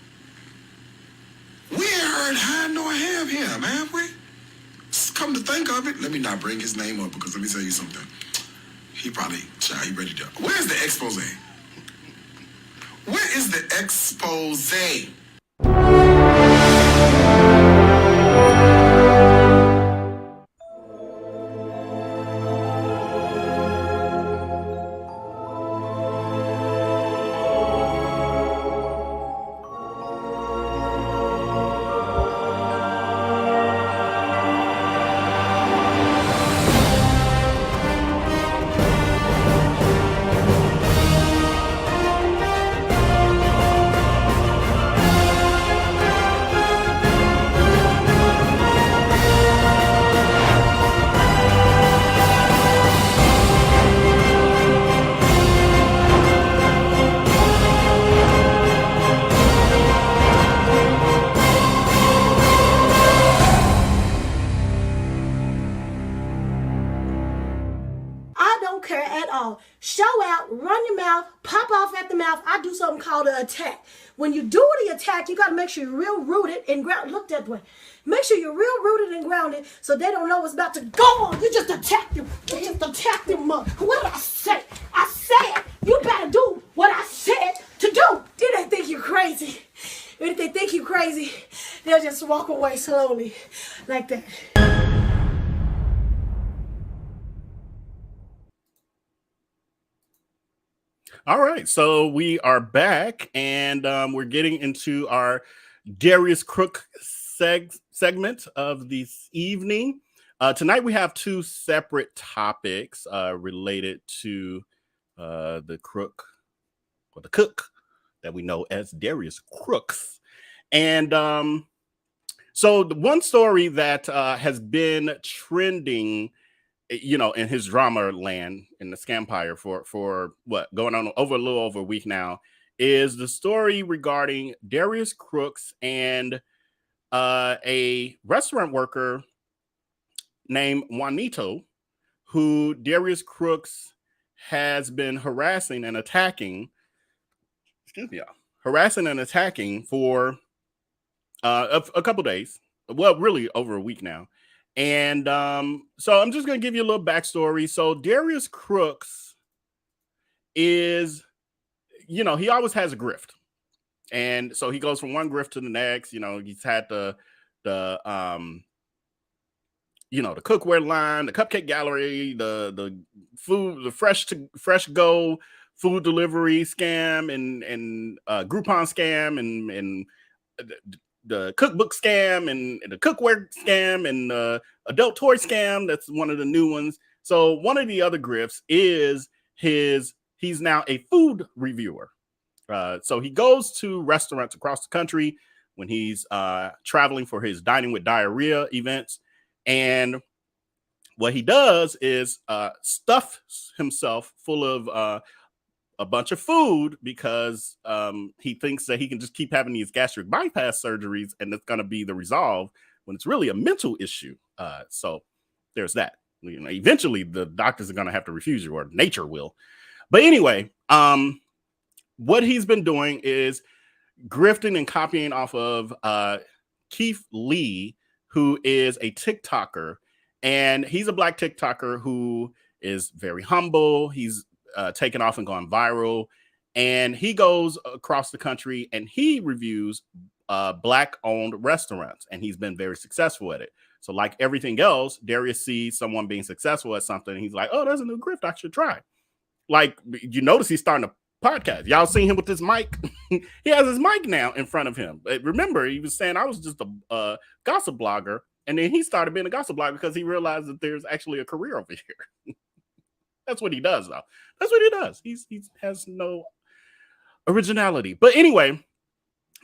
We ain't heard hide nor have him, have we? Come to think of it, let me not bring his name up, because let me tell you something. He probably, he ready to. Where's the expose? Where is the expose? Attack. When you do the attack, you got to make sure you're real rooted and grounded. Look that way. Make sure you're real rooted and grounded so they don't know what's about to go on. You just attack them. You just attack them. What did I say? I said you better do what I said to do. Did they think you're crazy? If they think you're crazy, they'll just walk away slowly like that. All right, so we are back, and we're getting into our Darius Crook segment of this evening. Tonight we have two separate topics related to the crook, or the cook that we know as Darius Crooks. And so the one story that has been trending, in his drama land in the Scampire for what going on over a little over a week now, is the story regarding Darius Crooks and a restaurant worker named Juanito, who Darius Crooks has been harassing and attacking. Harassing and attacking for a couple days. Well, really over a week now. And so I'm just going to give you a little backstory. So Darius Crooks is, he always has a grift. And so he goes from one grift to the next. He's had the cookware line, the cupcake gallery, the food, the fresh go food delivery scam, and Groupon scam, and the cookbook scam, and the cookware scam, and the adult toy scam. That's one of the new ones. So one of the other grifts is he's now a food reviewer. So he goes to restaurants across the country when he's traveling for his Dining with Diarrhea events. And what he does is stuffs himself full of a bunch of food because he thinks that he can just keep having these gastric bypass surgeries and it's going to be the resolve when it's really a mental issue. So there's that. You know, eventually the doctors are going to have to refuse you, or nature will. But anyway, what he's been doing is grifting and copying off of Keith Lee, who is a TikToker, and he's a Black TikToker who is very humble. He's taken off and gone viral, and he goes across the country and he reviews Black-owned restaurants, and he's been very successful at it. So like everything else, Darius sees someone being successful at something, and he's like, oh, there's a new grift I should try. Like, you notice he's starting a podcast. Y'all seen him with this mic? He has his mic now in front of him. But remember, he was saying I was just a gossip blogger, and then he started being a gossip blogger because he realized that there's actually a career over here. That's what he does, though. That's what he does. He has no originality. But anyway,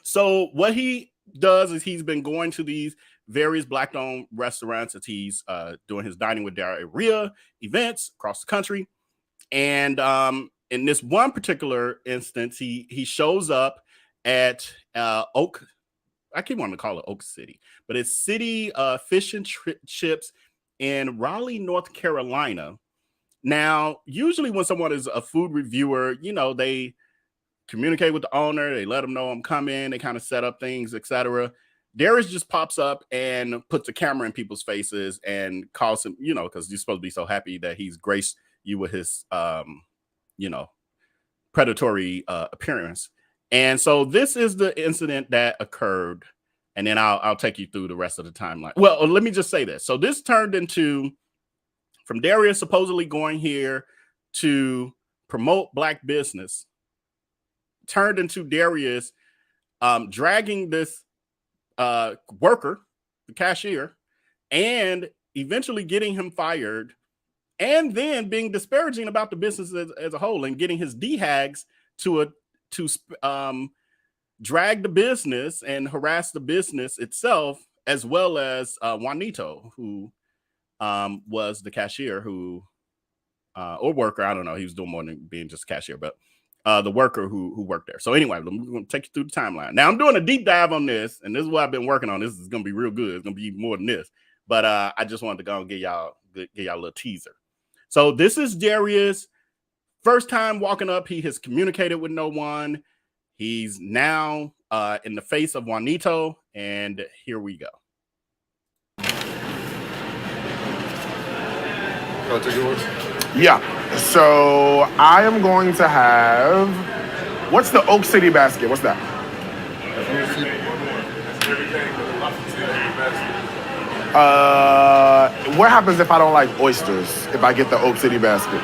so what he does is he's been going to these various Black-owned restaurants as he's doing his Dining with Diarrhea events across the country. And in this one particular instance, he shows up at Oak. I keep wanting to call it Oak City, but it's City Fish and Chips in Raleigh, North Carolina. Now, usually when someone is a food reviewer, you know, they communicate with the owner, they let them know I'm coming, they kind of set up things, etc. Darius just pops up and puts a camera in people's faces and calls him, you know, because you're supposed to be so happy that he's graced you with his, you know, predatory appearance. And so this is the incident that occurred. And then I'll take you through the rest of the timeline. Well, let me just say this. So this turned into, from Darius supposedly going here to promote Black business, turned into Darius dragging this worker, the cashier, and eventually getting him fired, and then being disparaging about the business as a whole, and getting his D-hags to drag the business and harass the business itself, as well as Juanito, who was the cashier who, or worker, I don't know, he was doing more than being just a cashier, but the worker who worked there. So anyway, I'm going to take you through the timeline. Now I'm doing a deep dive on this, and this is what I've been working on. This is going to be real good. It's going to be more than this, but I just wanted to go and give y'all a little teaser. So this is Darius. First time walking up, he has communicated with no one. He's now in the face of Juanito, and here we go. Yeah, so I am going to have, what's the Oak City basket? What's that? What happens if I don't like oysters, if I get the Oak City basket?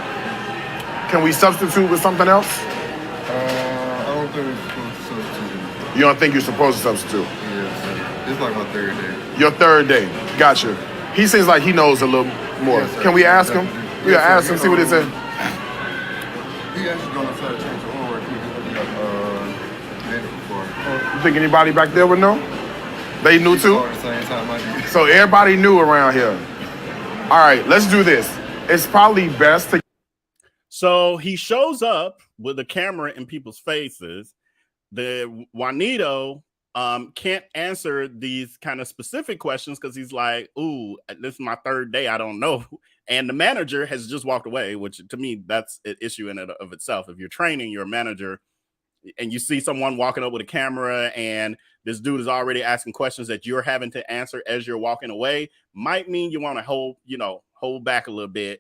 Can we substitute with something else? I don't think we're supposed to substitute. You don't think you're supposed to substitute? Yeah, it's like my third day. Your third day, gotcha. He seems like he knows a little more. Yes, can we ask him? We gotta ask him, see what he said. He actually going to try to change the oil right quick. Made it before. You think anybody back there would know? They knew too? At the same time I did. So everybody knew around here. All right, let's do this. It's probably best to. So he shows up with a camera in people's faces. The Juanito can't answer these kind of specific questions because he's like, ooh, this is my third day. I don't know. And the manager has just walked away, which to me, that's an issue in and of itself. If you're training, you're a manager, and you see someone walking up with a camera and this dude is already asking questions that you're having to answer as you're walking away, might mean you want to hold back a little bit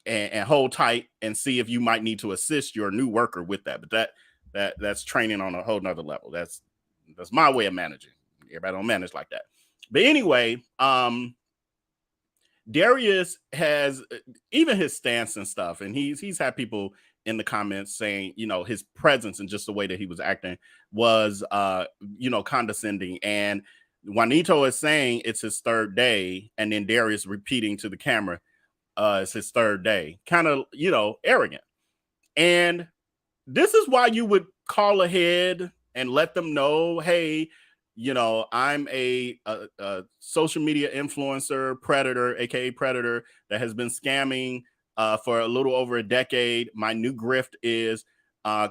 and hold tight and see if you might need to assist your new worker with that. But that's training on a whole nother level. That's my way of managing. Everybody don't manage like that. But anyway, Darius has even his stance and stuff, and he's had people in the comments saying, you know, his presence and just the way that he was acting was, condescending. And Juanito is saying it's his third day, and then Darius repeating to the camera, it's his third day, kind of, arrogant. And this is why you would call ahead and let them know, hey, you know, I'm a social media influencer, predator, aka predator, that has been scamming for a little over a decade. My new grift is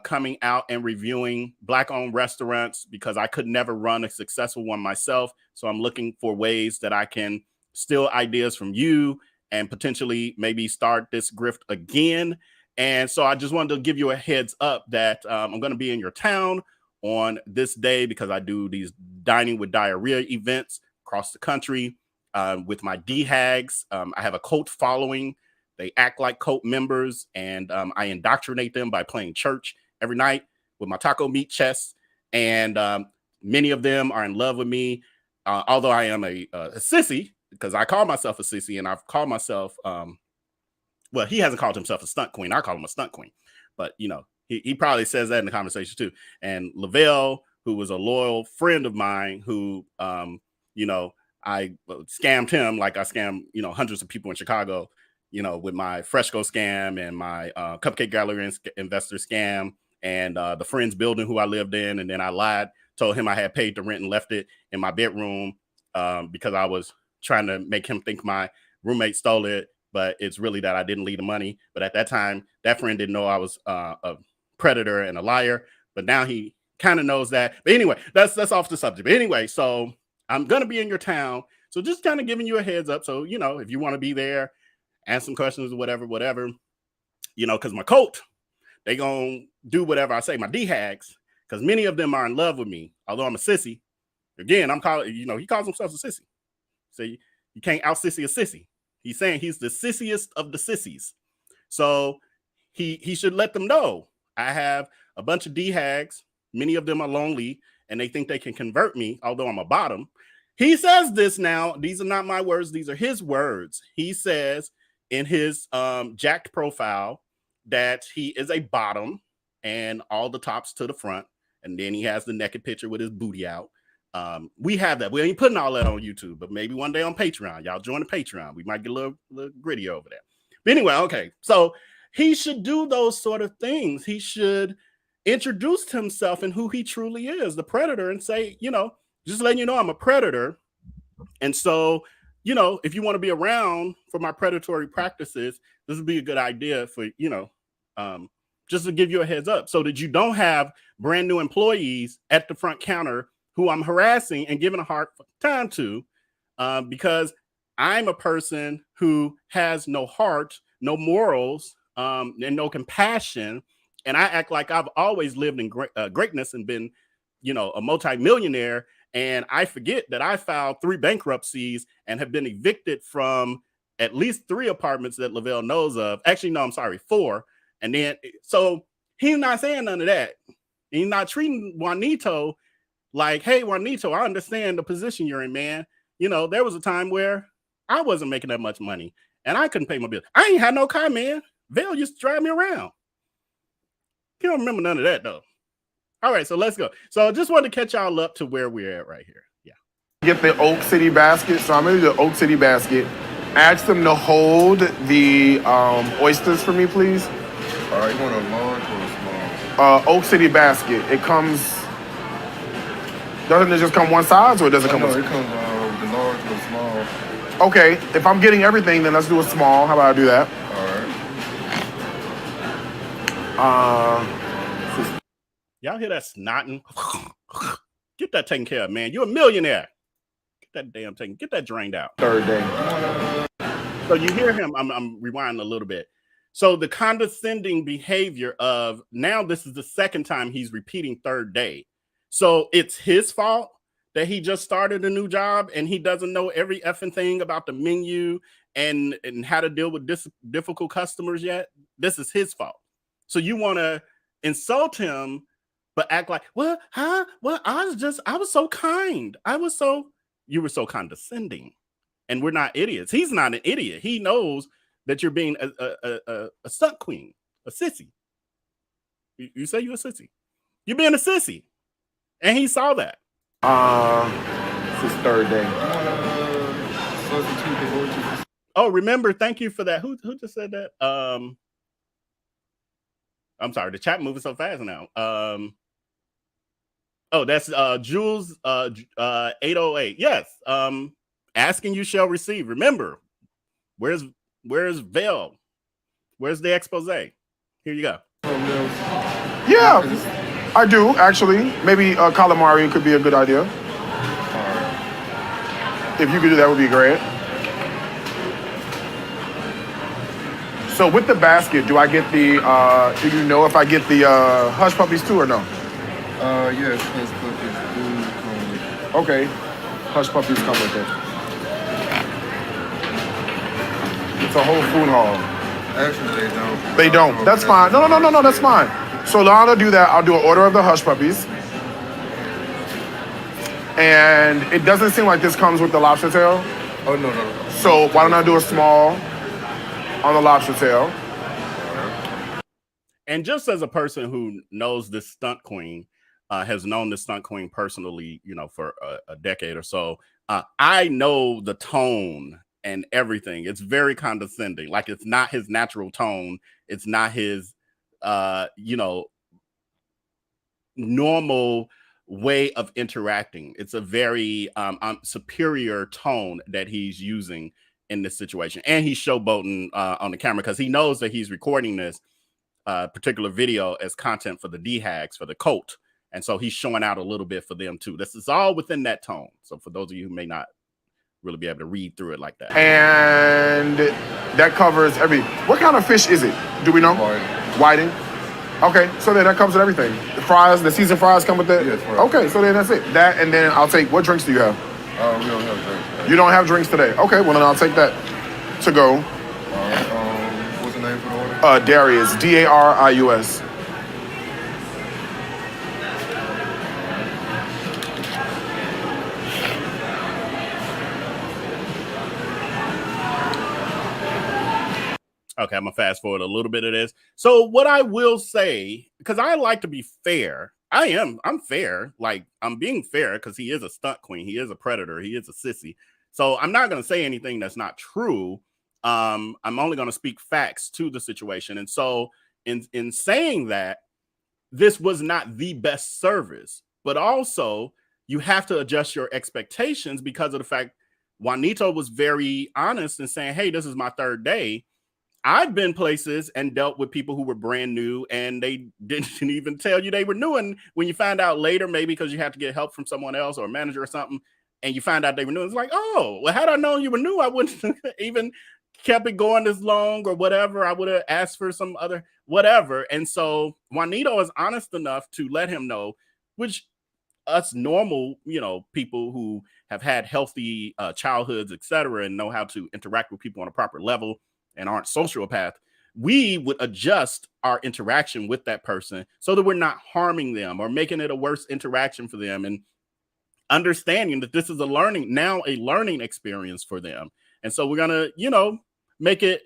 coming out and reviewing Black-owned restaurants because I could never run a successful one myself. So I'm looking for ways that I can steal ideas from you and potentially maybe start this grift again. And so I just wanted to give you a heads up that I'm going to be in your town on this day because I do these dining with diarrhea events across the country with my D-Hags. I have a cult following. They act like cult members, and I indoctrinate them by playing church every night with my taco meat chest. And many of them are in love with me, although I am a sissy, because I call myself a sissy, and I've called myself, well, he hasn't called himself a stunt queen. I call him a stunt queen. But, you know, he probably says that in the conversation too. And Lavelle, who was a loyal friend of mine who, you know, I scammed him like I scammed, you know, hundreds of people in Chicago, you know, with my Fresco scam and my Cupcake Gallery investor scam and the Friends building who I lived in. And then I lied, told him I had paid the rent and left it in my bedroom because I was trying to make him think my roommate stole it. But it's really that I didn't leave the money. But at that time, that friend didn't know I was a predator and a liar. But now he kind of knows that. But anyway, that's off the subject. But anyway, so I'm going to be in your town. So just kind of giving you a heads up. So, you know, if you want to be there, ask some questions or whatever, you know, because my cult, they going to do whatever I say, my D-Hags, because many of them are in love with me, although I'm a sissy. Again, I'm calling, you know, he calls himself a sissy. So you can't out-sissy a sissy. He's saying he's the sissiest of the sissies. So he should let them know. I have a bunch of D-Hags. Many of them are lonely, and they think they can convert me, although I'm a bottom. He says this now. These are not my words. These are his words. He says in his jacked profile that he is a bottom and all the tops to the front. And then he has the naked picture with his booty out. We have that. We ain't putting all that on YouTube, but maybe one day on Patreon. Y'all join the Patreon. We might get a little gritty over there. But anyway, okay. So he should do those sort of things. He should introduce himself and who he truly is, the predator, and say, you know, just letting you know I'm a predator. And so, you know, if you want to be around for my predatory practices, this would be a good idea for, you know, just to give you a heads up so that you don't have brand new employees at the front counter who I'm harassing and giving a hard time to because I'm a person who has no heart, no morals, and no compassion. And I act like I've always lived in greatness and been, you know, a multimillionaire. And I forget that I filed 3 bankruptcies and have been evicted from at least 3 apartments that Lavelle knows of. Actually, no, I'm sorry, 4. And then, so he's not saying none of that. He's not treating Juanito like, hey, Juanito, I understand the position you're in, man. You know, there was a time where I wasn't making that much money and I couldn't pay my bills. I ain't had no car, man. Vale used to drive me around. You don't remember none of that, though. All right, so let's go. So I just wanted to catch y'all up to where we're at right here. Yeah. Get the Oak City basket. So I'm in the Oak City basket. Ask them to hold the oysters for me, please. All right, you want a large or a small? Oak City basket. It comes. Doesn't it just come one size, or does it come? No, it comes the large or small. Okay, if I'm getting everything, then let's do a small. How about I do that? All right. Y'all hear that snotting? Get that taken care of, man. You're a millionaire. Get that damn thing. Get that drained out. Third day. So you hear him. I'm rewinding a little bit. So the condescending behavior of now this is the second time he's repeating third day. So it's his fault that he just started a new job and he doesn't know every effing thing about the menu and how to deal with difficult customers yet. This is his fault. So you want to insult him, but act like, well, huh? Well, I was so kind. You were so condescending. And we're not idiots. He's not an idiot. He knows that you're being a stunt queen, a sissy. You say you're a sissy. You're being a sissy. And he saw that. This is third day. Oh, remember, thank you for that. Who just said that? I'm sorry, the chat moving so fast now. Oh, that's Jules 808. Yes. Asking you shall receive. Remember, where's Veil? Where's the expose? Here you go. Yeah, I do actually. Maybe calamari could be a good idea. If you could do that, would be great. So with the basket, do I get the? Do you know if I get the hush puppies too or no? Yes, hush puppies do come with it. Okay, hush puppies come with it. It's a whole food hall. Actually, they don't. They don't. That's fine. No, that's fine. So Lana, do that. I'll do an order of the hush puppies. And it doesn't seem like this comes with the lobster tail. Oh, no. So why don't I do a small on the lobster tail? And just as a person who knows this stunt queen, has known this stunt queen personally, for a decade or so, I know the tone and everything. It's very condescending. Like, it's not his natural tone. It's not his, normal way of interacting. It's a very superior tone that he's using in this situation. And he's showboating on the camera because he knows that he's recording this particular video as content for the D-Hags, for the cult. And so he's showing out a little bit for them too. This is all within that tone. So for those of you who may not really be able to read through it like that. And that covers what kind of fish is it? Do we know? Whiting. Okay, so then that comes with everything. The fries, the seasoned fries come with that? Yes, right. Okay, so then that's it. That, and then I'll take, what drinks do you have? We don't have drinks today. You don't have drinks today? Okay, well then I'll take that to go. What's the name for the order? Darius, Darius. Okay, I'm gonna fast forward a little bit of this. So what I will say, because I like to be fair, I'm fair. Like, I'm being fair because he is a stunt queen. He is a predator. He is a sissy. So I'm not gonna say anything that's not true. I'm only gonna speak facts to the situation. And so in saying that, this was not the best service, but also you have to adjust your expectations because of the fact Juanito was very honest in saying, hey, this is my third day. I've been places and dealt with people who were brand new and they didn't even tell you they were new. And when you find out later, maybe because you have to get help from someone else or a manager or something, and you find out they were new, it's like, oh, well, had I known you were new, I wouldn't even kept it going this long or whatever. I would have asked for some other whatever. And so Juanito is honest enough to let him know, which us normal, people who have had healthy childhoods, etc., and know how to interact with people on a proper level and aren't sociopath, we would adjust our interaction with that person so that we're not harming them or making it a worse interaction for them, and understanding that this is a learning experience for them. And so we're gonna, make it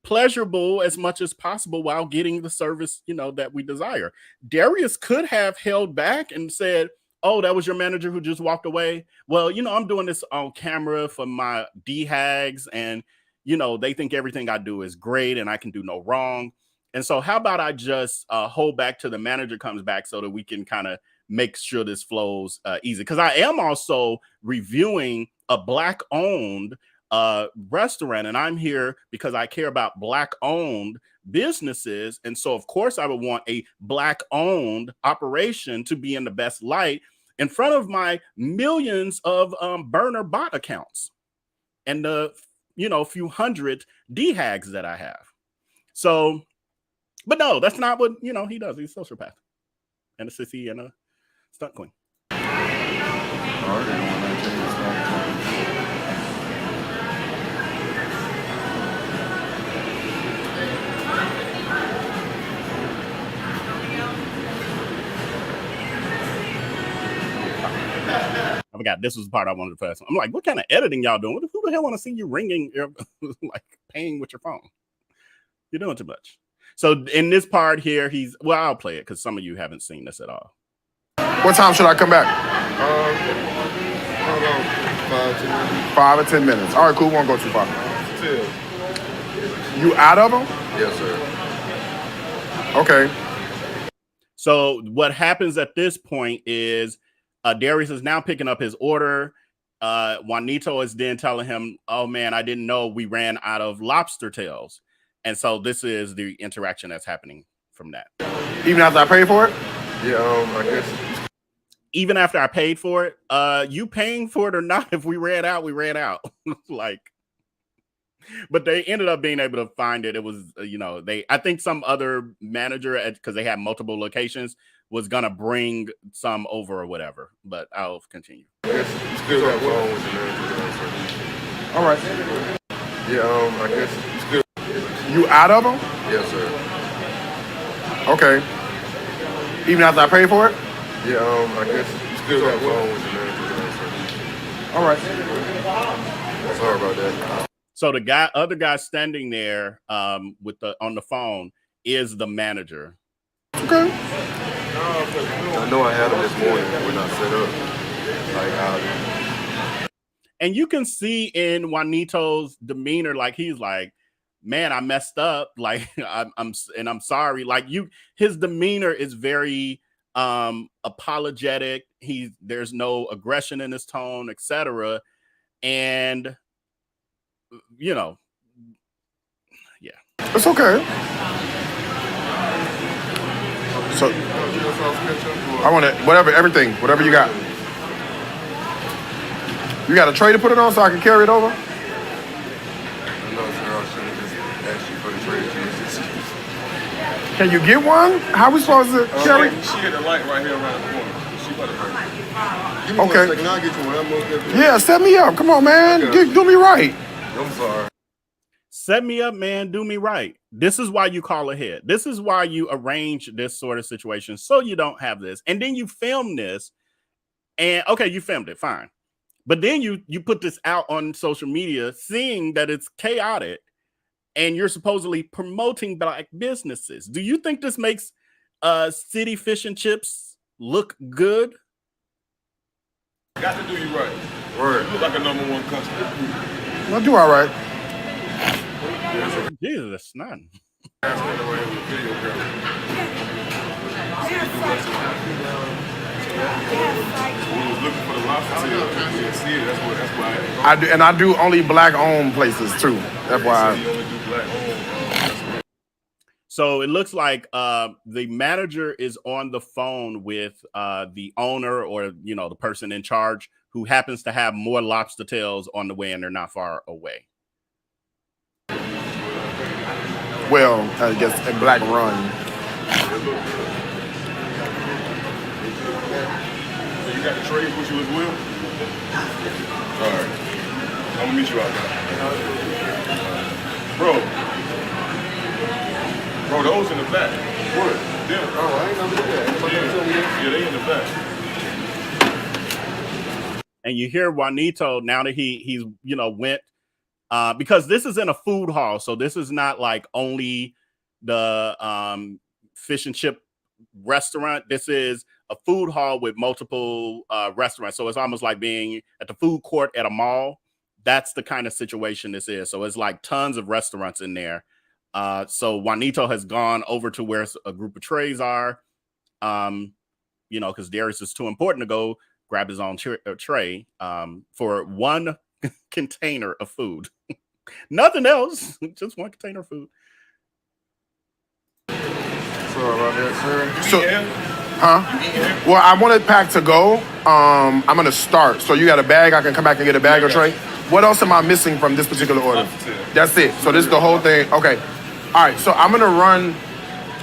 pleasurable as much as possible while getting the service, that we desire. Darius could have held back and said, oh, that was your manager who just walked away. Well, I'm doing this on camera for my D-Hags, and they think everything I do is great and I can do no wrong. And so how about I just hold back till the manager comes back so that we can kind of make sure this flows easy. Because I am also reviewing a Black-owned restaurant, and I'm here because I care about Black-owned businesses. And so, of course, I would want a Black-owned operation to be in the best light in front of my millions of burner bot accounts and the few hundred D-Hags that I have. So, but no, that's not what, he does. He's a sociopath and a sissy and a stunt queen. I forgot this was the part I wanted to pass. I'm like, what kind of editing y'all doing? Who the hell want to see you ringing, like paying with your phone? You're doing too much. So in this part here, I'll play it because some of you haven't seen this at all. What time should I come back? 5 or 10 minutes. All right, cool. Won't go too far. 2. You out of them? Yes, sir. Okay. So what happens at this point is Darius is now picking up his order. Juanito is then telling him, oh man, I didn't know we ran out of lobster tails. And so this is the interaction that's happening from that. Even after I pay for it? Yeah, I guess. Even after I paid for it, you paying for it or not, if we ran out, we ran out. Like, but they ended up being able to find it. It was, I think some other manager, because they had multiple locations, was gonna bring some over or whatever. But I'll continue. Still got phone with the manager. All right. Yeah, I guess. Still. You out of them? Yes, sir. Okay. Even after I pay for it? Yeah, I guess. Still got phone with the manager. All right. Sorry about that. So the other guy standing there on the phone is the manager. Okay. I know I had him this morning when I set up. And you can see in Juanito's demeanor, like he's like, man, I messed up. Like I'm sorry. Like his demeanor is very apologetic. There's no aggression in his tone, etc. And yeah. It's okay. So I want it, everything, whatever you got. You got a tray to put it on so I can carry it over? No, sir, I should have just asked you for the tray. Can you get one? How we supposed to carry? She hit the light right here around the corner. She better hurry. Give me Okay. 1 second, I'll get you one. I'm most definitely. Yeah, set me up. Come on, man. Okay. Do me right. I'm sorry. Set me up, man. Do me right. This is why you call ahead. This is why you arrange this sort of situation so you don't have this. And then you film this, and okay, you filmed it, fine. But then you put this out on social media, seeing that it's chaotic, and you're supposedly promoting Black businesses. Do you think this makes City Fish and Chips look good? Got to do you right. Word. You look like a #1 customer. I'll do all right. Jesus, that's none. I do, and I do only Black-owned places too. That's why. So it looks like the manager is on the phone with the owner or the person in charge who happens to have more lobster tails on the way, and they're not far away. Well, I guess a Black Run. So you got the trays with you as well? All right. I'm gonna meet you out there. Bro, those in the back. What? Them. Oh, I ain't never did that. Yeah, they in the back. And you hear Juanito now that he's went because this is in a food hall, so this is not like only the fish and chip restaurant. This is a food hall with multiple restaurants, so it's almost like being at the food court at a mall. That's the kind of situation this is. So it's like tons of restaurants in there. So Juanito has gone over to where a group of trays are, because Darius is too important to go grab his own tray for one container of food. Nothing else, just one container of food. Sorry about that, sir. So, well, I want it packed to go. I'm gonna start. So you got a bag? I can come back and get a bag or tray. What else am I missing from this particular order? That's it. So this is the whole thing. Okay. All right. So I'm gonna run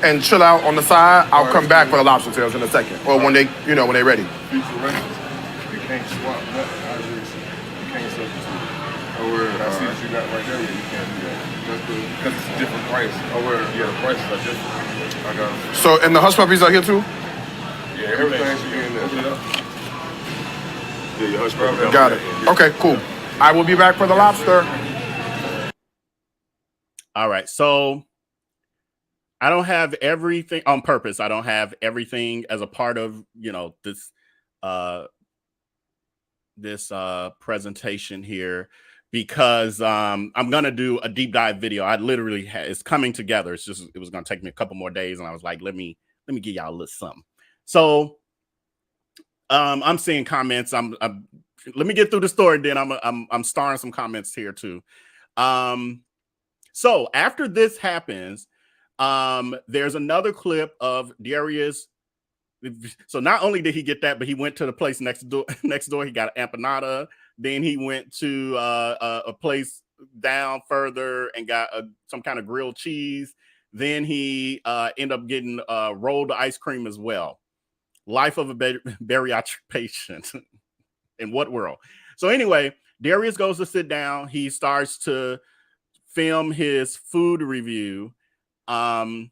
and chill out on the side. I'll come back for the lobster tails in a second, or when they, when they're ready. You can't swap nothing. You can't substitute. Oh, word. I see what you got right there. Yeah, you can't do that. Because it's a different price. Oh, word. Yeah, the prices are different. I got it. So, and the hush puppies are here too? Yeah, everything should be in there. Yeah, your hush puppies. Got it. Okay, cool. I will be back for the lobster. All right. So I don't have everything on purpose. I don't have everything as a part of, this presentation here because I'm going to do a deep dive video. I literally it's coming together. It was going to take me a couple more days. And I was like, let me let me give y'all a little something. So I'm seeing comments. Let me get through the story, then I'm starring some comments here too. So after this happens, there's another clip of Darius. So not only did he get that, but he went to the place next door. He got an empanada. Then he went to a place down further and got some kind of grilled cheese. Then he ended up getting rolled ice cream as well. Life of a bariatric patient. In what world? So anyway, Darius goes to sit down. He starts to film his food review. And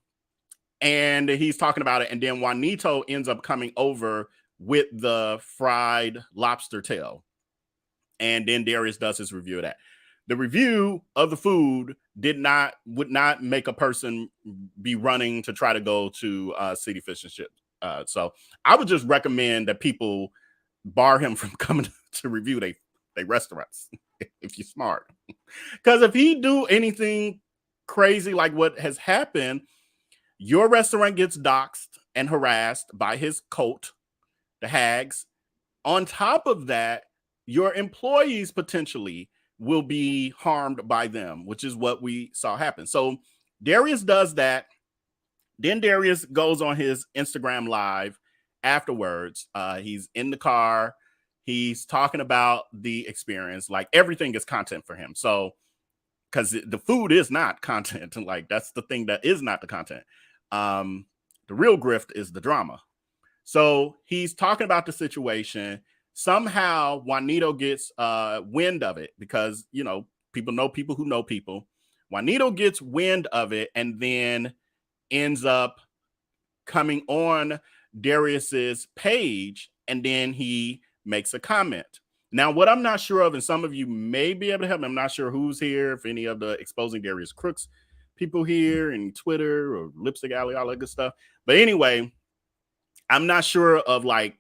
he's talking about it. And then Juanito ends up coming over with the fried lobster tail. And then Darius does his review of that. The review of the food would not make a person be running to try to go to City Fish and Chips. So I would just recommend that people bar him from coming to review they restaurants if you're smart. Because if he do anything crazy like what has happened, your restaurant gets doxxed and harassed by his cult, the hags. On top of that, your employees potentially will be harmed by them, which is what we saw happen. So Darius does that. Then Darius goes on his Instagram live afterwards. He's in the car. He's talking about the experience. Like, everything is content for him. So, because the food is not content. Like, that's the thing that is not the content. The real grift is the drama. So he's talking about the situation. Somehow Juanito gets wind of it because, you know people who know people. Juanito gets wind of it and then ends up coming on Darius's page, and then he makes a comment. Now, what I'm not sure of, and some of you may be able to help me, I'm not sure who's here, if any of the Exposing Darius Crooks people here, and Twitter or Lipstick Alley, all that good stuff. But anyway, I'm not sure of like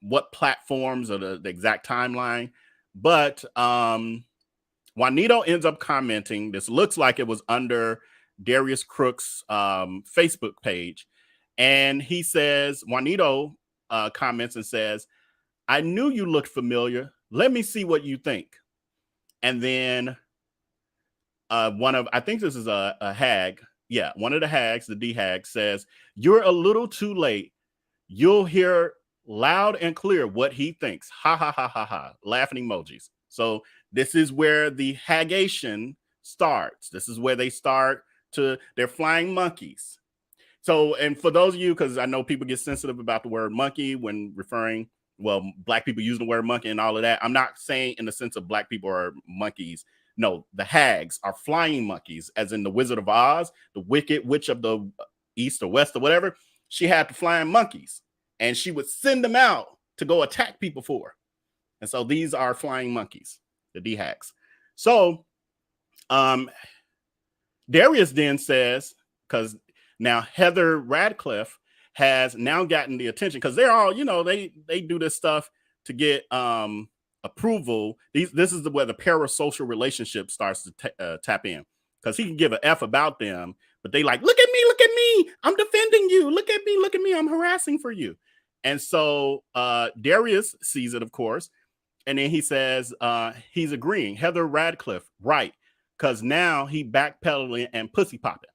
what platforms or the exact timeline, but Juanito ends up commenting. This looks like it was under Darius Crooks' Facebook page. And he says, Juanito comments and says, "I knew you looked familiar. Let me see what you think." And then I think this is a hag. Yeah, one of the hags, the D hag, says, "You're a little too late. You'll hear loud and clear what he thinks." Ha ha ha ha ha. Laughing emojis. So this is where the hagation starts. This is where they start they're flying monkeys. So, and for those of you, because I know people get sensitive about the word monkey when referring, well, Black people use the word monkey and all of that. I'm not saying in the sense of Black people are monkeys. No, the hags are flying monkeys, as in the Wizard of Oz, the Wicked Witch of the East or West or whatever. She had the flying monkeys, and she would send them out to go attack people for her. And so these are flying monkeys, the D-hags. So Darius then says, because now Heather Radcliffe has now gotten the attention, because they're all, they do this stuff to get approval. This is where the parasocial relationship starts to tap in, because he can give an F about them, but they like, look at me, I'm defending you, look at me, I'm harassing for you. And so Darius sees it, of course, and then he says he's agreeing. Heather Radcliffe, right, because now he backpedaling and pussy popping.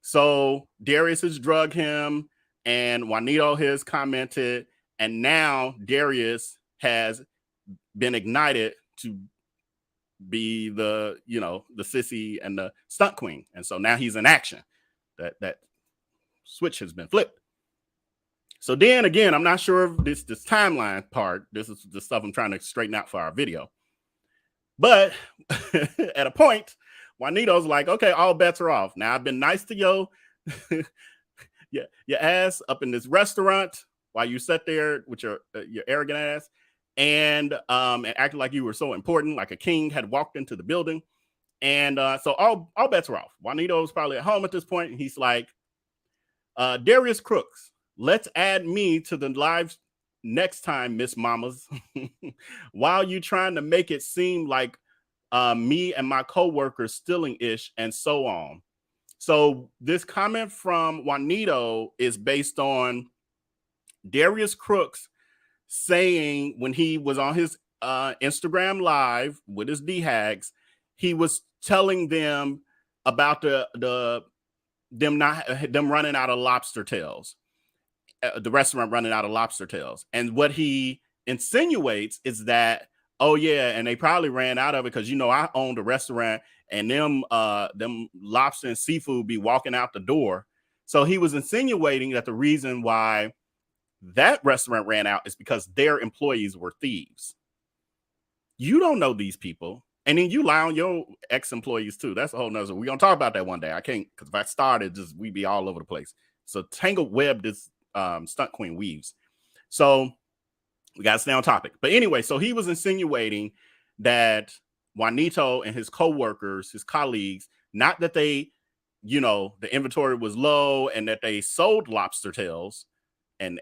So Darius has drugged him, and Juanito has commented, and now Darius has been ignited to be the sissy and the stunt queen. And so now he's in action. That switch has been flipped. So then again, I'm not sure of this timeline part. This is the stuff I'm trying to straighten out for our video. But at a point, Juanito's like, okay, all bets are off. Now I've been nice to your ass up in this restaurant while you sat there with your arrogant ass and acting like you were so important, like a king had walked into the building. And so all bets are off. Juanito's probably at home at this point, and he's like, Darius Crooks, let's add me to the live next time, Miss Mamas, while you trying to make it seem like me and my co-workers stealing ish and so on. So this comment from Juanito is based on Darius Crooks saying when he was on his Instagram live with his D-Hags, he was telling them about them running out of lobster tails, the restaurant running out of lobster tails. And what he insinuates is that, oh yeah, and they probably ran out of it because, you know, I owned a restaurant and them lobster and seafood be walking out the door. So he was insinuating that the reason why that restaurant ran out is because their employees were thieves. You don't know these people. And then you lie on your ex-employees too. That's a whole nother. We're going to talk about that one day. I can't, because if I started, we'd be all over the place. So tangled web this stunt queen weaves. So we got to stay on topic. But anyway, so he was insinuating that Juanito and his co-workers, his colleagues, not that they, you know, the inventory was low and that they sold lobster tails and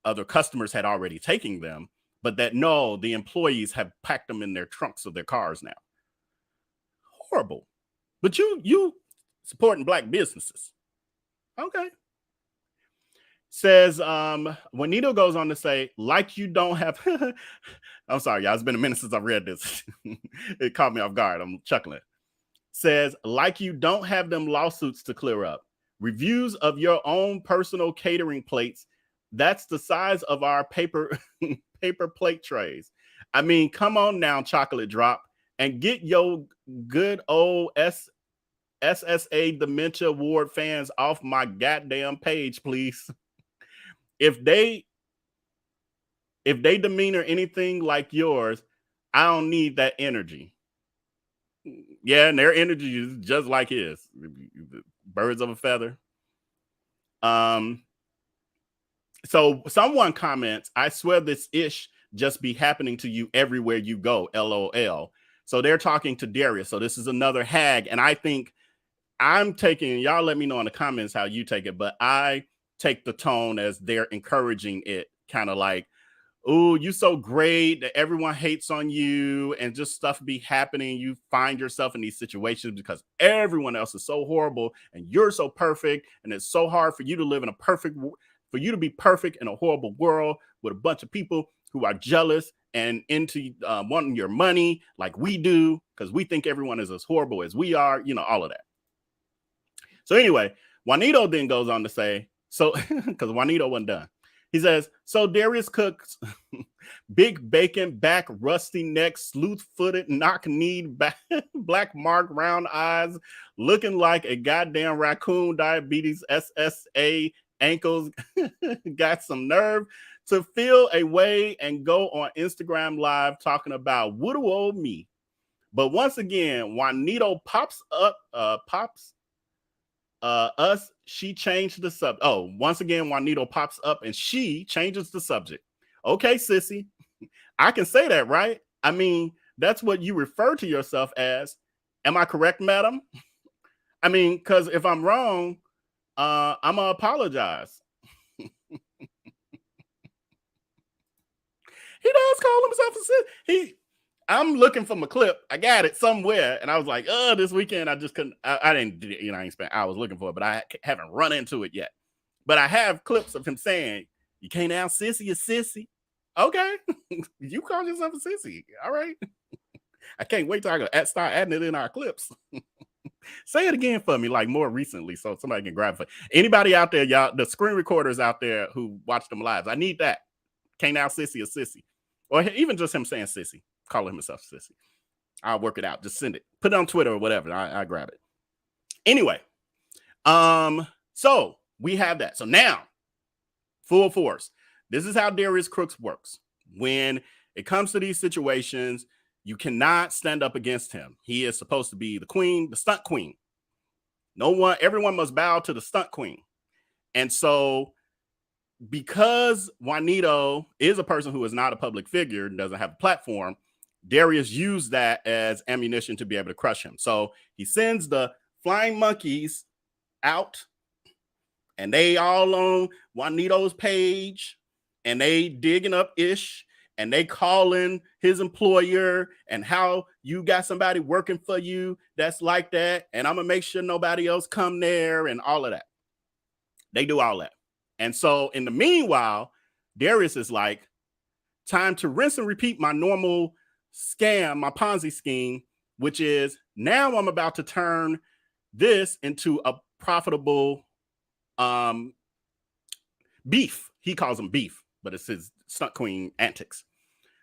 other customers had already taken them, but that no, the employees have packed them in their trunks of their cars now. Horrible. But you supporting black businesses. Okay. Says, Juanito goes on to say, like you don't have, I'm sorry, y'all, it's been a minute since I read this. It caught me off guard. I'm chuckling. Says, like you don't have them lawsuits to clear up. Reviews of your own personal catering plates. That's the size of our paper plate trays. I mean, come on now, Chocolate Drop, and get your good old SSA Dementia Award fans off my goddamn page, please. If they demeanor anything like yours, I don't need that energy. Yeah, and their energy is just like his. Birds of a feather. So someone comments, I swear this ish just be happening to you everywhere you go, LOL. So they're talking to Darius. So this is another hag. And I think I'm taking, y'all let me know in the comments how you take it, but I take the tone as they're encouraging it, kind of like, oh, you so great that everyone hates on you and just stuff be happening. You find yourself in these situations because everyone else is so horrible and you're so perfect. And it's so hard for you to live in for you to be perfect in a horrible world with a bunch of people who are jealous and into wanting your money like we do because we think everyone is as horrible as we are, you know, all of that. So anyway, Juanito then goes on to say, so because Juanito wasn't done. He says, so Darius Cooks, big bacon back, rusty neck, sleuth-footed, knock-kneed, black mark, round eyes, looking like a goddamn raccoon, diabetes, SSA, ankles, got some nerve to feel a way and go on Instagram Live talking about woodoo old me. But once again, Juanito pops us, she changed the subject. Oh, once again, Juanito pops up and she changes the subject. Okay, sissy, I can say that, right? I mean, that's what you refer to yourself as. Am I correct, madam? I mean, because if I'm wrong, I'm gonna apologize. He does call himself a sissy. I'm looking for my clip. I got it somewhere, and I was like, "Oh, this weekend I just couldn't. I didn't. You know, I ain't spent hours looking for it, but I haven't run into it yet. But I have clips of him saying, "You can't out sissy a sissy." Okay, you call yourself a sissy. All right. I can't wait till I go start adding it in our clips. Say it again for me, like more recently, so somebody can grab it. Anybody out there, y'all, the screen recorders out there who watch them live, I need that. Can't out sissy a sissy, or even just him saying sissy. Calling himself sissy. I'll work it out. Just send it. Put it on Twitter or whatever. I grab it. Anyway, so we have that. So now, full force. This is how Darius Crooks works. When it comes to these situations, you cannot stand up against him. He is supposed to be the queen, the stunt queen. Everyone must bow to the stunt queen. And so because Juanito is a person who is not a public figure and doesn't have a platform, Darius used that as ammunition to be able to crush him. So he sends the flying monkeys out, and they all on Juanito's page, and they digging up Ish, and they calling his employer and how you got somebody working for you that's like that, and I'm gonna make sure nobody else come there and all of that. They do all that. And so in the meanwhile, Darius is like, time to rinse and repeat my normal scam, my Ponzi scheme, which is now I'm about to turn this into a profitable beef. He calls them beef, but it's his stunt queen antics.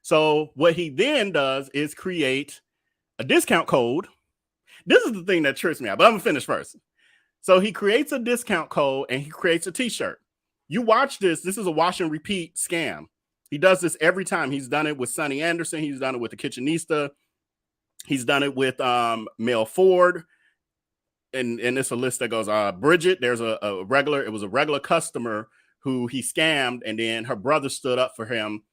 So what he then does is create a discount code. This is the thing that trips me out, but I'm gonna finish first. So he creates a discount code and he creates a t-shirt. You watch this. This is a wash and repeat scam. He does this every time. He's done it with Sonny Anderson. He's done it with the Kitchenista. He's done it with Mel Ford. And it's a list that goes, Bridget, there's a regular customer who he scammed, and then her brother stood up for him.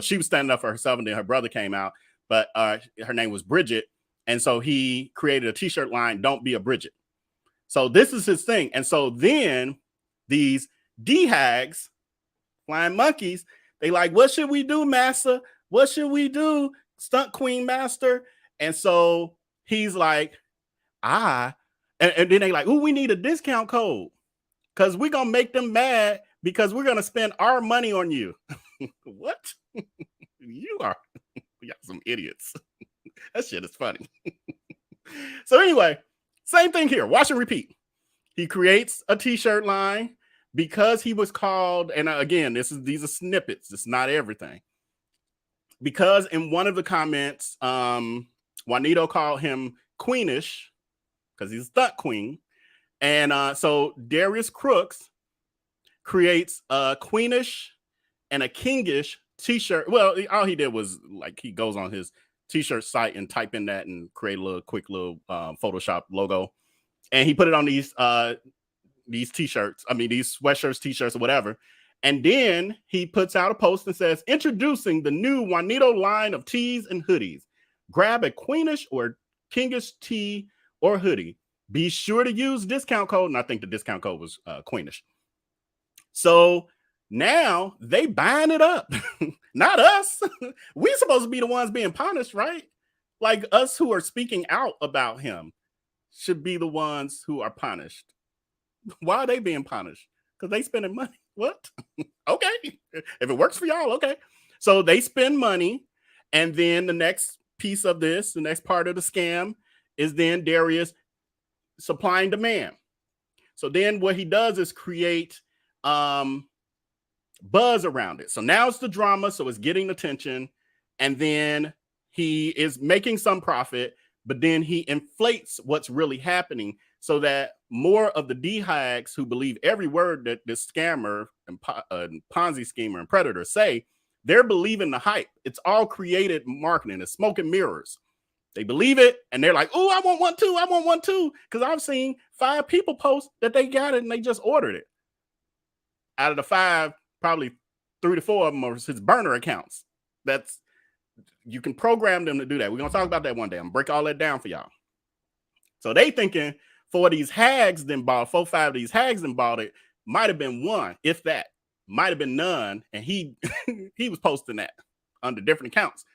She was standing up for herself, and then her brother came out, but her name was Bridget. And so he created a t-shirt line, Don't Be a Bridget. So this is his thing. And so then these D-hags, flying monkeys, they like, what should we do, master? What should we do, stunt queen master? And so he's like, and then they like, we need a discount code because we're going to make them mad because we're going to spend our money on you. What? You are some idiots. That shit is funny. So anyway, same thing here. Watch and repeat. He creates a t-shirt line because he was called, and again, these are snippets. It's not everything. Because in one of the comments, Juanito called him queenish because he's a stunt queen. And so Darius Crooks creates a queenish and a kingish t-shirt. Well, all he did was like he goes on his t-shirt site and type in that and create a quick little Photoshop logo. And he put it on these t-shirts. I mean, these sweatshirts, t-shirts, or whatever. And then he puts out a post and says, introducing the new Juanito line of tees and hoodies. Grab a queenish or kingish tee or hoodie. Be sure to use discount code. And I think the discount code was queenish. So now they buying it up. Not us. We're supposed to be the ones being punished, right? Like us who are speaking out about him should be the ones who are punished. Why are they being punished? Because they spending money. What? Okay. If it works for y'all, okay. So they spend money. And then the next piece of this, the next part of the scam is then Darius supplying demand. So then what he does is create buzz around it. So now it's the drama. So it's getting attention. And then he is making some profit, but then he inflates what's really happening so that more of the D-hags who believe every word that this scammer and Ponzi schemer and predator say, they're believing the hype. It's all created marketing. It's smoke and mirrors. They believe it, and they're like, oh, I want one too. I want one too. Because I've seen 5 people post that they got it and they just ordered it. Out of the 5, probably 3 to 4 of them are his burner accounts. You can program them to do that. We're going to talk about that one day. I'm going to break all that down for y'all. So they thinking 4 of these hags then bought, 4, 5 of these hags then bought it. Might have been 1, if that. Might have been none. And he was posting that under different accounts.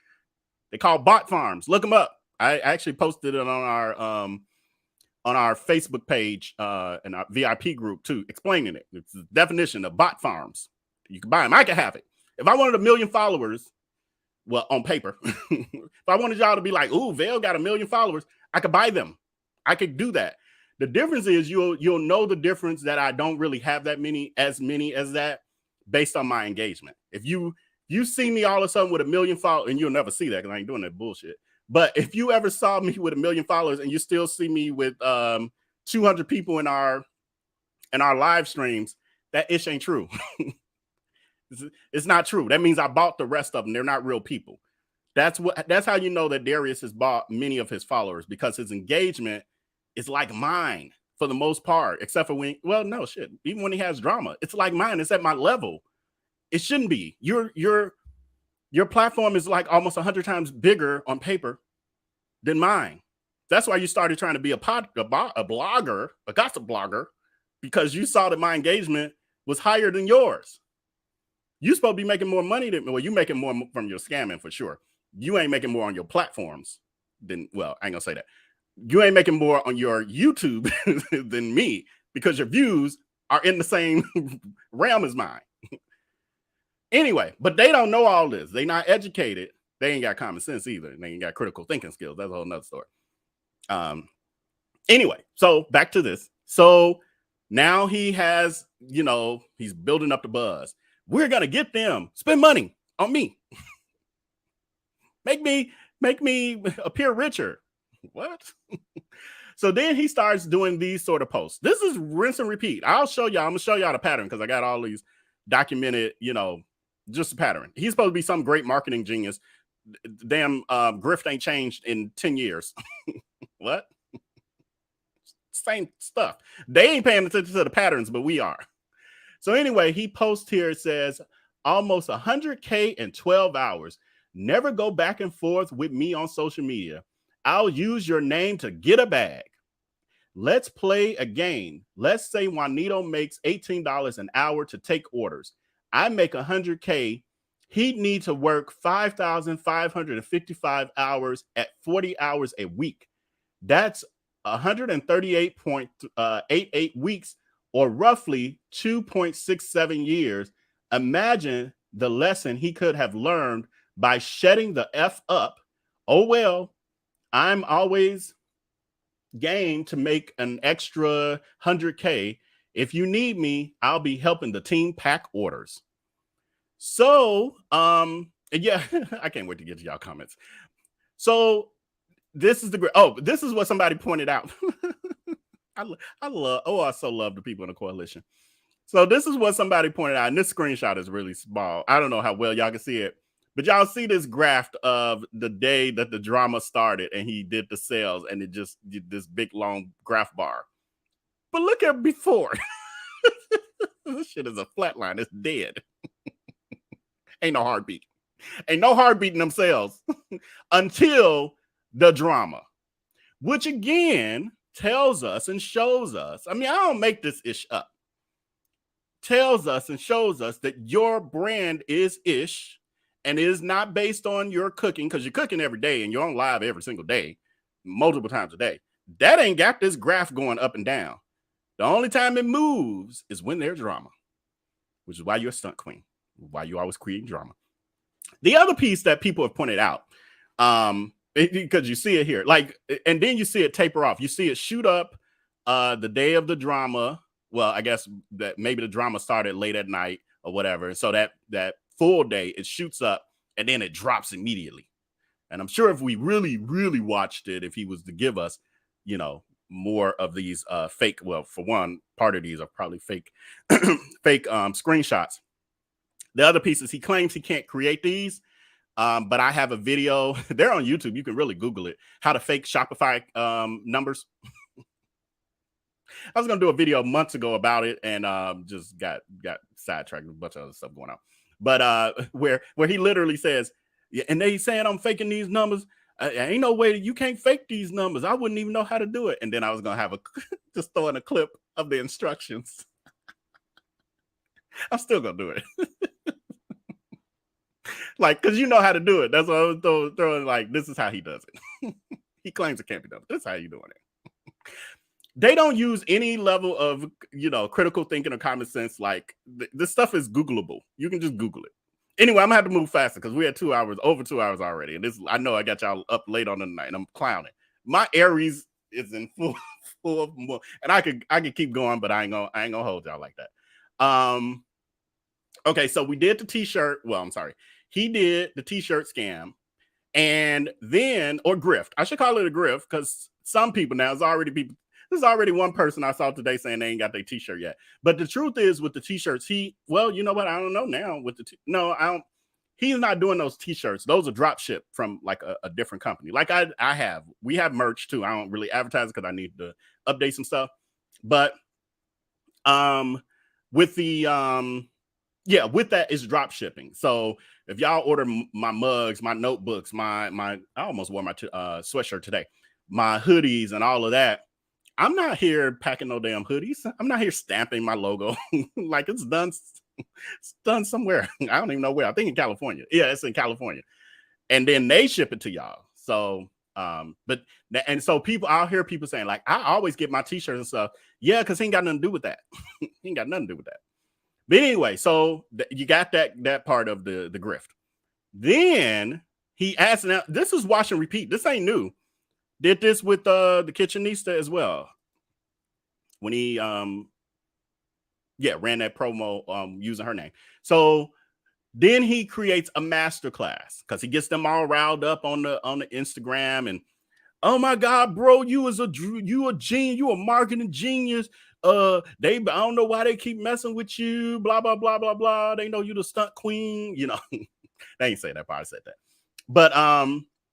They call bot farms. Look them up. I actually posted it on our Facebook page and our VIP group too, explaining it. It's the definition of bot farms. You can buy them. I can have it. If I wanted 1 million followers, well, on paper, if I wanted y'all to be like, ooh, Vale got 1 million followers, I could buy them. I could do that. The difference is you'll know the difference that I don't really have that many as that based on my engagement. If you see me all of a sudden with 1 million followers, and you'll never see that because I ain't doing that bullshit. But if you ever saw me with 1 million followers and you still see me with 200 people in our live streams, that ish ain't true. It's not true. That means I bought the rest of them. They're not real people. That's how you know that Darius has bought many of his followers, because his engagement is like mine for the most part, except for even when he has drama, it's like mine. It's at my level. It shouldn't be. Your platform is like almost 100 times bigger on paper than mine. That's why you started trying to be a blogger, a gossip blogger, because you saw that my engagement was higher than yours. You supposed to be making more money than, well, you making more from your scamming for sure. You ain't making more on your platforms than, well, I ain't gonna say that. You ain't making more on your YouTube than me because your views are in the same realm as mine. Anyway, but they don't know all this. They not educated. They ain't got common sense either. And they ain't got critical thinking skills. That's a whole nother story. Anyway, so back to this. So now he has, you know, he's building up the buzz. We're going to get them. Spend money on me. Make me appear richer. What? So then he starts doing these sort of posts. This is rinse and repeat. I'll show y'all. I'm going to show y'all the pattern because I got all these documented, you know, just a pattern. He's supposed to be some great marketing genius. Damn, grift ain't changed in 10 years. What? Same stuff. They ain't paying attention to the patterns, but we are. So anyway, he posts here, it says, almost 100K in 12 hours. Never go back and forth with me on social media. I'll use your name to get a bag. Let's play a game. Let's say Juanito makes $18 an hour to take orders. I make 100K. He'd need to work 5,555 hours at 40 hours a week. That's 138.88 weeks, or roughly 2.67 years. Imagine the lesson he could have learned by shutting the F up. Oh, well, I'm always game to make an extra 100K. If you need me, I'll be helping the team pack orders. So, yeah, I can't wait to get to y'all comments. So this is this is what somebody pointed out. I so love the people in the coalition. So this is what somebody pointed out, and this screenshot is really small. I don't know how well y'all can see it, but y'all see this graph of the day that the drama started and he did the sales, and it just did this big long graph bar. But look at before. This shit is a flat line. It's dead. Ain't no heartbeat. Ain't no heartbeat in themselves until the drama, which again tells us and shows us. I mean, I don't make this ish up. Tells us and shows us that your brand is ish and is not based on your cooking, because you're cooking every day and you're on live every single day, multiple times a day. That ain't got this graph going up and down. The only time it moves is when there's drama, which is why you're a stunt queen. Why you always creating drama. The other piece that people have pointed out, because you see it here, like, and then you see it taper off. You see it shoot up the day of the drama. Well, I guess that maybe the drama started late at night or whatever. So that full day, it shoots up and then it drops immediately. And I'm sure if we really, really watched it, if he was to give us, you know, more of these fake, well, for one, part of these are probably fake, fake screenshots. The other piece is he claims he can't create these, but I have a video. They're on YouTube. You can really Google it. How to fake Shopify numbers. I was going to do a video months ago about it and just got sidetracked with a bunch of other stuff going on. But where he literally says, yeah, and they saying I'm faking these numbers. Ain't no way that you can't fake these numbers. I wouldn't even know how to do it. And then I was going to have just throw in a clip of the instructions. I'm still going to do it. Like, because you know how to do it. That's why I was throwing, like, this is how he does it. He claims it can't be done. This is how you doing it. They don't use any level of, you know, critical thinking or common sense. Like, this stuff is Googleable. You can just Google it. Anyway, I'm going to have to move faster because we had 2 hours, over 2 hours already. And this, I know I got y'all up late on the night and I'm clowning. My Aries is in full of more. And I could keep going, but I ain't gonna hold y'all like that. Okay, so we did the t-shirt. Well, I'm sorry. He did the t-shirt scam, and then, or grift. I should call it a grift because some people now, there's already one person I saw today saying they ain't got their t-shirt yet. But the truth is with the t-shirts, well, you know what? I don't know now with he's not doing those t-shirts. Those are drop ship from like a different company. Like we have merch too. I don't really advertise it because I need to update some stuff. But with the with that is drop shipping. So if y'all order my mugs, my notebooks, my I almost wore my sweatshirt today, my hoodies and all of that, I'm not here packing no damn hoodies. I'm not here stamping my logo. Like, it's done. It's done somewhere. I don't even know where. I think in California. Yeah, it's in California. And then they ship it to y'all. So, so I'll hear people saying like, I always get my t-shirts and stuff. Yeah, because he ain't got nothing to do with that. He ain't got nothing to do with that. But anyway, so you got that part of the grift. Then he asked, now this is wash and repeat. This ain't new. Did this with the Kitchenista as well. When he ran that promo using her name. So then he creates a masterclass because he gets them all riled up on the Instagram and, oh my God, bro, you a genius, you a marketing genius. I don't know why they keep messing with you, blah, blah, blah, blah, blah. They know you the stunt queen, you know. They ain't say that, probably said that. But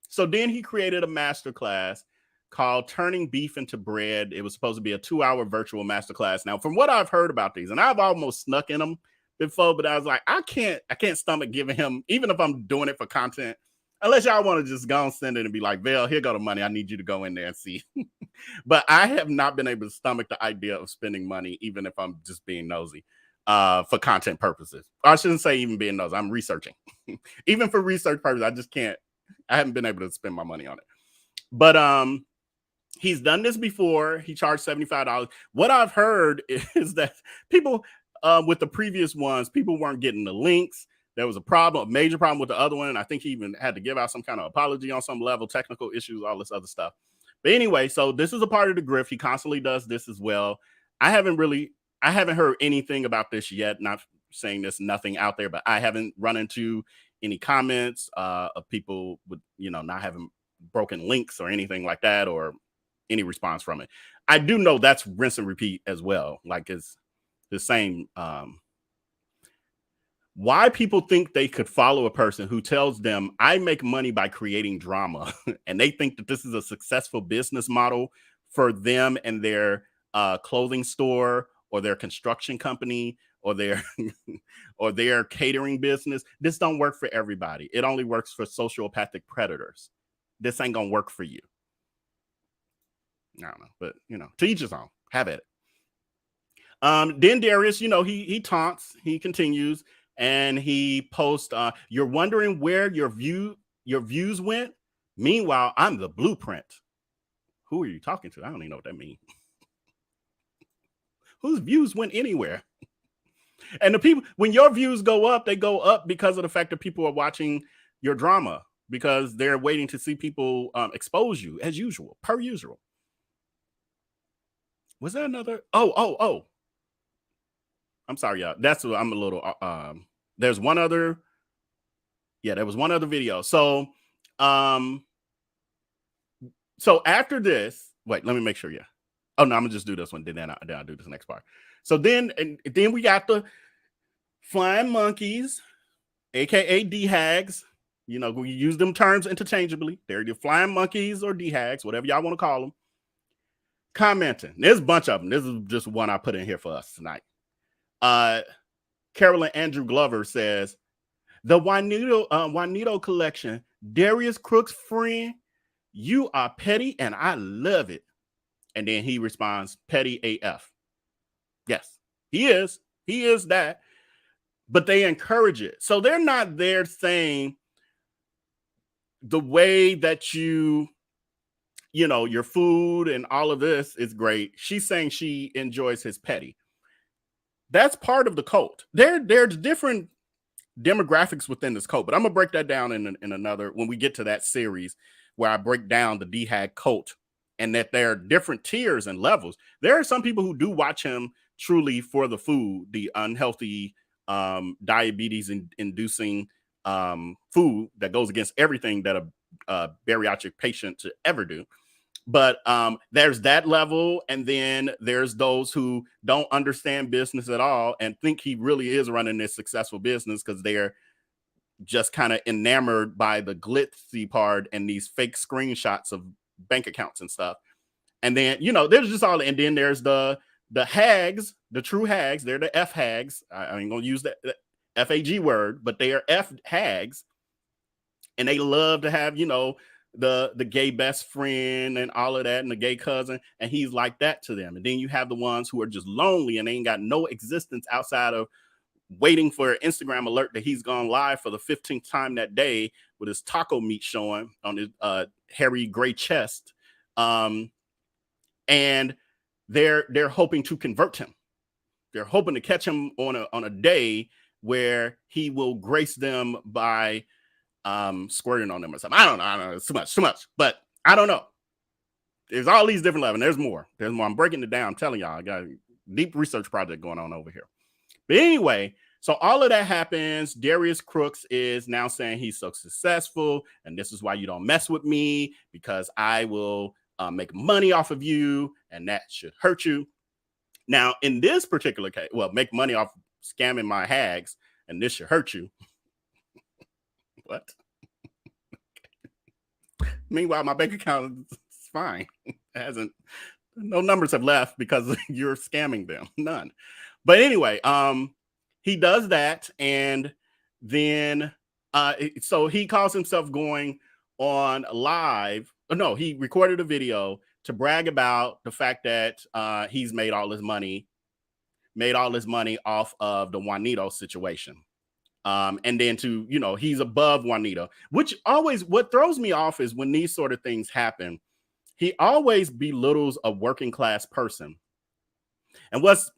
so then he created a masterclass called Turning Beef into Bread. It was supposed to be a 2-hour virtual masterclass. Now, from what I've heard about these, and I've almost snuck in them before, but I was like, I can't stomach giving him, even if I'm doing it for content, unless y'all want to just go and send it and be like, Vel, here go the money. I need you to go in there and see. But I have not been able to stomach the idea of spending money, even if I'm just being nosy for content purposes. I shouldn't say even being nosy. I'm researching. Even for research purposes, I just can't. I haven't been able to spend my money on it. But he's done this before. He charged $75. What I've heard is that people with the previous ones, people weren't getting the links. There was a major problem with the other one. And I think he even had to give out some kind of apology on some level, technical issues, all this other stuff. But anyway, so this is a part of the grift. He constantly does this as well. I haven't heard anything about this yet. Not saying there's nothing out there, but I haven't run into any comments of people with, not having broken links or anything like that, or any response from it. I do know that's rinse and repeat as well. Like it's the same. Why people think they could follow a person who tells them I make money by creating drama, and they think that this is a successful business model for them and their clothing store or their construction company or their or their catering business. This don't work for everybody. It only works for sociopathic predators. This ain't gonna work for you. I don't know, but to each his own. Have at it. Then Darius, he taunts, he continues, and he posts, you're wondering where your views went. Meanwhile, I'm the blueprint. Who are you talking to? I don't even know what that means. Whose views went anywhere? And the people, when your views go up, they go up because of the fact that people are watching your drama, because they're waiting to see people expose you as usual, per usual. Was there another? Oh. I'm sorry, y'all. That's what I'm a little, there's one other. Yeah, there was one other video. So after this, wait, let me make sure. Yeah. Oh no, I'm gonna just do this one. Then I'll do this next part. So then we got the flying monkeys, aka D-hags. We use them terms interchangeably. They're the flying monkeys or D-hags, whatever y'all want to call them. Commenting. There's a bunch of them. This is just one I put in here for us tonight. Carolyn Andrew Glover says, the Juanito collection, Darius Crooks friend, you are petty and I love it. And then he responds, petty AF. Yes, he is. He is that. But they encourage it. So they're not there saying the way that your food and all of this is great. She's saying she enjoys his petty. That's part of the cult. There's different demographics within this cult, but I'm gonna break that down in another, when we get to that series where I break down the D-hag cult, and that there are different tiers and levels. There are some people who do watch him truly for the food, the unhealthy, diabetes inducing food that goes against everything that a bariatric patient should ever do. But there's that level, and then there's those who don't understand business at all and think he really is running this successful business because they're just kind of enamored by the glitzy part and these fake screenshots of bank accounts and stuff. And then, there's just all, and then there's the hags, the true hags. They're the F hags. I ain't gonna use the FAG word, but they are F hags, and they love to have, the gay best friend and all of that, and the gay cousin, and he's like that to them. And then you have the ones who are just lonely and they ain't got no existence outside of waiting for an Instagram alert that he's gone live for the 15th time that day with his taco meat showing on his hairy gray chest. And they're hoping to convert him. They're hoping to catch him on a day where he will grace them by squirting on them or something. I don't know. It's too much. But I don't know. There's all these different levels. There's more. I'm breaking it down. I'm telling y'all, I got a deep research project going on over here. But anyway, so all of that happens. Darius Crooks is now saying he's so successful, and this is why you don't mess with me, because I will make money off of you, and that should hurt you. Now, in this particular case, well, make money off scamming my hags, and this should hurt you. What? Meanwhile, my bank account is fine. No numbers have left because you're scamming them. None. But anyway, he does that, and then so he calls himself going on live. No, he recorded a video to brag about the fact that he's made all his money off of the Juanito situation. And then he's above Juanito, which always, what throws me off is when these sort of things happen, he always belittles a working class person. And what's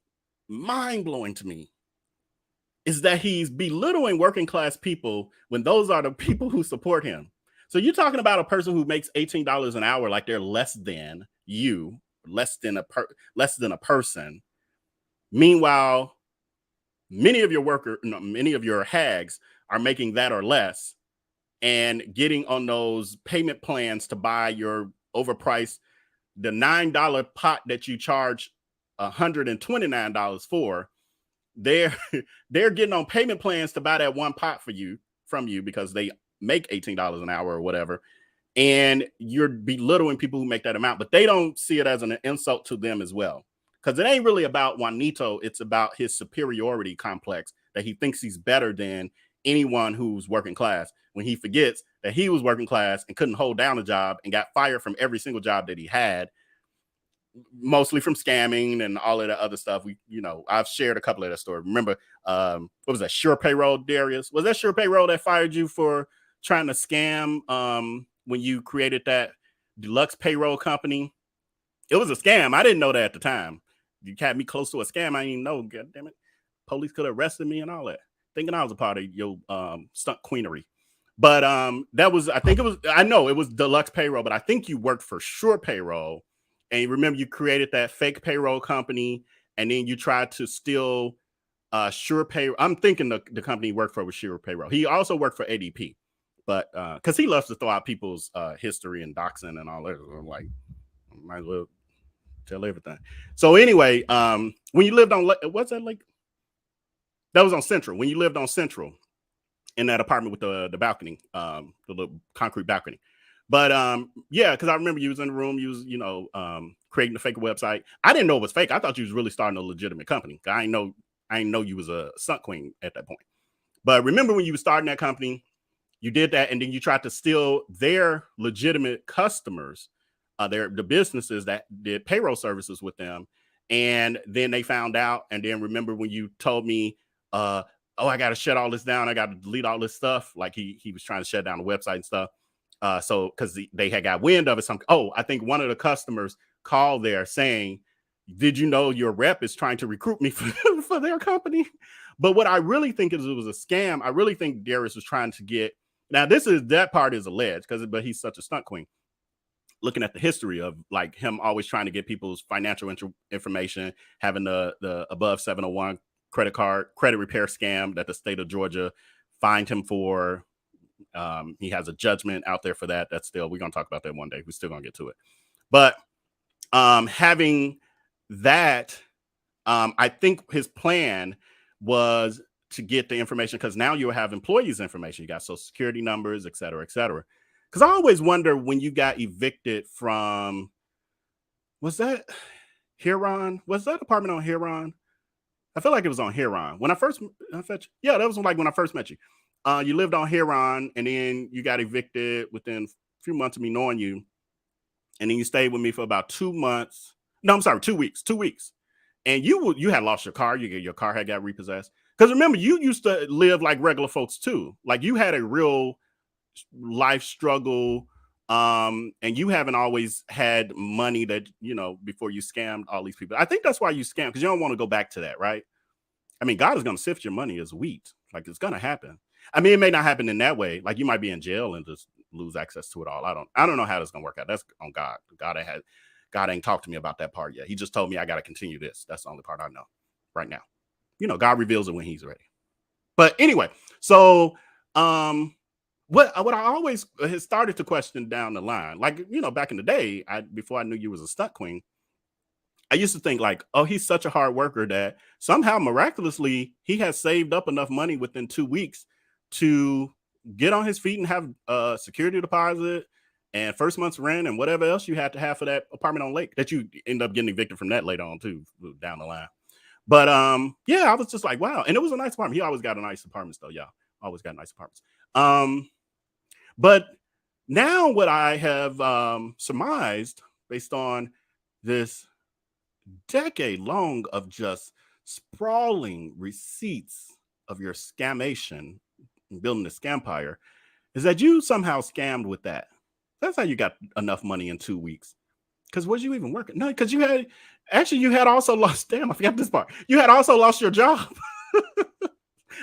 mind-blowing to me is that he's belittling working class people when those are the people who support him. So you're talking about a person who makes $18 an hour like they're less than you, less than a person. Meanwhile, many of your hags are making that or less and getting on those payment plans to buy your overpriced, the $9 pot that you charge $129 for. They're getting on payment plans to buy that one pot from you because they make $18 an hour or whatever. And you're belittling people who make that amount, but they don't see it as an insult to them as well. Because it ain't really about Juanito. It's about his superiority complex, that he thinks he's better than anyone who's working class, when he forgets that he was working class and couldn't hold down a job and got fired from every single job that he had, mostly from scamming and all of that other stuff. I've shared a couple of that story. Remember, what was that? Sure Payroll, Darius? Was that Sure Payroll that fired you for trying to scam when you created that deluxe payroll company? It was a scam. I didn't know that at the time. You had me close to a scam. I didn't even know. God damn it. Police could have arrested me and all that, thinking I was a part of your stunt queenery. But I know it was deluxe payroll, but I think you worked for Sure Payroll. And you remember you created that fake payroll company, and then you tried to steal Sure Payroll. I'm thinking the company he worked for was Sure Payroll. He also worked for ADP, but because he loves to throw out people's history and doxing and all that. I'm like, might as well tell everything. So anyway, when you lived on, what's that like? That was on Central. When you lived on Central in that apartment with the balcony, the little concrete balcony. But yeah, because I remember you was in the room, you was, creating a fake website. I didn't know it was fake. I thought you was really starting a legitimate company. I didn't know you was a stunt queen at that point. But remember when you were starting that company, you did that, and then you tried to steal their legitimate customers, the businesses that did payroll services with them. And then they found out. And then remember when you told me, I got to shut all this down. I got to delete all this stuff. Like he was trying to shut down the website and stuff. So because they had got wind of it. I think one of the customers called there saying, did you know your rep is trying to recruit me for their company? But what I really think is it was a scam. I really think Darius was trying to get, now that part is alleged but he's such a stunt queen. Looking at the history of like him always trying to get people's financial information, having the above 701 credit repair scam that the state of Georgia fined him for. He has a judgment out there for that. That's still, we're going to talk about that one day. We're still going to get to it. But having that, I think his plan was to get the information, because now you have employees' information. You got social security numbers, et cetera, et cetera. Because I always wonder when you got evicted from, was that Huron? Was that apartment on Huron? I feel like it was on Huron. When I first, yeah, that was like when I first met you. You lived on Huron, and then you got evicted within a few months of me knowing you. And then you stayed with me for about 2 months. No, I'm sorry, 2 weeks. 2 weeks. And you had lost your car. Your car had got repossessed. Because remember, you used to live like regular folks too. Like you had a real life struggle. And you haven't always had money that, you know, before you scammed all these people. I think that's why you scam, because you don't want to go back to that, right? I mean, God is going to sift your money as wheat. Like it's going to happen. I mean, it may not happen in that way. Like you might be in jail and just lose access to it all. I don't know how that's going to work out. That's on God. God ain't talked to me about that part yet. He just told me I got to continue this. That's the only part I know right now. You know, God reveals it when he's ready. But anyway, so, what I always has started to question down the line, like, you know, back in the day, before I knew you was a stunt queen, I used to think like, oh, he's such a hard worker that somehow miraculously he has saved up enough money within 2 weeks to get on his feet and have a security deposit and first month's rent and whatever else you had to have for that apartment on Lake that you end up getting evicted from that later on too, down the line. But yeah, I was just like, wow. And it was a nice apartment. He always got a nice apartments though, y'all. Always got nice apartments. But now what I have surmised based on this decade long of just sprawling receipts of your scamation, building a scampire, is that you somehow scammed with that. That's how you got enough money in 2 weeks. Because was you even working? No, because you had also lost, damn, I forgot this part. You had also lost your job.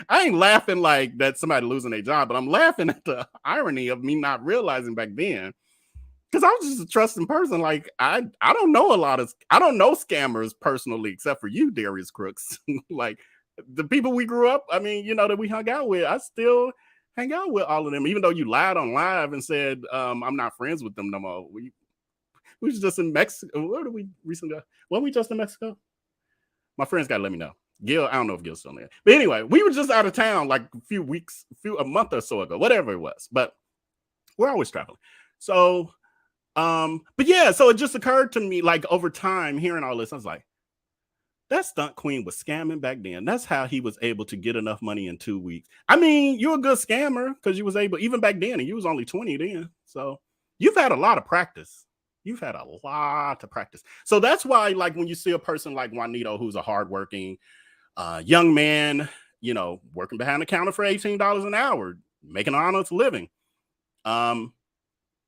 I ain't laughing like that somebody losing their job, but I'm laughing at the irony of me not realizing back then. Because I was just a trusting person. Like I don't know scammers personally, except for you, Darius Crooks. Like the people we grew up, I mean, you know, that we hung out with, I still hang out with all of them, even though you lied on live and said I'm not friends with them no more. We was just in Mexico. Where did we recently go? Weren't we just in Mexico? My friends gotta let me know. Gil, I don't know if Gil's still there. But anyway, we were just out of town like a month or so ago, whatever it was. But we're always traveling. So, but yeah, so it just occurred to me, like over time, hearing all this, I was like, that stunt queen was scamming back then. That's how he was able to get enough money in 2 weeks. I mean, you're a good scammer because you was able, even back then, and you was only 20 then. So you've had a lot of practice. You've had a lot of practice. So that's why, like, when you see a person like Juanito, who's a hardworking young man, you know, working behind the counter for $18 an hour, making an honest living.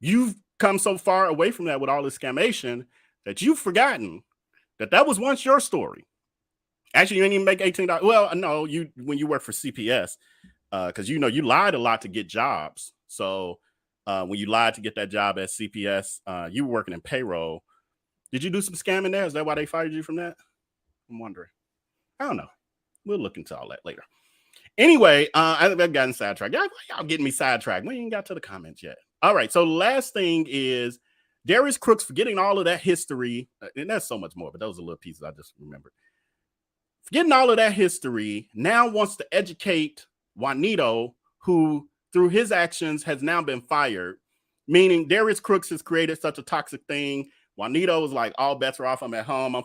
You've come so far away from that with all this scamation that you've forgotten that was once your story. Actually, you didn't even make $18. Well, no, when you work for CPS, because you know you lied a lot to get jobs. So when you lied to get that job at CPS, you were working in payroll. Did you do some scamming there? Is that why they fired you from that? I'm wondering. I don't know. We'll look into all that later. Anyway, I've gotten sidetracked. Y'all getting me sidetracked. We ain't got to the comments yet. All right. So last thing is Darius Crooks, forgetting all of that history. And that's so much more, but those are little pieces I just remembered. Forgetting all of that history, now wants to educate Juanito, who through his actions has now been fired. Meaning Darius Crooks has created such a toxic thing. Juanito was like, all bets are off. I'm at home. I'm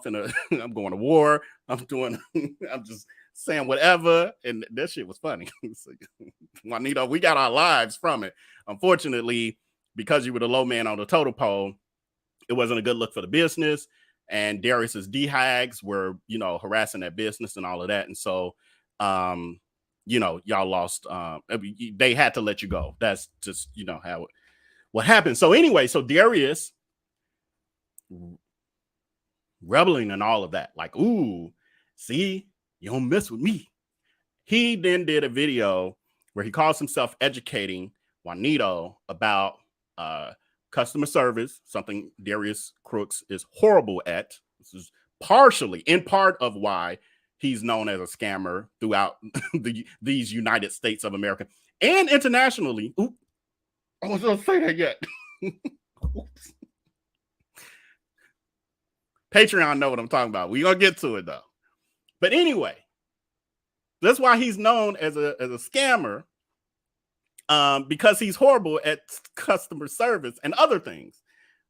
going to war. I'm just saying whatever. And that shit was funny. So, Juanito, we got our lives from it. Unfortunately, because you were the low man on the totem pole, it wasn't a good look for the business. And Darius's D-hags were, you know, harassing that business and all of that. And so, you know, y'all lost. They had to let you go. That's just, you know, what happened. So anyway, so Darius rebelling and all of that, like, ooh, see, you don't mess with me. He then did a video where he calls himself educating Juanito about customer service, something Darius Crooks is horrible at. This is in part of why he's known as a scammer throughout these United States of America and internationally. Ooh, I wasn't going to say that yet. Patreon know what I'm talking about. We're going to get to it, though. But anyway, that's why he's known as a scammer, because he's horrible at customer service and other things,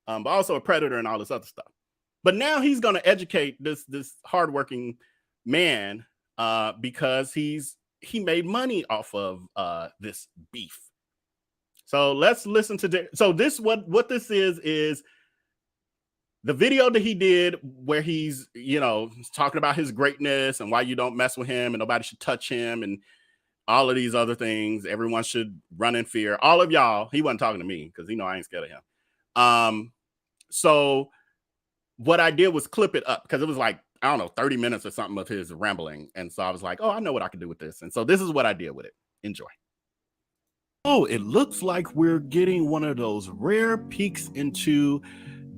but also a predator and all this other stuff. But now he's going to educate this hardworking man because he made money off of this beef. So let's listen to so this what this is the video that he did where he's, you know, talking about his greatness and why you don't mess with him and nobody should touch him and all of these other things. Everyone should run in fear. All of y'all, he wasn't talking to me because he know I ain't scared of him. So what I did was clip it up because it was like, I don't know, 30 minutes or something of his rambling. And so I was like, oh, I know what I can do with this. And so this is what I did with it. Enjoy. Oh, it looks like we're getting one of those rare peeks into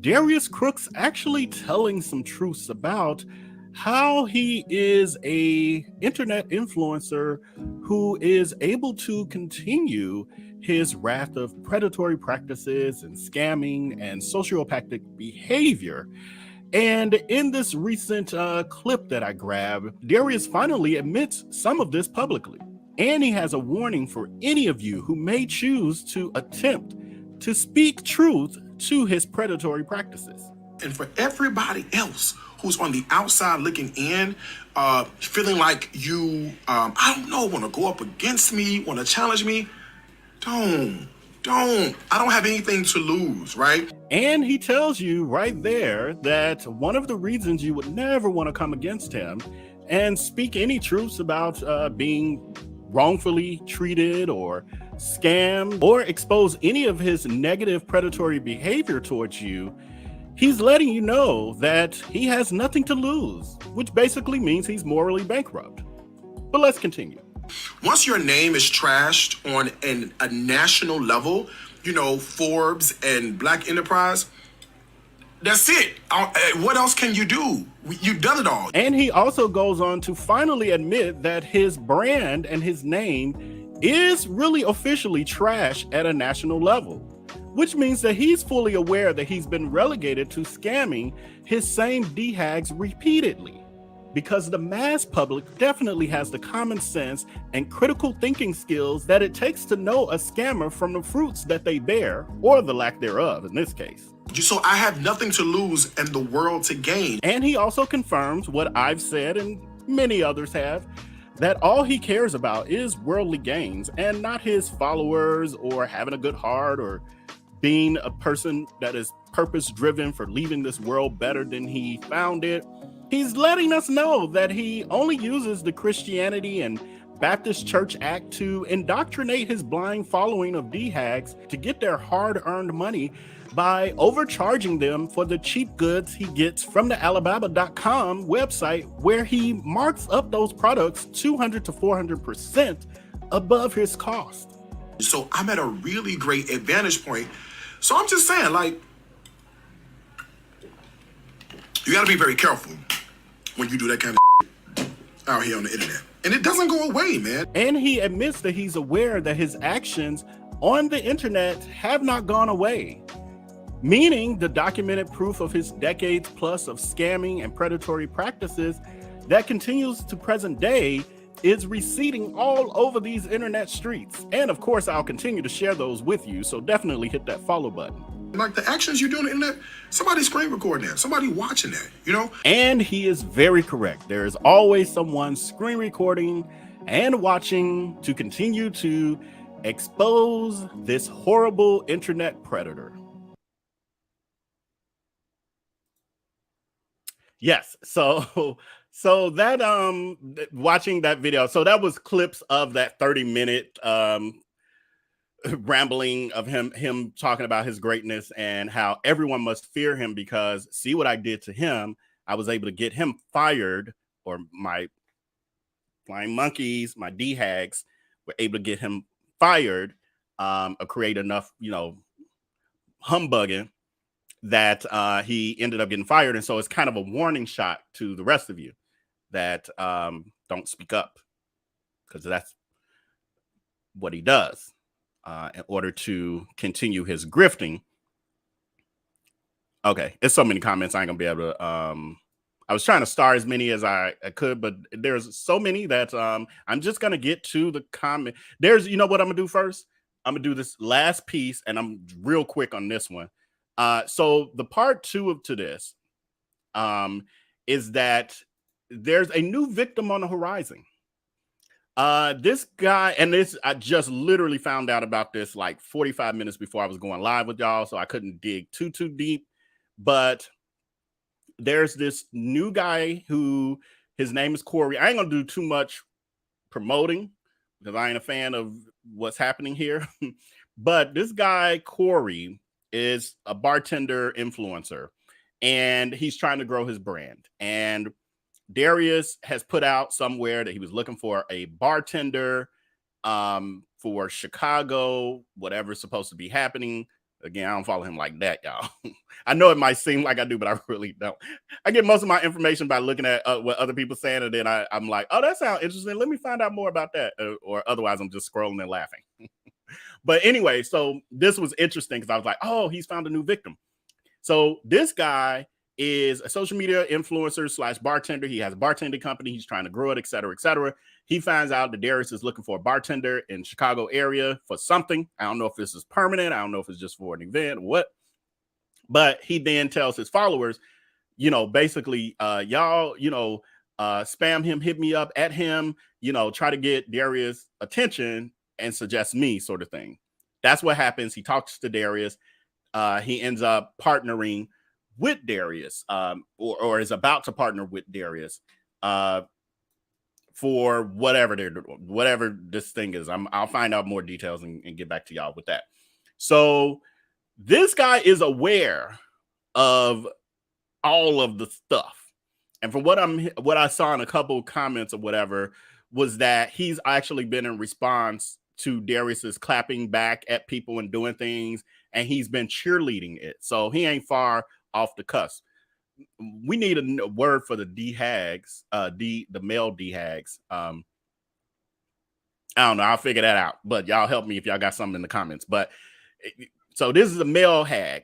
Darius Crooks actually telling some truths about how he is a internet influencer who is able to continue his wrath of predatory practices and scamming and sociopathic behavior. And in this recent clip that I grabbed, Darius finally admits some of this publicly. And he has a warning for any of you who may choose to attempt to speak truth to his predatory practices. And for everybody else who's on the outside looking in, feeling like you, I don't know, want to go up against me, want to challenge me, don't. I don't have anything to lose, right? And he tells you right there that one of the reasons you would never want to come against him and speak any truths about being wrongfully treated or scammed or expose any of his negative predatory behavior towards you, he's letting you know that he has nothing to lose, which basically means he's morally bankrupt. But let's continue. Once your name is trashed on a national level, you know, Forbes and Black Enterprise, that's it. What else can you do? You've done it all. And he also goes on to finally admit that his brand and his name is really officially trash at a national level, which means that he's fully aware that he's been relegated to scamming his same D-hags repeatedly, because the mass public definitely has the common sense and critical thinking skills that it takes to know a scammer from the fruits that they bear, or the lack thereof in this case. So I have nothing to lose and the world to gain. And he also confirms what I've said and many others have, that all he cares about is worldly gains and not his followers or having a good heart or being a person that is purpose driven for leaving this world better than he found it. He's letting us know that he only uses the Christianity and Baptist Church Act to indoctrinate his blind following of D-hags to get their hard-earned money by overcharging them for the cheap goods he gets from the Alibaba.com website, where he marks up those products 200 to 400% above his cost. So I'm at a really great advantage point. So I'm just saying, like, you got to be very careful when you do that kind of shit out here on the internet. And it doesn't go away, man. And he admits that he's aware that his actions on the internet have not gone away, meaning the documented proof of his decades plus of scamming and predatory practices that continues to present day is receding all over these internet streets. And of course, I'll continue to share those with you, so definitely hit that follow button. Like the actions you do on the internet, somebody's screen recording that, somebody watching that, you know? And he is very correct. There is always someone screen recording and watching to continue to expose this horrible internet predator. Yes, so that watching that video, so that was clips of that 30-minute rambling of him talking about his greatness and how everyone must fear him because see what I did to him. I was able to get him fired, or my flying monkeys, my D-hags were able to get him fired, or create enough, you know, humbugging that he ended up getting fired. And so it's kind of a warning shot to the rest of you that don't speak up, because that's what he does in order to continue his grifting. Okay, it's so many comments I ain't gonna be able to I was trying to star as many as I could, but there's so many that I'm just gonna get to the comment. There's, you know what I'm gonna do first? I'm gonna do this last piece, and I'm real quick on this one. So the part two to this is that there's a new victim on the horizon. This guy, and this, I just literally found out about this like 45 minutes before I was going live with y'all, so I couldn't dig too deep. But there's this new guy who his name is Corey. I ain't gonna do too much promoting because I ain't a fan of what's happening here. But this guy, Corey, is a bartender influencer, and he's trying to grow his brand. And Darius has put out somewhere that he was looking for a bartender for Chicago, whatever's supposed to be happening. Again, I don't follow him like that, y'all. I know it might seem like I do, but I really don't. I get most of my information by looking at what other people saying, and then I'm like, oh, that sounds interesting. Let me find out more about that. Or otherwise, I'm just scrolling and laughing. But anyway, so this was interesting because I was like, oh, he's found a new victim. So this guy is a social media influencer / bartender. He has a bartending company. He's trying to grow it, et cetera, et cetera. He finds out that Darius is looking for a bartender in Chicago area for something. I don't know if this is permanent. I don't know if it's just for an event or what. But he then tells his followers, basically, y'all, spam him, hit me up at him, try to get Darius' attention and suggest me, sort of thing. That's what happens. He talks to Darius. He ends up partnering with Darius, or is about to partner with Darius for whatever this thing is. I'll find out more details and get back to y'all with that. So this guy is aware of all of the stuff, and from what I saw in a couple of comments or whatever was that he's actually been in response to Darius's clapping back at people and doing things, and he's been cheerleading it. So he ain't far off the cusp. We need a word for the D-hags, the male D-hags. I don't know. I'll figure that out. But y'all help me if y'all got something in the comments. But so this is a male hag.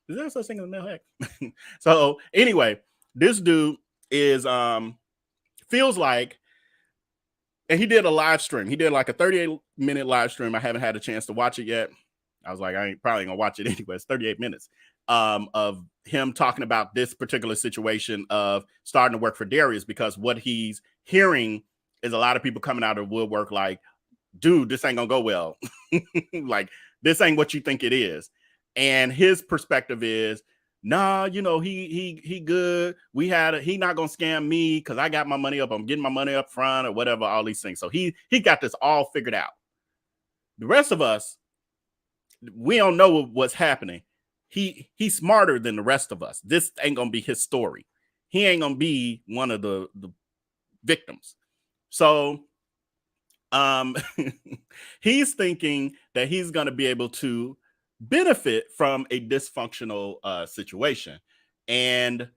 Is there such thing as a male hag? So anyway, this dude is feels like, and he did a live stream. He did like a 38-minute live stream. I haven't had a chance to watch it yet. I was like, I ain't probably gonna watch it anyway. It's 38 minutes of him talking about this particular situation of starting to work for Darius, because what he's hearing is a lot of people coming out of the woodwork like, dude, this ain't gonna go well. Like, this ain't what you think it is. And his perspective is, nah, he good. He not gonna scam me because I got my money up. I'm getting my money up front or whatever, all these things. So he got this all figured out. The rest of us, we don't know what's happening. He's smarter than the rest of us. This ain't gonna be his story. He ain't gonna be one of the victims. So he's thinking that he's gonna be able to benefit from a dysfunctional situation. And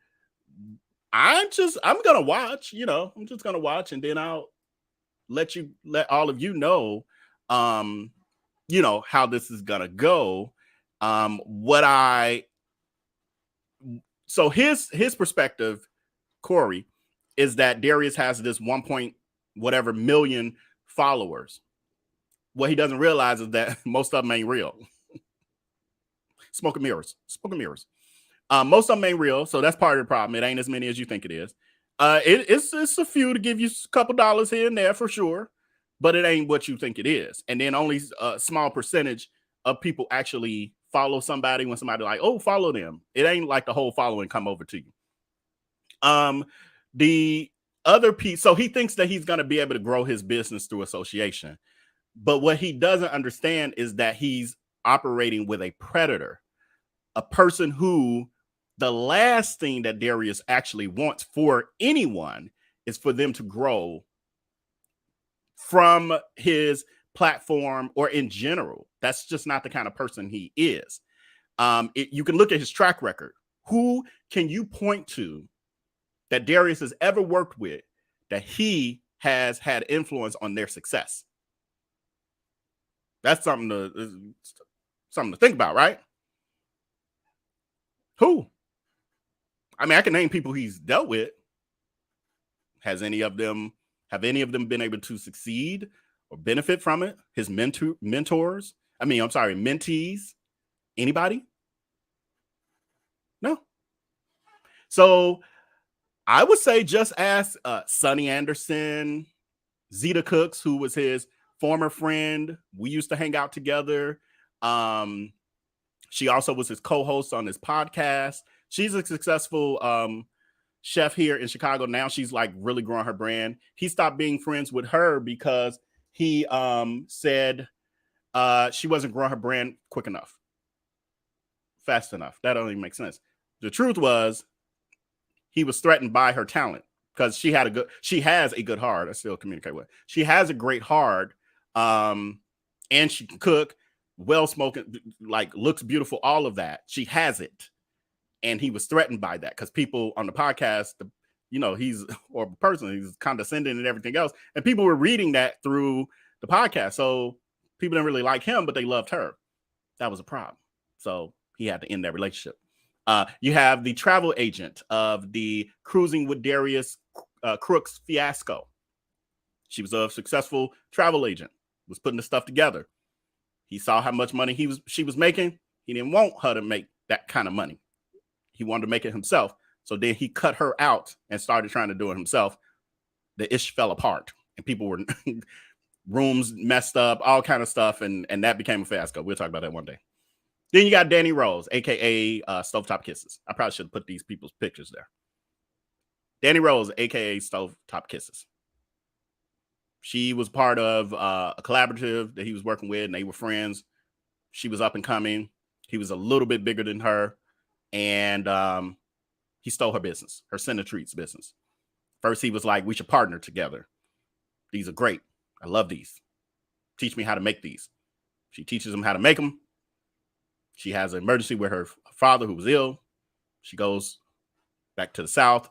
I'm gonna watch, I'm just gonna watch, and then I'll let all of you know how this is gonna go. So his perspective, Corey, is that Darius has this 1 million followers. What he doesn't realize is that most of them ain't real. Smoke and mirrors. Most of them ain't real, so that's part of the problem. It ain't as many as you think it is. It's a few to give you a couple dollars here and there for sure, but it ain't what you think it is. And then only a small percentage of people actually follow somebody when somebody like, oh, follow them. It ain't like the whole following come over to you. The other piece, so he thinks that he's going to be able to grow his business through association. But what he doesn't understand is that he's operating with a predator, a person who the last thing that Darius actually wants for anyone is for them to grow from his platform or in general. That's just not the kind of person he is. You can look at his track record. Who can you point to that Darius has ever worked with that he has had influence on their success? That's something to think about, right? Who? I mean, I can name people he's dealt with. Have any of them been able to succeed or benefit from it? His mentees? Anybody? No. So I would say just ask Sonny Anderson, D.Crooks, who was his former friend. We used to hang out together. She also was his co-host on his podcast. She's a successful chef here in Chicago. Now she's like really growing her brand. He stopped being friends with her because he said she wasn't growing her brand quick enough, fast enough. That don't even make sense. The truth was he was threatened by her talent because she has a good heart. I still communicate with her. She has a great heart, and she can cook, well spoken, like looks beautiful, all of that. She has it. And he was threatened by that because people on the podcast, he's condescending and everything else. And people were reading that through the podcast. So people didn't really like him, but they loved her. That was a problem. So he had to end that relationship. You have the travel agent of the Cruising with Darius Crooks fiasco. She was a successful travel agent, was putting the stuff together. He saw how much money she was making. He didn't want her to make that kind of money. He wanted to make it himself. So then he cut her out and started trying to do it himself. The ish fell apart and people were rooms messed up, all kind of stuff. And that became a fiasco. We'll talk about that one day. Then you got Danny Rose, aka Stovetop Kisses. I probably should have put these people's pictures there. Danny Rose, aka Stovetop Kisses. She was part of a collaborative that he was working with, and they were friends. She was up and coming. He was a little bit bigger than her. And he stole her business, her Center Treats business. First, he was like, we should partner together. These are great. I love these. Teach me how to make these. She teaches him how to make them. She has an emergency with her father who was ill. She goes back to the South.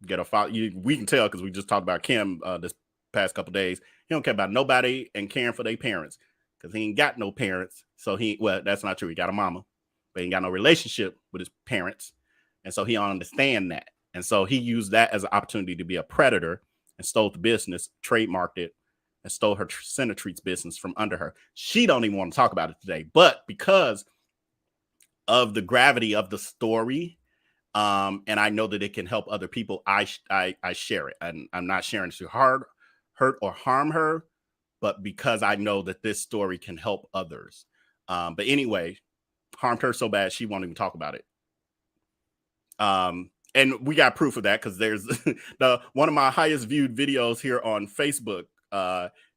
Get her father. We can tell because we just talked about Kim this past couple days. He don't care about nobody and caring for their parents because he ain't got no parents. So that's not true. He got a mama. But he ain't got no relationship with his parents. And so he don't understand that. And so he used that as an opportunity to be a predator and stole the business, trademarked it, and stole her Center Treats business from under her. She don't even want to talk about it today. But because of the gravity of the story, and I know that it can help other people, I share it. And I'm not sharing it to hurt or harm her, but because I know that this story can help others. But anyway, harmed her so bad she won't even talk about it. And we got proof of that because there's one of my highest viewed videos here on Facebook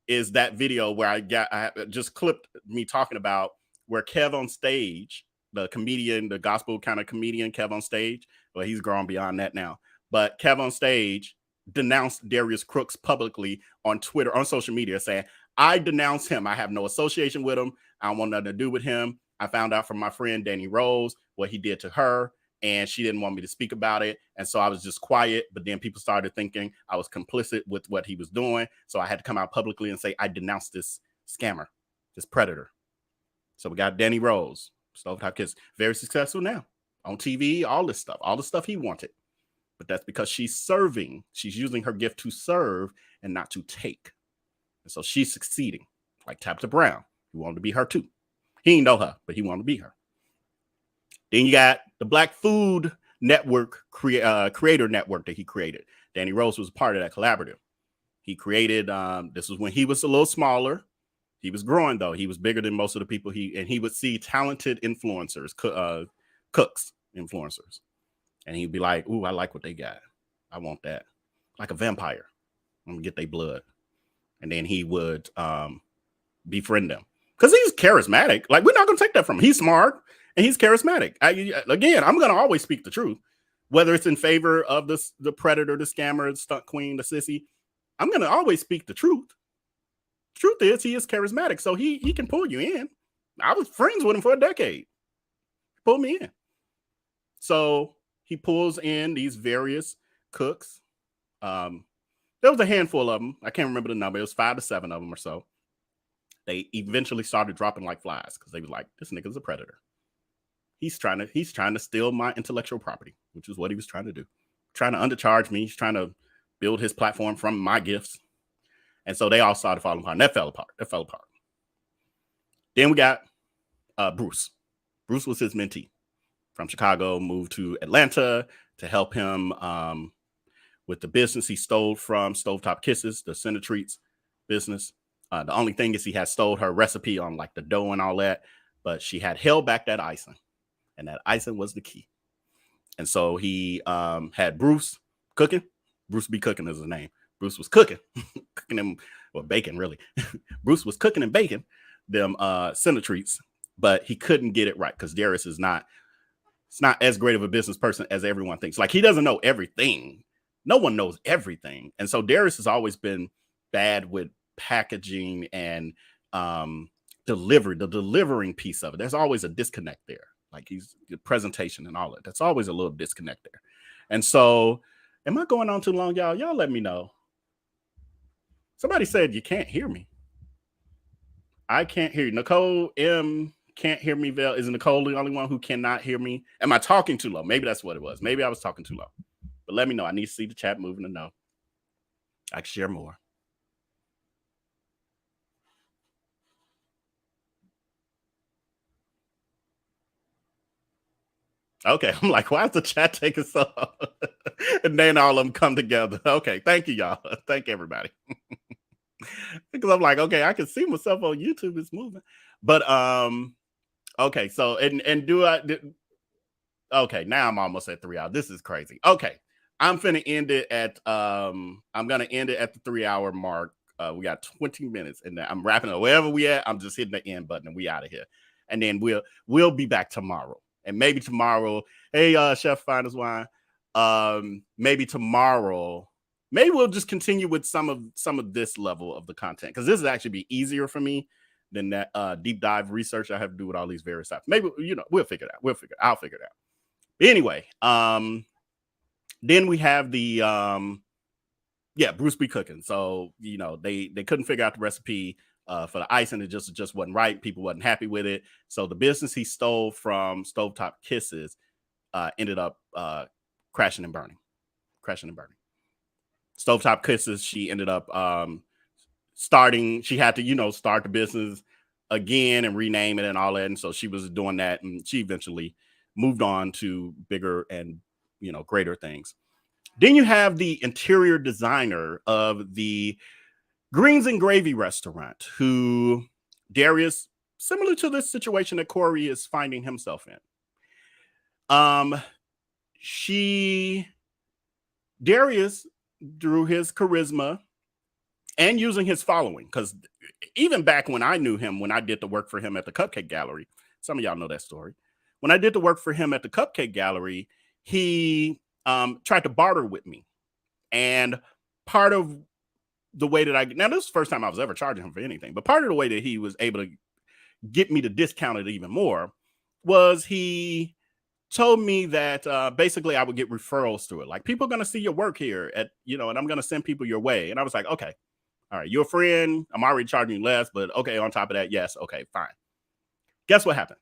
is that video where I just clipped me talking about where Kev on stage, the comedian, the gospel kind of comedian Kev on stage. Well, he's grown beyond that now. But Kev on stage denounced Darius Crooks publicly on Twitter, on social media, saying, I denounce him. I have no association with him. I don't want nothing to do with him. I found out from my friend Danny Rose what he did to her, and she didn't want me to speak about it. And so I was just quiet. But then people started thinking I was complicit with what he was doing. So I had to come out publicly and say, I denounce this scammer, this predator. So we got Danny Rose, Stovetop Kiss, very successful now on TV, all the stuff he wanted. But that's because she's serving. She's using her gift to serve and not to take. And so she's succeeding, like Tabitha Brown. He wanted to be her too. He didn't know her, but he wanted to be her. Then you got the Black Food Network creator network that he created. Danny Rose was a part of that collaborative. He created, this was when he was a little smaller. He was growing though. He was bigger than most of the people he would see talented influencers, cooks, influencers. And he'd be like, ooh, I like what they got. I want that. Like a vampire. I'm gonna get their blood. And then he would befriend them. Because he's charismatic. Like, we're not going to take that from him. He's smart and he's charismatic. Again, I'm going to always speak the truth. Whether it's in favor of the predator, the scammer, the stunt queen, the sissy, I'm going to always speak the truth. Truth is, he is charismatic. So he can pull you in. I was friends with him for a decade. He pulled me in. So he pulls in these various cooks. There was a handful of them. I can't remember the number. It was 5 to 7 of them or so. They eventually started dropping like flies because they were like, this nigga's a predator. He's trying to steal my intellectual property, which is what he was trying to do. Trying to undercharge me. He's trying to build his platform from my gifts. And so they all started falling apart. And that fell apart. Then we got Bruce. Bruce was his mentee from Chicago, moved to Atlanta to help him with the business he stole from Stovetop Kisses, the Center Treats business. The only thing is he had stole her recipe on like the dough and all that, but she had held back that icing, and that icing was the key. And so he had Bruce cooking. Bruce be cooking is his name. Bruce was cooking, cooking them, well, bacon, really. Bruce was cooking and baking them center treats, but he couldn't get it right because Darius is not as great of a business person as everyone thinks. Like, he doesn't know everything. No one knows everything. And so Darius has always been bad with packaging and delivery, the delivering piece of it. There's always a disconnect there. Like, he's the presentation and all that. That's always a little disconnect there. And so, am I going on too long, y'all? Y'all let me know. Somebody said you can't hear me. I can't hear you. Nicole M can't hear me. Vel, is Nicole the only one who cannot hear me? Am I talking too low? Maybe that's what it was. Maybe I was talking too low. But let me know. I need to see the chat moving to know. I can share more. Okay, I'm like, why is the chat taking so long? And then all of them come together. Okay, thank you, y'all. Thank everybody. Because I'm like, okay, I can see myself on YouTube. It's moving. But okay, so okay, now I'm almost at 3 hours. This is crazy. Okay, I'm finna end it at I'm gonna end it at the 3 hour mark. We got 20 minutes, and I'm wrapping up. Wherever we at, I'm just hitting the end button, and we out of here. And then we'll be back tomorrow. And maybe tomorrow, hey, Chef Finest Wine. Maybe tomorrow, maybe we'll just continue with some of this level of the content, because this will actually be easier for me than that deep dive research I have to do with all these various stuff. Maybe, we'll figure it out. I'll figure it out. Anyway, then we have the Bruce be cooking. So, they couldn't figure out the recipe for the icing. It just wasn't right. People wasn't happy with it. So the business he stole from Stovetop Kisses ended up crashing and burning. Stovetop Kisses, she ended up she had to, start the business again and rename it and all that. And so she was doing that, and she eventually moved on to bigger and, greater things. Then you have the interior designer of the Greens and Gravy restaurant, who Darius, similar to this situation that Corey is finding himself in. Darius, through his charisma and using his following, because even back when I knew him, when I did the work for him at the Cupcake Gallery, some of y'all know that story. When I did the work for him at the Cupcake Gallery, he tried to barter with me. And part of the way that now this is the first time I was ever charging him for anything, but part of the way that he was able to get me to discount it even more was he told me that basically I would get referrals through it. Like, people are going to see your work here and I'm going to send people your way. And I was like, okay, all right, you're a friend. I'm already charging you less, but okay, on top of that, yes, okay, fine. Guess what happened?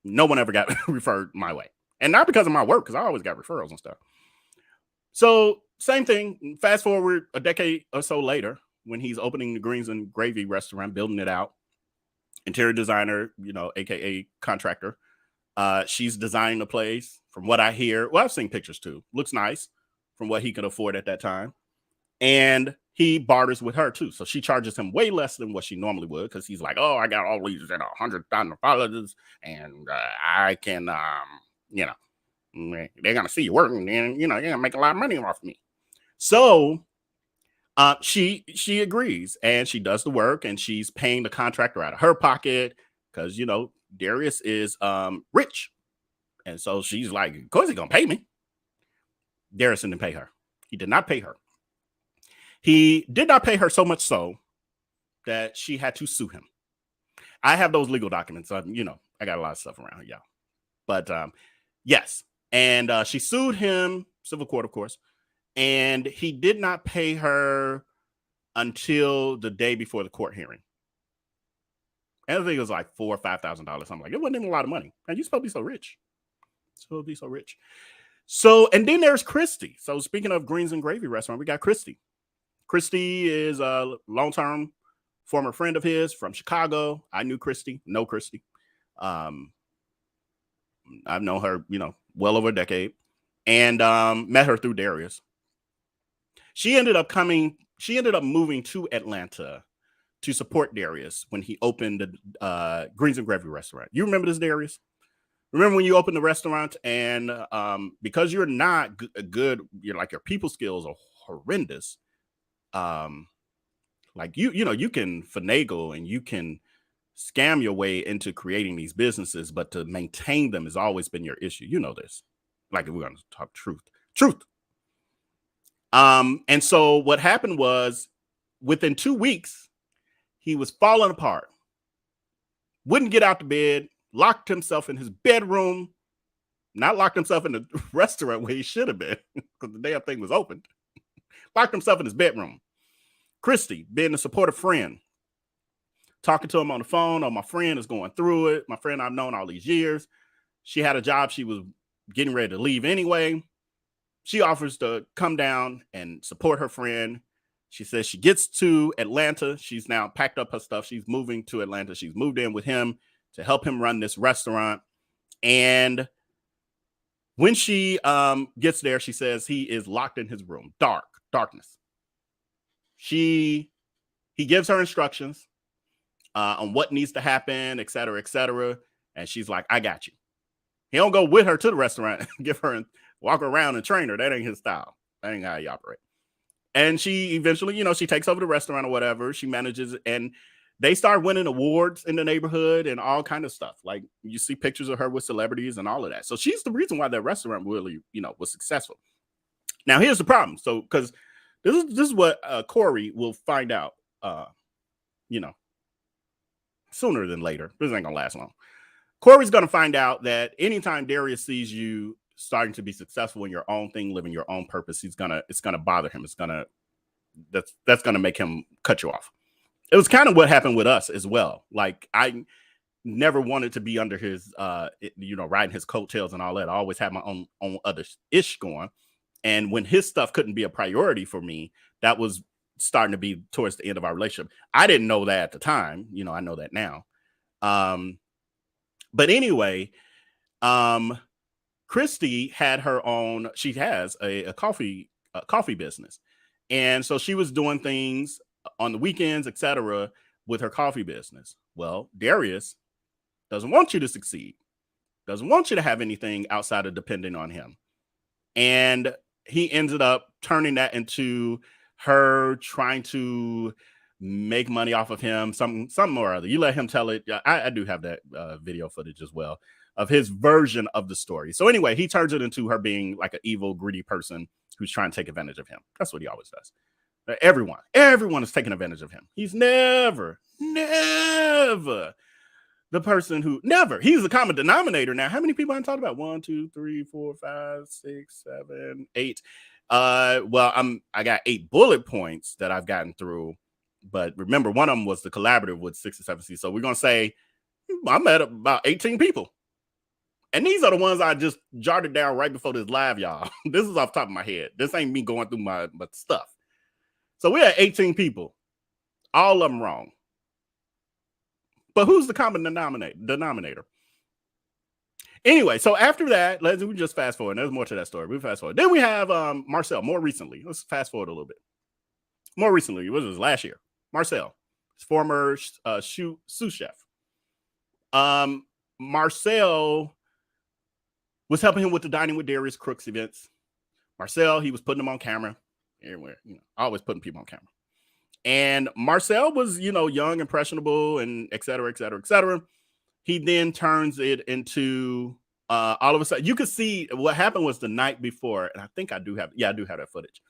No one ever got referred my way. And not because of my work, because I always got referrals and stuff. So same thing, fast forward a decade or so later, when he's opening the Greens and Gravy restaurant, building it out, interior designer, AKA contractor. She's designing the place, from what I hear. Well, I've seen pictures too. Looks nice from what he could afford at that time. And he barters with her too. So she charges him way less than what she normally would, because he's like, oh, I got all these at $100,000 and I can, they're going to see you working, and, you're going to make a lot of money off of me. So she agrees, and she does the work, and she's paying the contractor out of her pocket, because, Darius is rich. And so she's like, of course he's going to pay me. Darius didn't pay her. He did not pay her. He did not pay her so much so that she had to sue him. I have those legal documents. I got a lot of stuff around here, y'all. But yes. And she sued him, civil court, of course. And he did not pay her until the day before the court hearing. And I think it was like $4,000 or $5,000. I'm like, it wasn't even a lot of money. And you're supposed to be so rich. So, and then there's Christy. So speaking of Greens and Gravy restaurant, we got Christy. Christy is a long-term former friend of his from Chicago. I knew Christy, know Christy. I've known her, well over a decade, and met her through Darius. She ended up moving to Atlanta to support Darius when he opened the Greens and Gravy restaurant. You remember this, Darius? remember when you open the restaurant and because you're not good, you're like your people skills are horrendous. Like you can finagle and you can scam your way into creating these businesses, but to maintain them has always been your issue. You know this. Like if we're going to talk truth. And so what happened was within 2 weeks, he was falling apart. Wouldn't get out of bed, locked himself in his bedroom, not locked himself in the restaurant where he should have been because the damn thing was open. Locked himself in his bedroom. Christy, being a supportive friend, talking to him on the phone. Oh, my friend is going through it. My friend I've known all these years. She had a job. She was getting ready to leave anyway. She offers to come down and support her friend. She says she gets to Atlanta. She's now packed up her stuff. She's moving to Atlanta. She's moved in with him to help him run this restaurant. And when she gets there, she says he is locked in his room. Darkness. He gives her instructions on what needs to happen, et cetera, et cetera. And she's like, I got you. He don't go with her to the restaurant and give her and walk around and train her. That ain't his style. That ain't how he operate. And she eventually, she takes over the restaurant or whatever. She manages it, and they start winning awards in the neighborhood and all kind of stuff. Like you see pictures of her with celebrities and all of that. So she's the reason why that restaurant really, was successful. Now here's the problem. So because this is what Corey will find out, sooner than later. This ain't gonna last long. Corey's gonna find out that anytime Darius sees you starting to be successful in your own thing, living your own purpose, it's gonna bother him. That's gonna make him cut you off. It was kind of what happened with us as well. Like I never wanted to be under his, riding his coattails and all that. I always had my own other ish going. And when his stuff couldn't be a priority for me, that was starting to be towards the end of our relationship. I didn't know that at the time. I know that now. But anyway, Christy had her own, she has a coffee business. And so she was doing things on the weekends, etc., with her coffee business. Well, Darius doesn't want you to succeed, doesn't want you to have anything outside of depending on him. And he ended up turning that into her trying to make money off of him, something or other. You let him tell it. I do have that video footage as well of his version of the story. So anyway, he turns it into her being like an evil, greedy person who's trying to take advantage of him. That's what he always does. Everyone is taking advantage of him. He's never the person who he's the common denominator. Now, how many people I'm talking about? 1, 2, 3, 4, 5, 6, 7, 8. Well, I got 8 bullet points that I've gotten through, but remember, one of them was the collaborative with 6 or 7 C's. So we're gonna say I'm at about 18 people, and these are the ones I just jotted down right before this live, y'all. This is off the top of my head. This ain't me going through my stuff. So we had 18 people, all of them wrong. But who's the common denominator? Anyway, so after that, we just fast forward. There's more to that story. We fast forward. Then we have Marcel. More recently, let's fast forward a little bit. More recently, what was this last year? Marcel, former sous chef. Marcel was helping him with the Dining with Darius Crooks events. Marcel, he was putting them on camera everywhere. Always putting people on camera. And Marcel was, young, impressionable, and et cetera, et cetera, et cetera. He then turns it into all of a sudden. You could see what happened was the night before, and I think I do have that footage.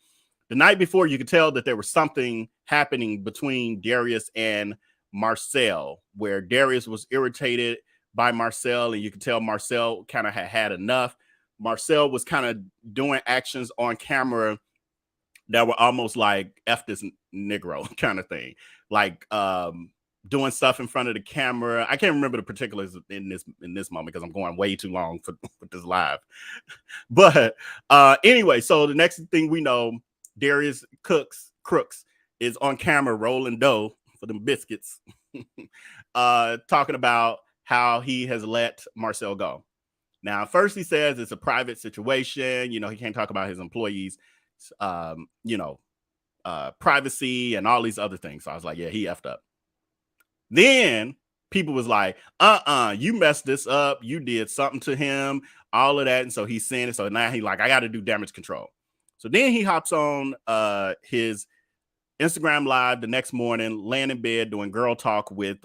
The night before, you could tell that there was something happening between Darius and Marcel, where Darius was irritated by Marcel, and you could tell Marcel kind of had enough. Marcel was kind of doing actions on camera that were almost like F this Negro kind of thing, like doing stuff in front of the camera. I can't remember the particulars in this moment because I'm going way too long for this live. But anyway, so the next thing we know, Darius Crooks is on camera rolling dough for them biscuits, talking about how he has let Marcel go. Now, first he says it's a private situation. He can't talk about his employees, privacy and all these other things. So I was like, yeah, he effed up. Then people was like, you messed this up. You did something to him, all of that. And so he's saying it. So now he like, I got to do damage control. So then he hops on his Instagram live the next morning, laying in bed doing girl talk with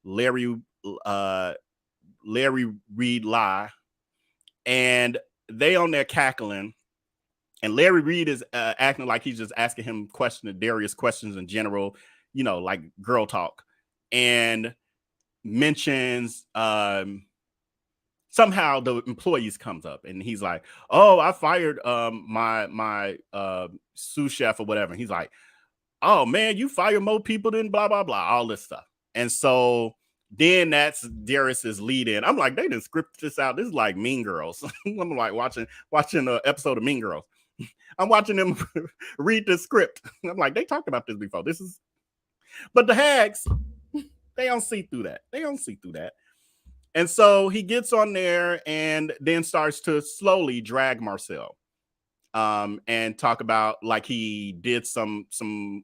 Larry Reed Lie, and they on there cackling, and Larry Reed is acting like he's just asking him Darius questions in general, you know, like girl talk, and mentions somehow the employees comes up, and he's like, oh, I fired my sous chef or whatever. And he's like, oh man, you fire more people than blah blah blah, all this stuff. And so then that's Darius's lead in. I'm like, they didn't script this out. This is like Mean Girls. I'm like watching an episode of Mean Girls. I'm watching them read the script. I'm like, they talked about this before. But the hags, they don't see through that. And so he gets on there and then starts to slowly drag Marcel. And talk about like he did some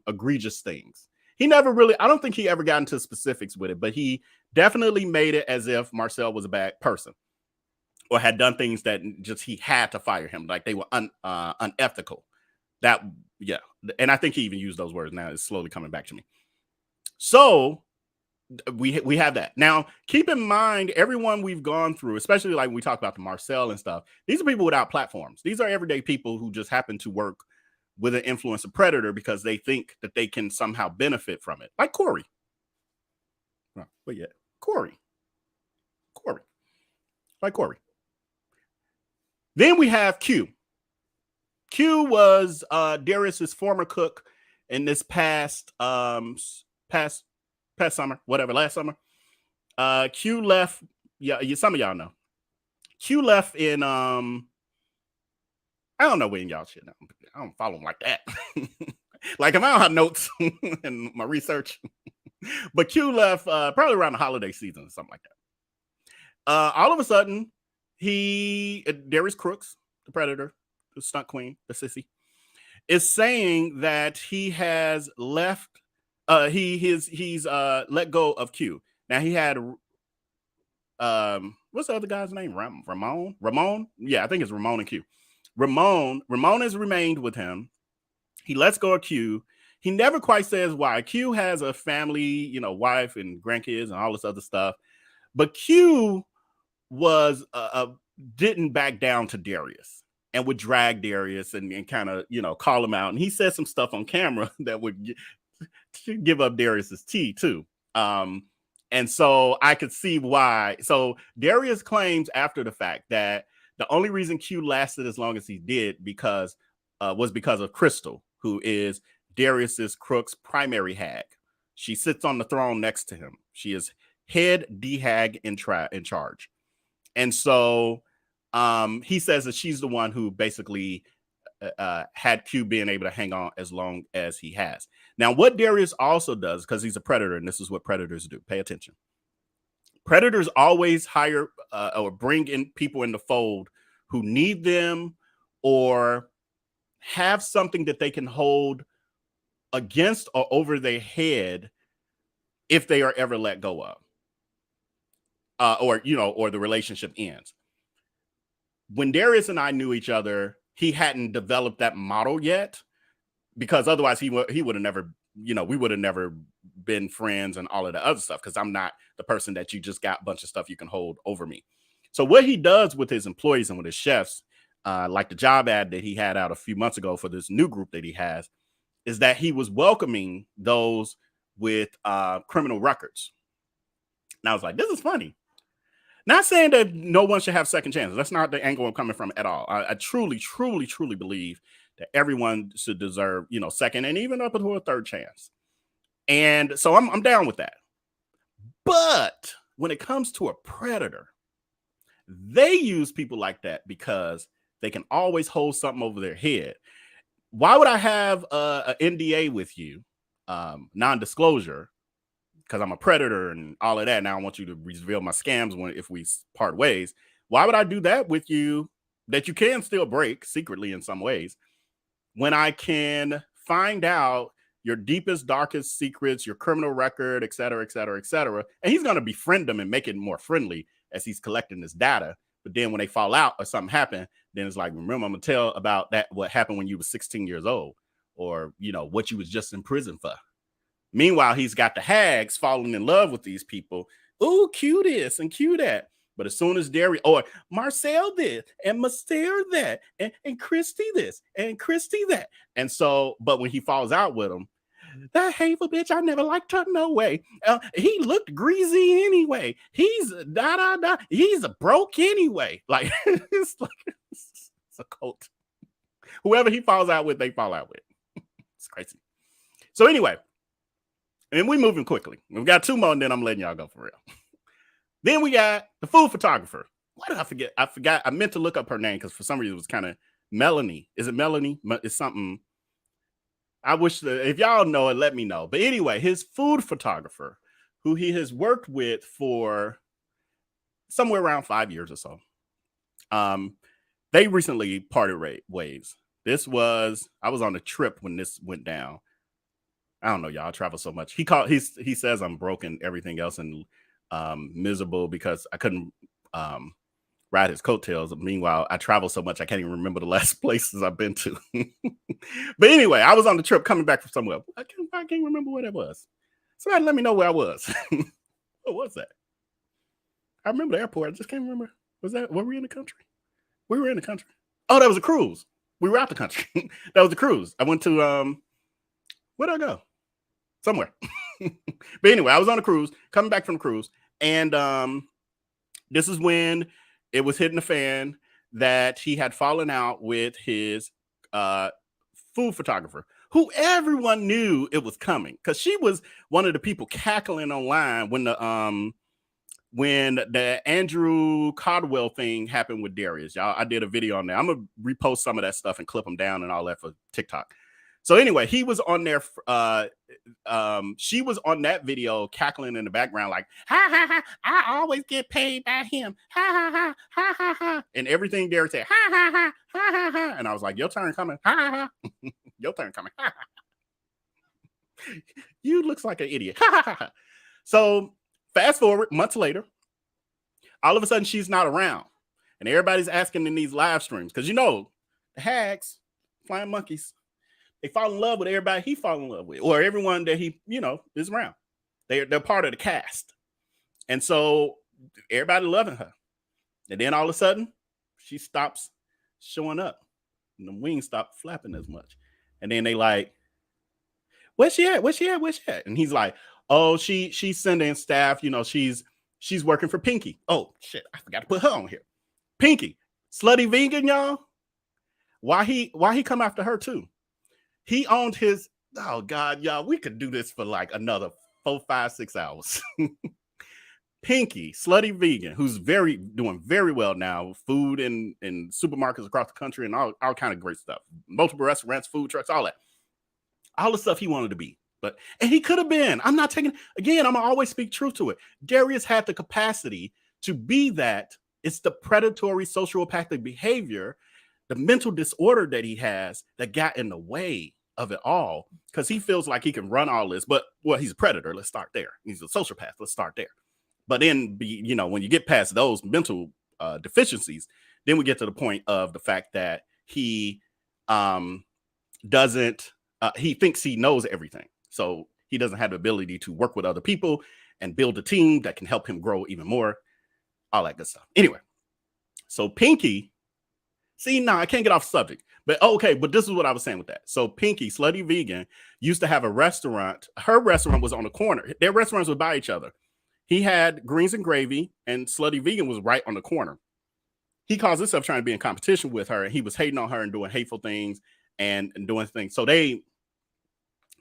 egregious things. He never really, I don't think he ever got into specifics with it, but he definitely made it as if Marcel was a bad person or had done things that just he had to fire him, like they were unethical. That, yeah. And I think he even used those words. Now it's slowly coming back to me. So we have that. Now, keep in mind, everyone we've gone through, especially like when we talk about the Marcel and stuff, these are people without platforms. These are everyday people who just happen to work with an influencer predator because they think that they can somehow benefit from it. Like Corey. But yeah, Corey. Like Corey. Then we have Q. Q was Darius's former cook in this past summer, whatever, last summer. Q left. Yeah, some of y'all know. Q left in I don't know when y'all shit. I don't follow him like that. Like if I don't have notes in my research. But Q left probably around the holiday season or something like that. All of a sudden, Darius Crooks, the predator, the stunt queen, the sissy, is saying that he has left. He's let go of Q. Now he had what's the other guy's name? Ramon? Yeah, I think it's Ramon and Q. Ramon has remained with him. He lets go of Q. He never quite says why. Q has a family, you know, wife and grandkids and all this other stuff. But Q was didn't back down to Darius and would drag Darius and kind of, you know, call him out. And he said some stuff on camera that would give up Darius's tea too. And so I could see why. So Darius claims after the fact that the only reason Q lasted as long as he did was because of Crystal, who is Darius's Crooks' primary hag. She sits on the throne next to him. She is head D-hag in charge. And so he says that she's the one who basically had Q being able to hang on as long as he has. Now, what Darius also does, because he's a predator, and this is what predators do, pay attention. Predators always hire or bring in people in the fold who need them or have something that they can hold against or over their head if they are ever let go of. Or the relationship ends. When Darius and I knew each other, he hadn't developed that model yet, because otherwise he would have never, we would have never been friends and all of the other stuff, because I'm not the person that you just got a bunch of stuff you can hold over me. So what he does with his employees and with his chefs, like the job ad that he had out a few months ago for this new group that he has, is that he was welcoming those with criminal records. And I was like, this is funny. Not saying that no one should have second chances. That's not the angle I'm coming from at all. I truly, truly, truly believe that everyone should deserve, second and even up to a third chance. And so I'm down with that. But when it comes to a predator, they use people like that because they can always hold something over their head. Why would I have an NDA with you, non-disclosure, because I'm a predator and all of that, and I don't want you to reveal my scams if we part ways? Why would I do that with you that you can still break secretly in some ways when I can find out your deepest, darkest secrets, your criminal record, et cetera, et cetera, et cetera. And he's going to befriend them and make it more friendly as he's collecting this data. But then when they fall out or something happen, then it's like, remember, I'm going to tell about that, what happened when you were 16 years old, or, you know, what you was just in prison for. Meanwhile, he's got the hags falling in love with these people. Ooh, cue this and cue that. But as soon as Darius, or Marcel this, and Master that, and Christy this, and Christy that. And so, but when he falls out with him, that hateful bitch, I never liked her no way. He looked greasy anyway. He's he's broke anyway. Like, it's a cult. Whoever he falls out with, they fall out with. It's crazy. So anyway, and we're moving quickly. We've got 2 more, and then I'm letting y'all go for real. Then we got the food photographer. Why did I forget? I forgot. I meant to look up her name because for some reason it was kind of Melanie. Is it Melanie? It's something. I wish if y'all know it, let me know. But anyway, his food photographer, who he has worked with for somewhere around 5 years or so, they recently parted ways. I was on a trip when this went down. I don't know, y'all. I travel so much. He says I'm broken, everything else, and miserable because I couldn't ride his coattails. Meanwhile, I travel so much I can't even remember the last places I've been to. But anyway, I was on the trip coming back from somewhere. I can't remember where that was. Somebody let me know where I was. What was that? I remember the airport. I just can't remember. Were we in the country? We were in the country. Oh, that was a cruise. We were out the country. That was a cruise. I went to where'd I go? Somewhere. But anyway, I was on a cruise, coming back from the cruise, and this is when it was hitting the fan that he had fallen out with his food photographer, who everyone knew it was coming because she was one of the people cackling online when the Andrew Caldwell thing happened with Darius. Y'all, I did a video on that. I'm gonna repost some of that stuff and clip them down and all that for TikTok. So anyway, he was on there. She was on that video cackling in the background like, ha, ha, ha, I always get paid by him. Ha, ha, ha, ha, ha, ha. And everything Darius said, ha, ha, ha, ha, ha, ha. And I was like, your turn coming. Ha, ha, ha. Your turn coming. Ha, ha. You looks like an idiot. Ha, ha, ha, ha. So fast forward months later, all of a sudden she's not around. And everybody's asking in these live streams, because you know, the hags, flying monkeys, they fall in love with everybody he fall in love with, or everyone that he, is around. They're part of the cast. And so everybody loving her. And then all of a sudden, she stops showing up. And the wings stop flapping as much. And then they like, where's she at? Where's she at? Where's she at? And he's like, oh, she's sending staff, she's working for Pinky. Oh shit, I forgot to put her on here. Pinky, slutty vegan, y'all. Why he come after her too? He owned his, oh God, y'all, we could do this for like another 4, 5, 6 hours. Pinky, slutty vegan, who's doing very well now, food in supermarkets across the country and all kind of great stuff. Multiple restaurants, food trucks, all that. All the stuff he wanted to be. And he could have been. I'm not taking, again, I'm gonna always speak truth to it. Darius had the capacity to be that. It's the predatory sociopathic behavior, the mental disorder that he has that got in the way of it all, because he feels like he can run all this. But he's a predator. Let's start there. He's a sociopath. Let's start there. But then, when you get past those mental deficiencies, then we get to the point of the fact that he he thinks he knows everything. So he doesn't have the ability to work with other people and build a team that can help him grow even more. All that good stuff. Anyway, so Pinky, I can't get off subject. But okay, but this is what I was saying with that. So Pinky, slutty vegan, used to have a restaurant. Her restaurant was on the corner. Their restaurants were by each other. He had Greens and Gravy, and slutty vegan was right on the corner. He calls himself trying to be in competition with her, and he was hating on her and doing hateful things and doing things. So they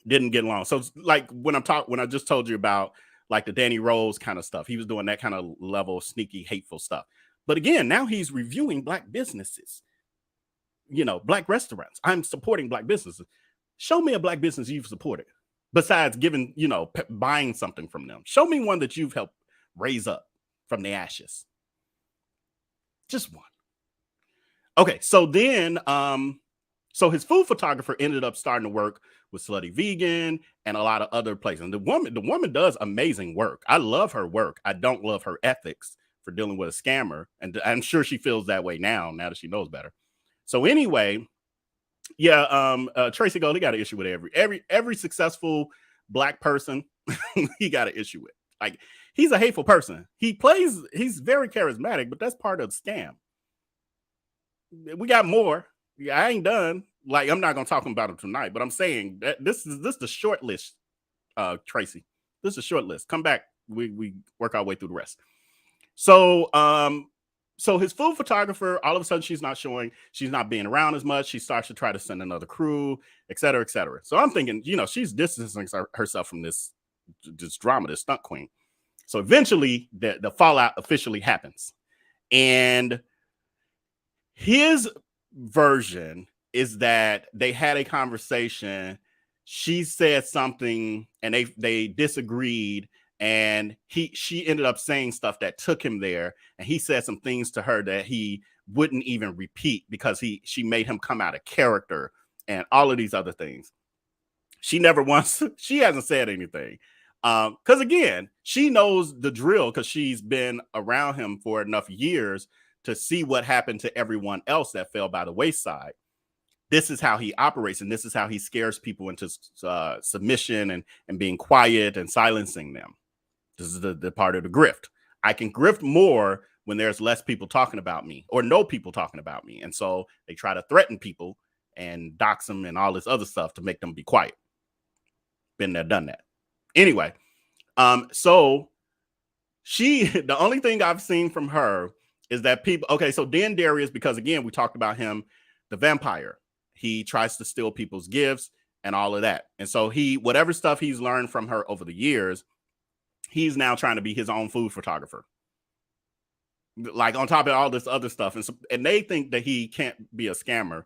didn't get along. So like when I just told you about like the Danny Rose kind of stuff, he was doing that kind of level, sneaky, hateful stuff. But again, now he's reviewing Black businesses, Black restaurants. I'm supporting Black businesses. Show me a Black business you've supported besides giving, buying something from them. Show me one that you've helped raise up from the ashes. Just one. Okay. So then, So his food photographer ended up starting to work with Slutty Vegan and a lot of other places. And the woman does amazing work. I love her work. I don't love her ethics for dealing with a scammer. And I'm sure she feels that way now that she knows better. So anyway, yeah, Tracy Gold, he got an issue with every successful Black person. He got an issue with. Like, he's a hateful person. He's very charismatic, but that's part of the scam. We got more. Yeah, I ain't done. Like, I'm not gonna talk about him tonight, but I'm saying that this is the short list, Tracy. This is a short list. Come back. We work our way through the rest. So so his food photographer, all of a sudden she's not showing, she's not being around as much. She starts to try to send another crew, et cetera, et cetera. So I'm thinking, she's distancing herself from this drama, this stunt queen. So eventually the fallout officially happens. And his version is that they had a conversation. She said something and they disagreed, and she ended up saying stuff that took him there, and he said some things to her that he wouldn't even repeat because she made him come out of character and all of these other things. She hasn't said anything. Because again, she knows the drill because she's been around him for enough years to see what happened to everyone else that fell by the wayside. This is how he operates, and this is how he scares people into submission and being quiet and silencing them. This is the part of the grift. I can grift more when there's less people talking about me or no people talking about me. And so they try to threaten people and dox them and all this other stuff to make them be quiet. Been there, done that. Anyway, so the only thing I've seen from her is that people, okay, so then Darius, because again, we talked about him, the vampire, he tries to steal people's gifts and all of that. And so whatever stuff he's learned from her over the years, he's now trying to be his own food photographer. Like on top of all this other stuff. And they think that he can't be a scammer.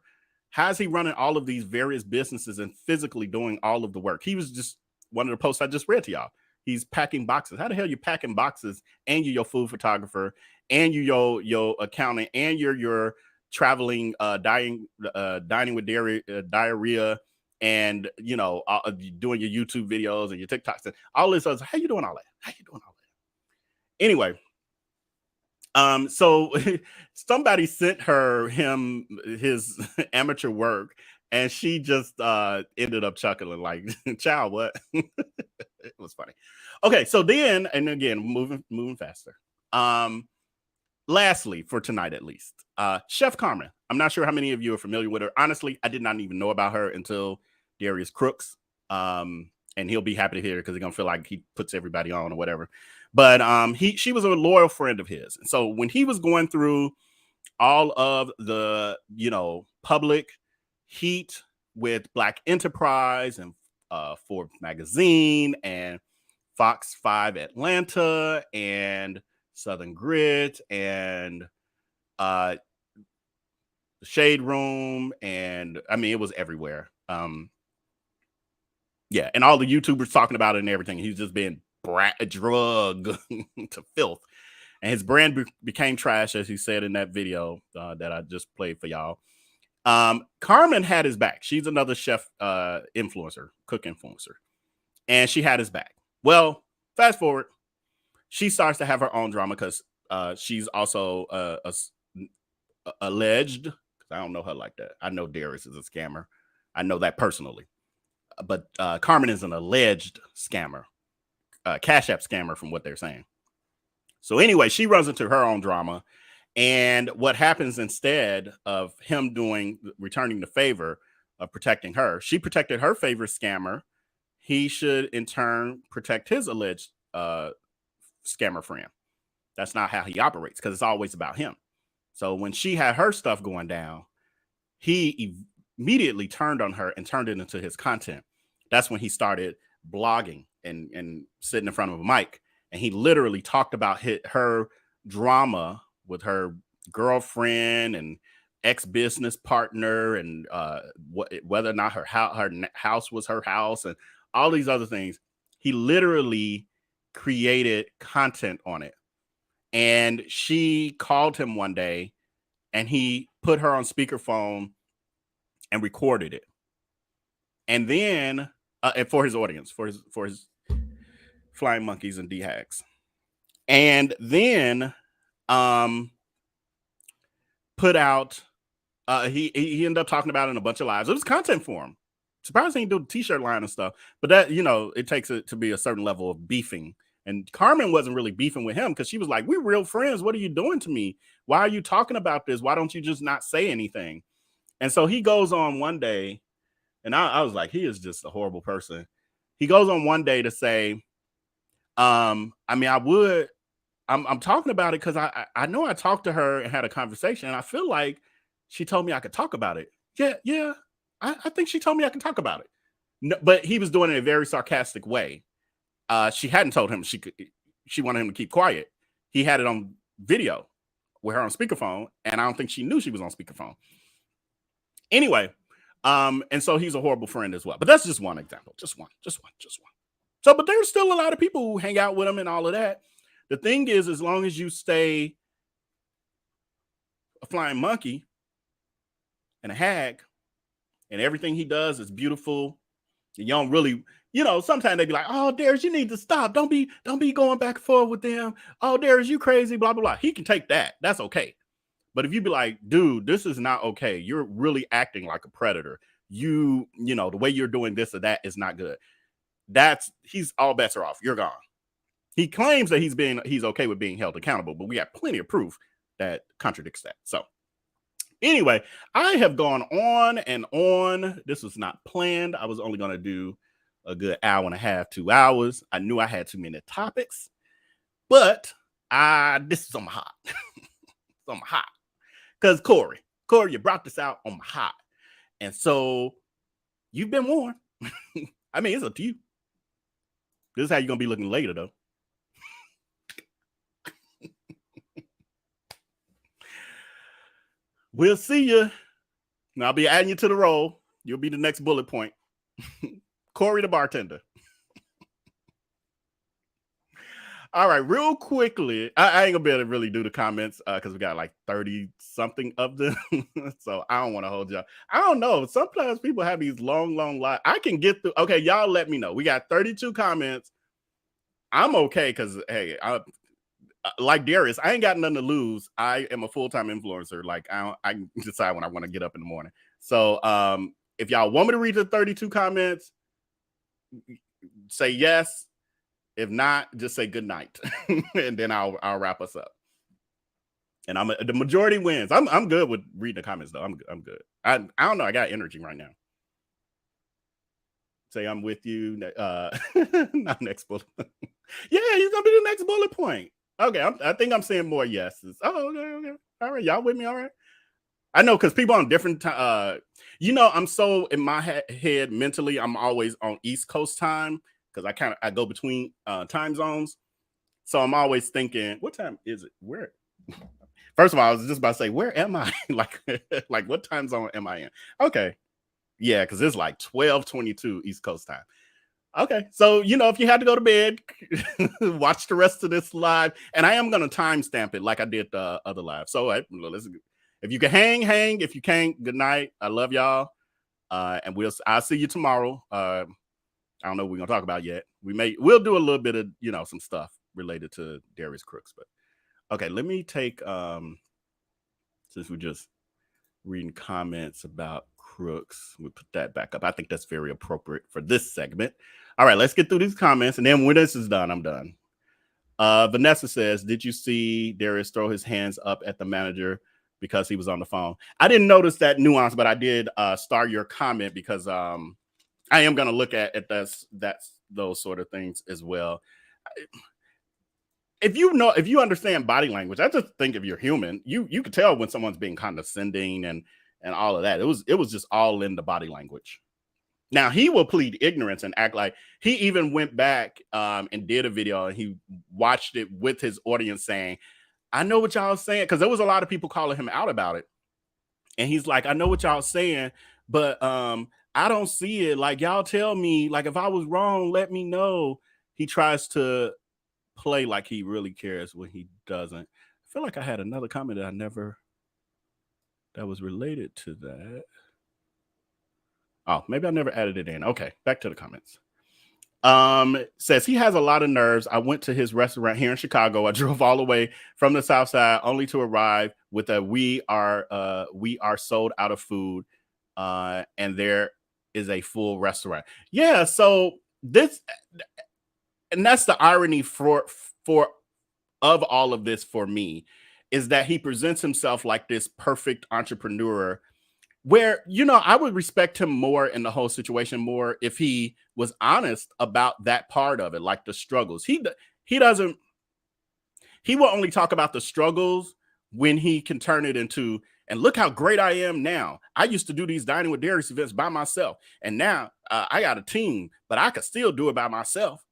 How's he running all of these various businesses and physically doing all of the work? He was just one of the posts I just read to y'all. He's packing boxes. How the hell you packing boxes and you're your food photographer and you your accountant and you're your traveling dining with diarrhea and doing your YouTube videos and your TikToks and all this other. How you doing all that? Anyway, so somebody sent him his amateur work, and she just ended up chuckling like, "Child, what?" It was funny. Okay, so then, and again, moving faster. Lastly, for tonight at least, Chef Carmen. I'm not sure how many of you are familiar with her. Honestly, I did not even know about her until Darius Crooks. And he'll be happy to hear it because he's gonna feel like he puts everybody on or whatever. But she was a loyal friend of his. And so when he was going through all of the public heat with Black Enterprise and Forbes magazine and Fox 5 Atlanta and Southern Grit and the Shade Room, and I mean it was everywhere. Yeah, and all the YouTubers talking about it and everything. He's just been drugged to filth, and his brand became trash, as he said in that video that I just played for y'all. Carmen had his back. She's another chef influencer, cook influencer, and she had his back. Well, fast forward, she starts to have her own drama because she's also alleged. I don't know her like that. I know Darius is a scammer. I know that personally. But Carmen is an alleged scammer, Cash App scammer from what they're saying. So anyway, she runs into her own drama. And what happens instead of him returning the favor of protecting her, she protected her favorite scammer. He should in turn protect his alleged scammer friend. That's not how he operates because it's always about him. So when she had her stuff going down, he immediately turned on her and turned it into his content. That's when he started blogging and sitting in front of a mic. And he literally talked about her drama with her girlfriend and ex-business partner and whether or not her house was her house and all these other things. He literally created content on it. And she called him one day and he put her on speakerphone and recorded it. And then and for his audience, for his flying monkeys and D-hacks. And then put out he ended up talking about it in a bunch of lives. It was content for him. Surprised he didn't do the t-shirt line and stuff. But that, it takes it to be a certain level of beefing. And Carmen wasn't really beefing with him because she was like, we're real friends. What are you doing to me? Why are you talking about this? Why don't you just not say anything? And so he goes on one day, and I was like, he is just a horrible person. He goes on one day to say, I'm talking about it because I know I talked to her and had a conversation, and I feel like she told me I could talk about it. Yeah. I think she told me I can talk about it. No, but he was doing it in a very sarcastic way. She hadn't told him she wanted him to keep quiet. He had it on video with her on speakerphone, and I don't think she knew she was on speakerphone. Anyway, and so he's a horrible friend as well. But that's just one example. Just one. So, but there's still a lot of people who hang out with him and all of that. The thing is, as long as you stay a flying monkey and a hag, and everything he does is beautiful, and you don't really, sometimes they be like, oh, Darius, you need to stop. Don't be going back and forth with them. Oh, Darius, you crazy, blah, blah, blah. He can take that. That's okay. But if you be like, dude, this is not okay. You're really acting like a predator. The way you're doing this or that is not good. He's all bets are off. You're gone. He claims that he's okay with being held accountable, but we have plenty of proof that contradicts that. So anyway, I have gone on and on. This was not planned. I was only going to do a good hour and a half, 2 hours. I knew I had too many topics, but this is on my hot. It's on my hot. Because Corey, you brought this out on my hot. And so you've been warned. I mean, it's up to you. This is how you're going to be looking later, though. We'll see you. And I'll be adding you to the roll. You'll be the next bullet point. Corey the bartender. All right, real quickly. I ain't gonna be able to really do the comments because we got like 30 something of them. So I don't want to hold y'all. I don't know. Sometimes people have these long lives. I can get through. Okay, y'all let me know. We got 32 comments. I'm okay because hey, like Darius, I ain't got nothing to lose. I am a full-time influencer. Like I can decide when I want to get up in the morning. So if y'all want me to read the 32 comments, say yes. If not, just say good night, and then I'll wrap us up. And the majority wins. I'm good with reading the comments though. I'm good. I don't know. I got energy right now. Say I'm with you. Not next bullet. Yeah, he's gonna be the next bullet point. Okay, I think I'm saying more yeses. Oh, okay. All right, y'all with me? All right. I know because people on different I'm so in my head mentally, I'm always on East Coast time because I go between time zones. So I'm always thinking, what time is it? Where? First of all, I was just about to say, where am I? like what time zone am I in? Okay. Yeah, because it's like 12:22 East Coast time. Okay, so if you had to go to bed, watch the rest of this live, and I am gonna timestamp it like I did the other live. So listen, if you can hang. If you can't, good night. I love y'all, and I'll see you tomorrow. I don't know what we're gonna talk about yet. We'll do a little bit of some stuff related to Darius Crooks, but okay. Let me take since we're just reading comments about Crooks, we put that back up. I think that's very appropriate for this segment. All right, let's get through these comments, and then when this is done, I'm done. Vanessa says, did you see Darius throw his hands up at the manager because he was on the phone? I didn't notice that nuance, but I did star your comment because I am going to look at those sort of things as well. If you understand body language, I just think if you're human, you can tell when someone's being condescending and all of that. It was just all in the body language. Now he will plead ignorance and act like he even went back and did a video and he watched it with his audience saying, I know what y'all saying, because there was a lot of people calling him out about it. And he's like, I know what y'all saying, but I don't see it. Like, y'all tell me, like, if I was wrong, let me know. He tries to play like he really cares when he doesn't. I feel like I had another comment that was related to that. Oh, maybe I never added it in. Okay, back to the comments. Says he has a lot of nerves. I went to his restaurant here in Chicago. I drove all the way from the South Side only to arrive with a we are sold out of food, and there is a full restaurant. Yeah, so this, and that's the irony for of all of this for me, is that he presents himself like this perfect entrepreneur, where, you know, I would respect him more in the whole situation more if he was honest about that part of it, like the struggles. He will only talk about the struggles when he can turn it into, and look how great I am now. I used to do these Dining with Darius events by myself, and now I got a team, but I could still do it by myself.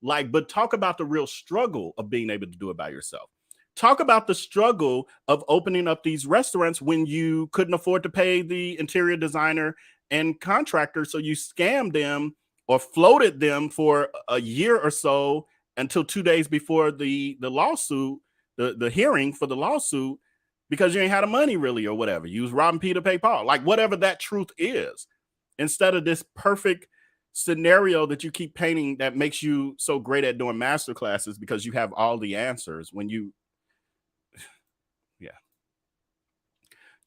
Like, but talk about the real struggle of being able to do it by yourself. Talk about the struggle of opening up these restaurants when you couldn't afford to pay the interior designer and contractor. So you scammed them or floated them for a year or so until 2 days before the lawsuit, the hearing for the lawsuit, because you ain't had the money really or whatever. You was robbing Peter to pay Paul, like whatever that truth is, instead of this perfect scenario that you keep painting that makes you so great at doing master classes because you have all the answers when you, yeah.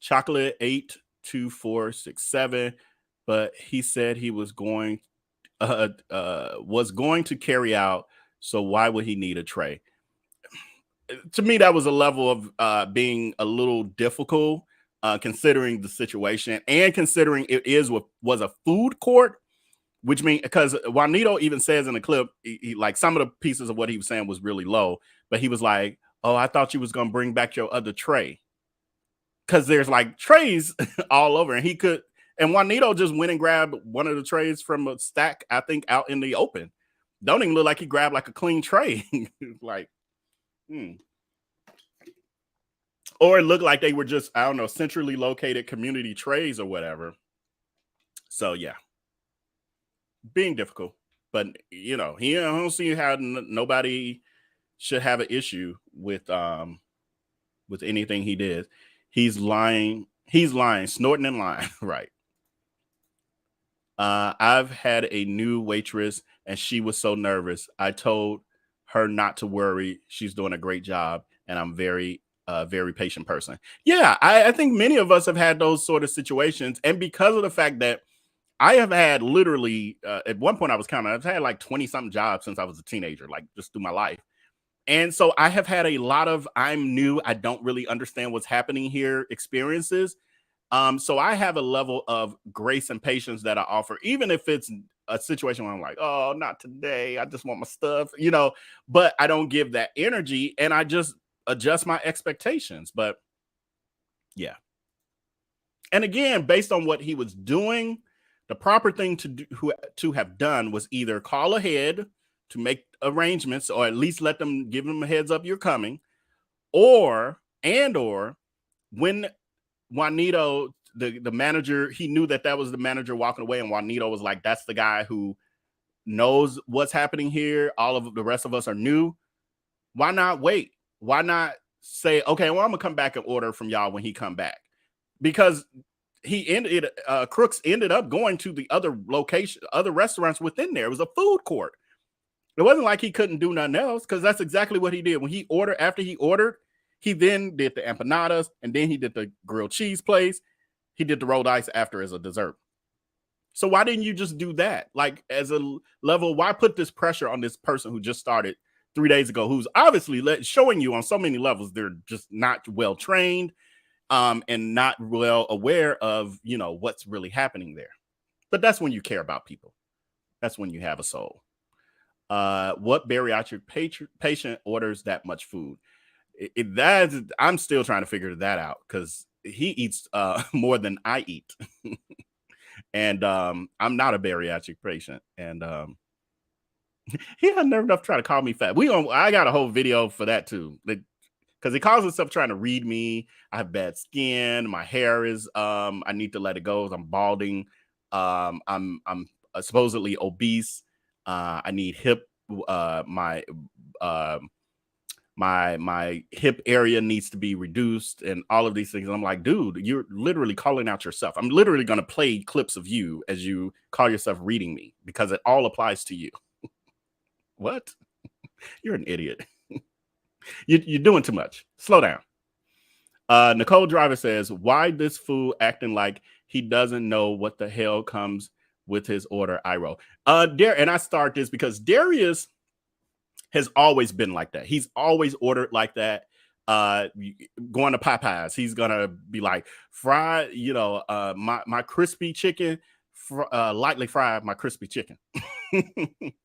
Chocolate 82467, but he said he was going to carry out, so why would he need a tray? To me, that was a level of being a little difficult, considering the situation and considering it was a food court, which means, because Juanito even says in the clip, he like some of the pieces of what he was saying was really low, but he was like, oh, I thought you was going to bring back your other tray. Because there's like trays all over, and Juanito just went and grabbed one of the trays from a stack, I think, out in the open. Don't even look like he grabbed like a clean tray. Like, or it looked like they were just, I don't know, centrally located community trays or whatever. So yeah, being difficult, but you know, I don't see how nobody should have an issue with anything he did. He's lying, snorting and lying, right? I've had a new waitress and she was so nervous. I told her not to worry. She's doing a great job, and I'm very patient person. Yeah, I think many of us have had those sort of situations, and because of the fact that I have had literally, at one point I was counting, I've had like 20-something jobs since I was a teenager, like just through my life. And so I have had a lot of I'm new, I don't really understand what's happening here experiences. So I have a level of grace and patience that I offer, even if it's a situation where I'm like, oh, not today, I just want my stuff, but I don't give that energy, and I just adjust my expectations. But yeah. And again, based on what he was doing, the proper thing to have done was either call ahead to make arrangements, or at least give them a heads up you're coming, or when Juanito, the manager, he knew that was the manager walking away, and Juanito was like, that's the guy who knows what's happening here. All of the rest of us are new. Why not wait? Why not say, okay, well, I'm gonna come back and order from y'all when he come back? Because Crooks ended up going to the other restaurants within there. It was a food court. It wasn't like he couldn't do nothing else, because that's exactly what he did. When after he ordered, he then did the empanadas, and then he did the grilled cheese place. He did the rolled ice after as a dessert. So why didn't you just do that? Like, as a level, why put this pressure on this person who just started 3 days ago, who's obviously showing you on so many levels they're just not well trained, and not well aware of, what's really happening there. But that's when you care about people. That's when you have a soul. What bariatric patient orders that much food? I'm still trying to figure that out, because he eats more than I eat. And I'm not a bariatric patient, and he had nerve enough to try to call me fat. I got a whole video for that too, because he calls himself trying to read me. I have bad skin. My hair is I need to let it go. I'm balding. I'm supposedly obese. I need my my hip area needs to be reduced and all of these things. And I'm like, dude, you're literally calling out yourself. I'm literally going to play clips of you as you call yourself reading me because it all applies to you. What? You're an idiot. You're doing too much. Slow down. Nicole Driver says, why this fool acting like he doesn't know what the hell comes with his order? I roll. And I start this because Darius has always been like that. He's always ordered like that. Going to Popeyes, he's gonna be like, fry, my crispy chicken, lightly fried my crispy chicken.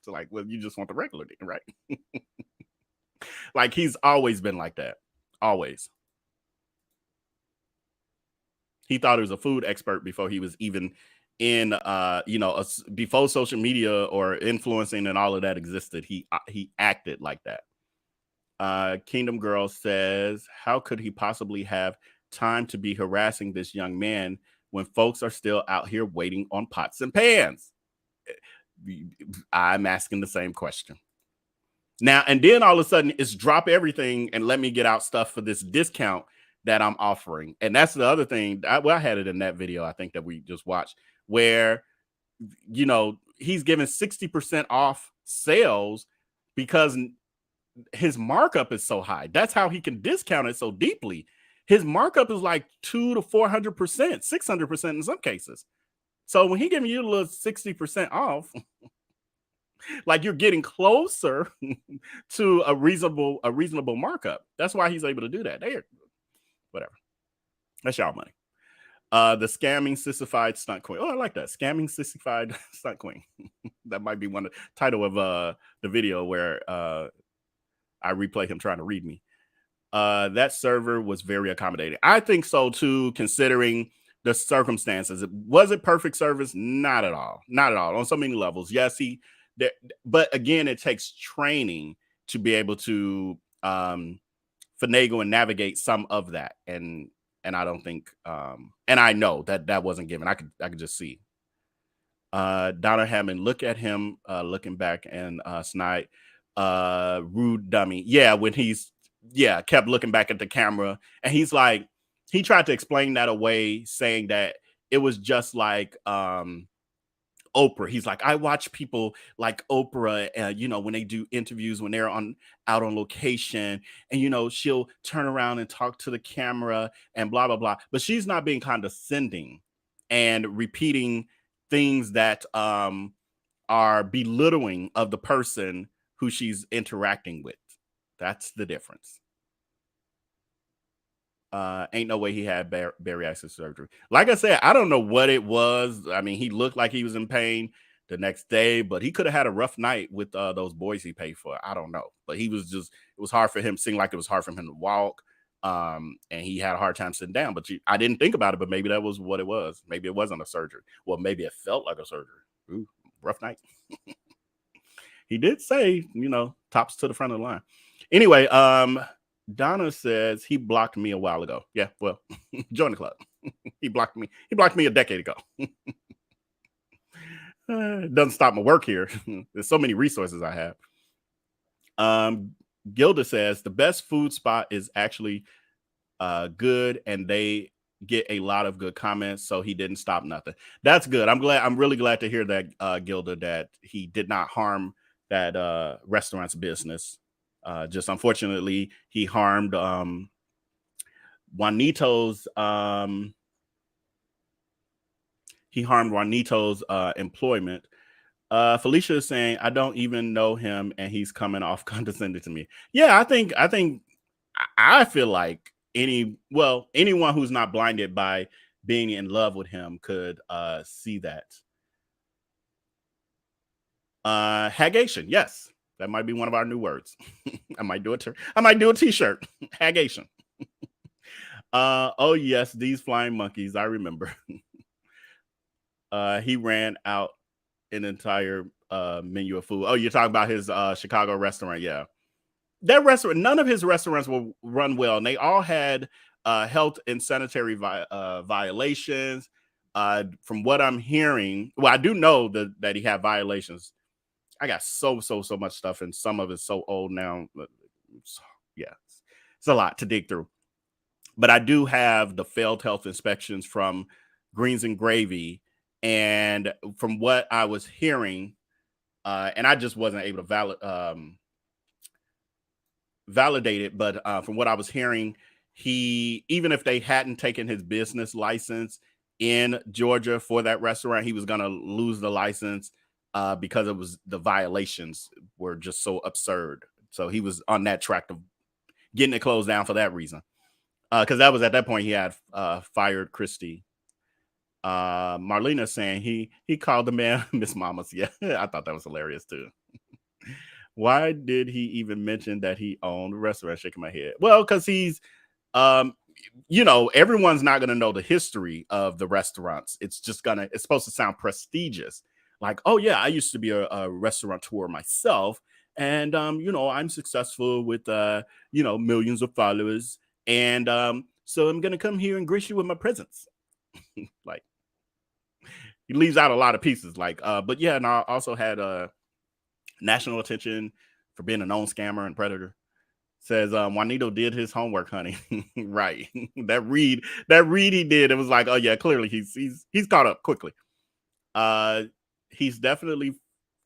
So like, well, you just want the regular thing, right? Like he's always been like that. Always. He thought he was a food expert before he was even in, before social media or influencing and all of that existed. He acted like that. Kingdom Girl says, how could he possibly have time to be harassing this young man when folks are still out here waiting on pots and pans? I'm asking the same question. Now, and then all of a sudden it's drop everything and let me get out stuff for this discount that I'm offering. And that's the other thing. I had it in that video, I think, that we just watched, where, he's giving 60% off sales because his markup is so high. That's how he can discount it so deeply. His markup is like 200 to 400%, 600% in some cases. So when he giving you a little 60% off, like you're getting closer to a reasonable markup. That's why he's able to do that. Whatever. That's y'all money. The scamming sissified stunt queen. Oh, I like that. Scamming sissified stunt queen. That might be one of the title of the video where I replay him trying to read me. That server was very accommodating. I think so too, considering the circumstances. Was it perfect service? Not at all. Not at all. On so many levels. Yes, but again, it takes training to be able to finagle and navigate some of that. And I don't think, and I know that wasn't given. I could just see. Donna Hammond, look at him looking back and snide, rude dummy. Yeah, when kept looking back at the camera, and he's like, he tried to explain that away, saying that it was just like Oprah. He's like, I watch people like Oprah, when they do interviews, when they're out on location, and she'll turn around and talk to the camera and blah blah blah. But she's not being condescending and repeating things that are belittling of the person who she's interacting with. That's the difference. Ain't no way he had bariatric surgery. Like I said, I don't know what it was. I mean, he looked like he was in pain the next day, but he could have had a rough night with those boys he paid for. I don't know. But it was hard for him, seemed like it was hard for him to walk. And he had a hard time sitting down. But I didn't think about it, but maybe that was what it was. Maybe it wasn't a surgery. Well, maybe it felt like a surgery. Ooh, rough night. He did say, tops to the front of the line. Anyway, Donna says he blocked me a while ago. Yeah, well, join the club. He blocked me. He blocked me a decade ago. It doesn't stop my work here. There's so many resources I have. Gilda says the best food spot is actually good, and they get a lot of good comments, so he didn't stop nothing. That's good. I'm really glad to hear that, Gilda, that he did not harm that restaurant's business. Just unfortunately, he harmed Juanito's employment. Felicia is saying, I don't even know him and he's coming off condescending to me. Yeah, I feel like anyone who's not blinded by being in love with him could see that. Hagation, yes. That might be one of our new words. I might do a t-shirt. Hagation. Oh yes, these flying monkeys. I remember. He ran out an entire menu of food. Oh, you're talking about his Chicago restaurant. Yeah. That restaurant, none of his restaurants will run well. And they all had health and sanitary violations. From what I'm hearing, well, I do know that he had violations. I got so much stuff, and some of it's so old now. It's yeah, it's a lot to dig through. But I do have the failed health inspections from Greens and Gravy, and from what I was hearing, and I just wasn't able to validate it, but from what I was hearing, even if they hadn't taken his business license in Georgia for that restaurant, he was going to lose the license because it was the violations were just so absurd. So he was on that track of getting it closed down for that reason. Because that was at that point he had fired Christy. Marlena saying he called the man Miss Mamas. Yeah, I thought that was hilarious too. Why did he even mention that he owned a restaurant? Shaking my head. Well, because he's everyone's not gonna know the history of the restaurants. It's supposed to sound prestigious. Like, oh yeah, I used to be a restaurateur myself, and I'm successful with millions of followers, and so I'm gonna come here and grace you with my presence. Like, he leaves out a lot of pieces. Like, but yeah, and I also had national attention for being a known scammer and predator. Says Juanito did his homework, honey. Right. that read he did, it was like, oh yeah, clearly he's caught up quickly. He's definitely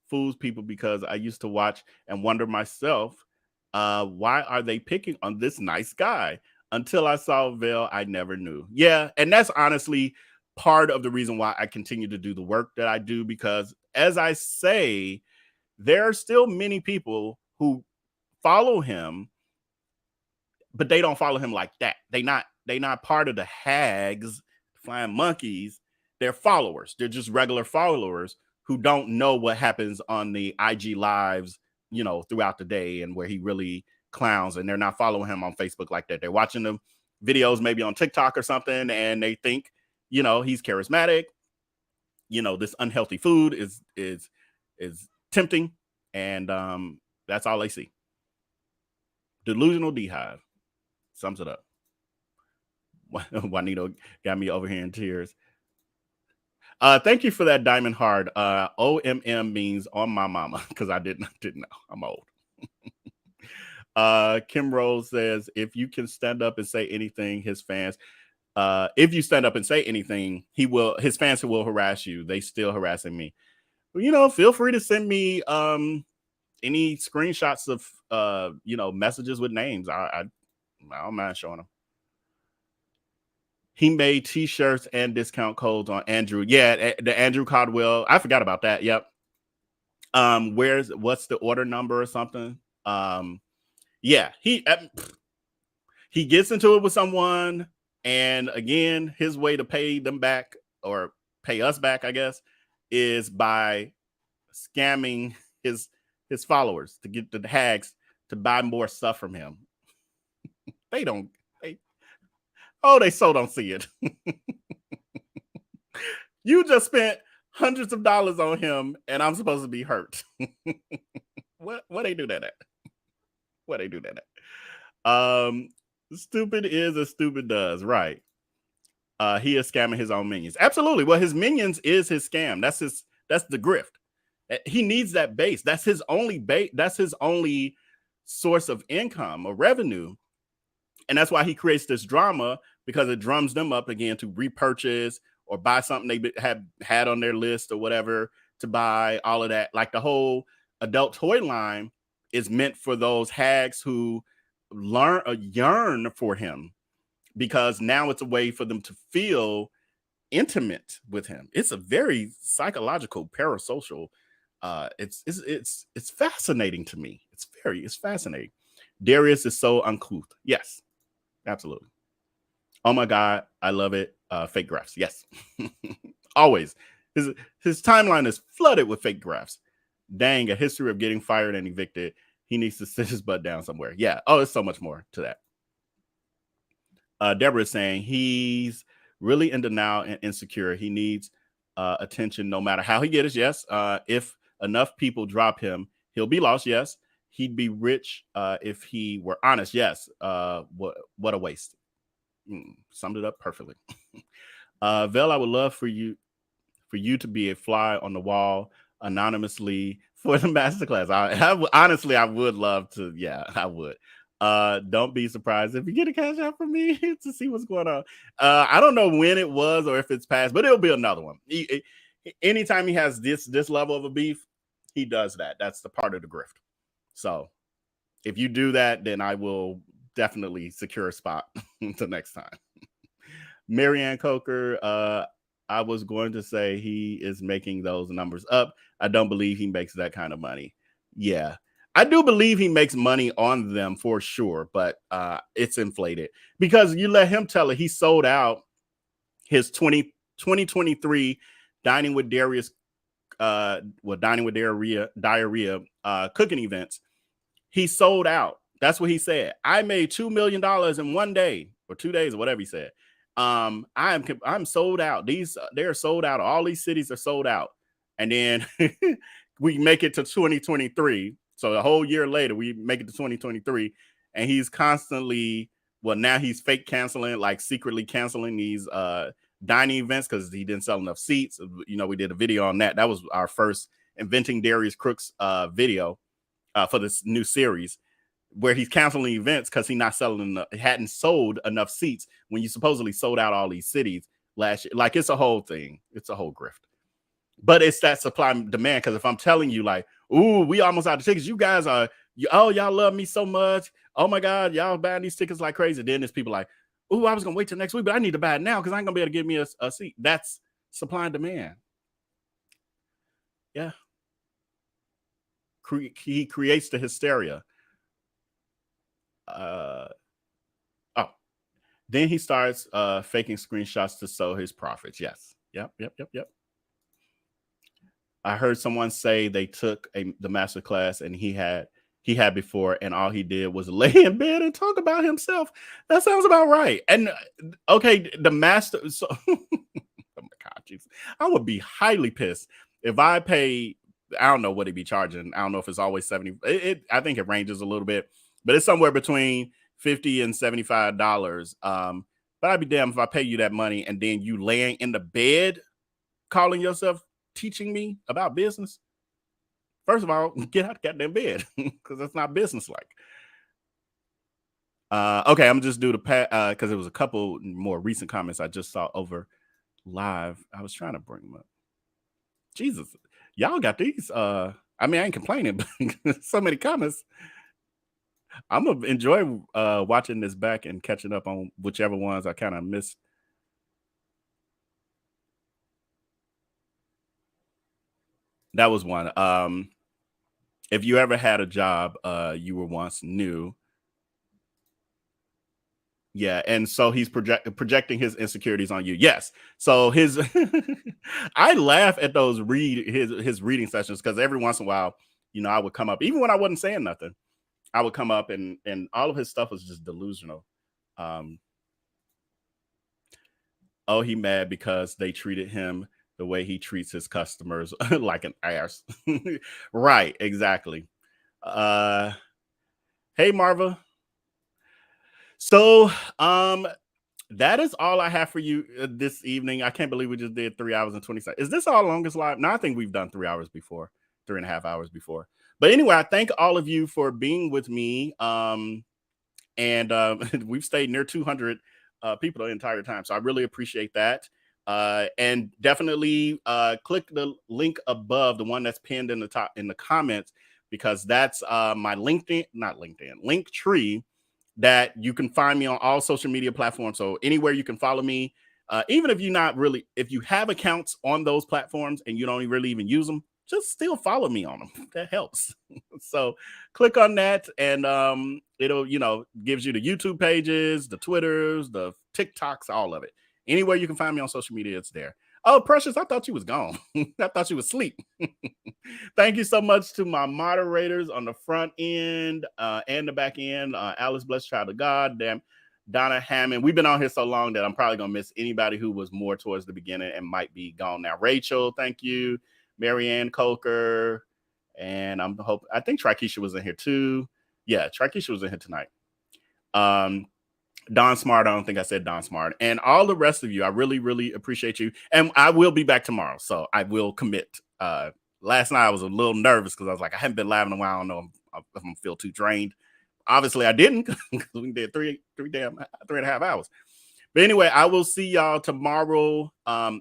fools people, because I used to watch and wonder myself, why are they picking on this nice guy? Until I saw Zelle, I never knew. Yeah, and that's honestly part of the reason why I continue to do the work that I do, because as I say, there are still many people who follow him, but they don't follow him like that. They not part of the hags, flying monkeys. They're followers. They're just regular followers who don't know what happens on the IG lives, throughout the day, and where he really clowns, and they're not following him on Facebook like that. They're watching the videos maybe on TikTok or something, and they think, he's charismatic. This unhealthy food is tempting, and that's all they see. Delusional beehive sums it up. Juanito got me over here in tears. Thank you for that diamond heart. OMM means on my mama, because I didn't know. I'm old. Kim Rose says, if you can stand up and say anything, his fans, if you stand up and say anything, his fans will harass you. They still harassing me. Feel free to send me any screenshots of messages with names. I don't mind showing them. He made t-shirts and discount codes on Andrew. Yeah, the Andrew Caldwell. I forgot about that. Yep. What's the order number or something? Yeah, he gets into it with someone, and again, his way to pay them back, or pay us back, I guess, is by scamming his followers to get the hags to buy more stuff from him. They so don't see it. You just spent hundreds of dollars on him, and I'm supposed to be hurt. What they do that at? What they do that at? Stupid is as stupid does, right? He is scamming his own minions. Absolutely. Well, his minions is his scam. That's the grift. He needs that base. That's his only base. That's his only source of income or revenue. And that's why he creates this drama, because it drums them up again to repurchase or buy something they had on their list or whatever to buy, all of that. Like the whole adult toy line is meant for those hags who yearn for him, because now it's a way for them to feel intimate with him. It's a very psychological, parasocial. It's fascinating to me. It's fascinating. Darius is so uncouth. Yes, absolutely. Oh my God, I love it. Fake graphs. Yes, always. His timeline is flooded with fake graphs. Dang, a history of getting fired and evicted. He needs to sit his butt down somewhere. Yeah. Oh, there's so much more to that. Deborah is saying he's really in denial and insecure. He needs attention no matter how he gets it. Yes. If enough people drop him, he'll be lost. Yes. He'd be rich if he were honest. Yes. What a waste. Summed it up perfectly. Zelle, I would love for you to be a fly on the wall anonymously for the masterclass. Honestly, I would love to. Yeah, I would. Don't be surprised if you get a cash out from me to see what's going on. I don't know when it was or if it's past, but it'll be another one. Anytime he has this level of a beef, he does that. That's the part of the grift. So if you do that, then I will definitely secure a spot the next time. Marianne Coker, I was going to say he is making those numbers up. I don't believe he makes that kind of money. Yeah. I do believe he makes money on them for sure, but it's inflated because you let him tell it. He sold out his 2023 Dining with Darius, Dining with Diarrhea cooking events. He sold out. That's what he said. I made $2 million in 1 day or 2 days or whatever he said. I'm sold out. They're sold out. All these cities are sold out. And then we make it to 2023. So a whole year later, we make it to 2023, and he's constantly, well, now he's fake canceling, like secretly canceling these dining events because he didn't sell enough seats. You know, we did a video on that. That was our first Inventing Darius Crooks video for this new series, where he's canceling events because he's not selling, hadn't sold enough seats when you supposedly sold out all these cities last year. Like, it's a whole thing. It's a whole grift. But it's that supply and demand, because if I'm telling you, like, ooh, we almost out of tickets, you guys are, y'all love me so much. Oh my God, y'all buying these tickets like crazy. Then there's people like, ooh, I was gonna wait till next week, but I need to buy it now because I ain't gonna be able to give me a seat. That's supply and demand. Yeah. He creates the hysteria. Then he starts faking screenshots to sow his profits. Yes. Yep. I heard someone say they took the master class and he had before, and all he did was lay in bed and talk about himself. That sounds about right. And okay, the master. So, oh my God, Jesus, I would be highly pissed if I pay. I don't know what he'd be charging. I don't know if it's always $70. I think it ranges a little bit, but it's somewhere between $50 and $75. But I'd be damned if I pay you that money and then you laying in the bed calling yourself teaching me about business. First of all, get out of the goddamn bed because that's not business-like. Okay, I'm just do the because there was a couple more recent comments I just saw over live. I was trying to bring them up. Jesus, y'all got these. I mean, I ain't complaining, but so many comments. I'm gonna enjoy watching this back and catching up on whichever ones I kind of missed. That was one. If you ever had a job you were once new. Yeah, and so he's projecting his insecurities on you. Yes. So his I laugh at those his reading sessions because every once in a while, you know, I would come up, even when I wasn't saying nothing, I would come up and all of his stuff was just delusional. Oh, he mad because they treated him the way he treats his customers like an ass. Right, exactly. Hey, Marva. So that is all I have for you this evening. I can't believe we just did 3 hours and 20 seconds. Is this our longest live? No, I think we've done 3 hours before, 3.5 hours before. But anyway, I thank all of you for being with me. And we've stayed near 200 people the entire time. So I really appreciate that. And definitely click the link above, the one that's pinned in the top in the comments, because that's my link tree that you can find me on all social media platforms. So anywhere you can follow me, even if if you have accounts on those platforms and you don't really even use them, just still follow me on them. That helps. So click on that and it'll, gives you the YouTube pages, the Twitters, the TikToks, all of it. Anywhere you can find me on social media, it's there. Oh, Precious, I thought you was gone. I thought you was asleep. Thank you so much to my moderators on the front end and the back end. Alice, blessed child of God, Donna Hammond. We've been on here so long that I'm probably going to miss anybody who was more towards the beginning and might be gone now. Rachel, thank you. Marianne Coker. And I think Trikesha was in here too. Yeah, Trikesha was in here tonight. Don Smart, I don't think I said Don Smart. And all the rest of you, I really, really appreciate you. And I will be back tomorrow, so I will commit. Last night I was a little nervous because I was like, I haven't been live in a while. I don't know if I'm feel too drained. Obviously, I didn't because we did 3.5 hours. But anyway, I will see y'all tomorrow.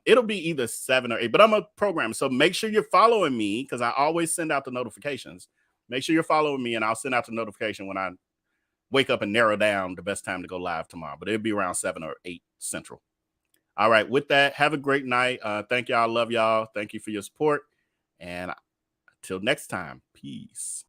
It'll be either 7 or 8, but I'm a programmer. So make sure you're following me because I always send out the notifications. Make sure you're following me, and I'll send out the notification when I wake up and narrow down the best time to go live tomorrow. But it'll be around 7 or 8 Central. All right. With that, have a great night. Thank y'all. Love y'all. Thank you for your support. And until next time, peace.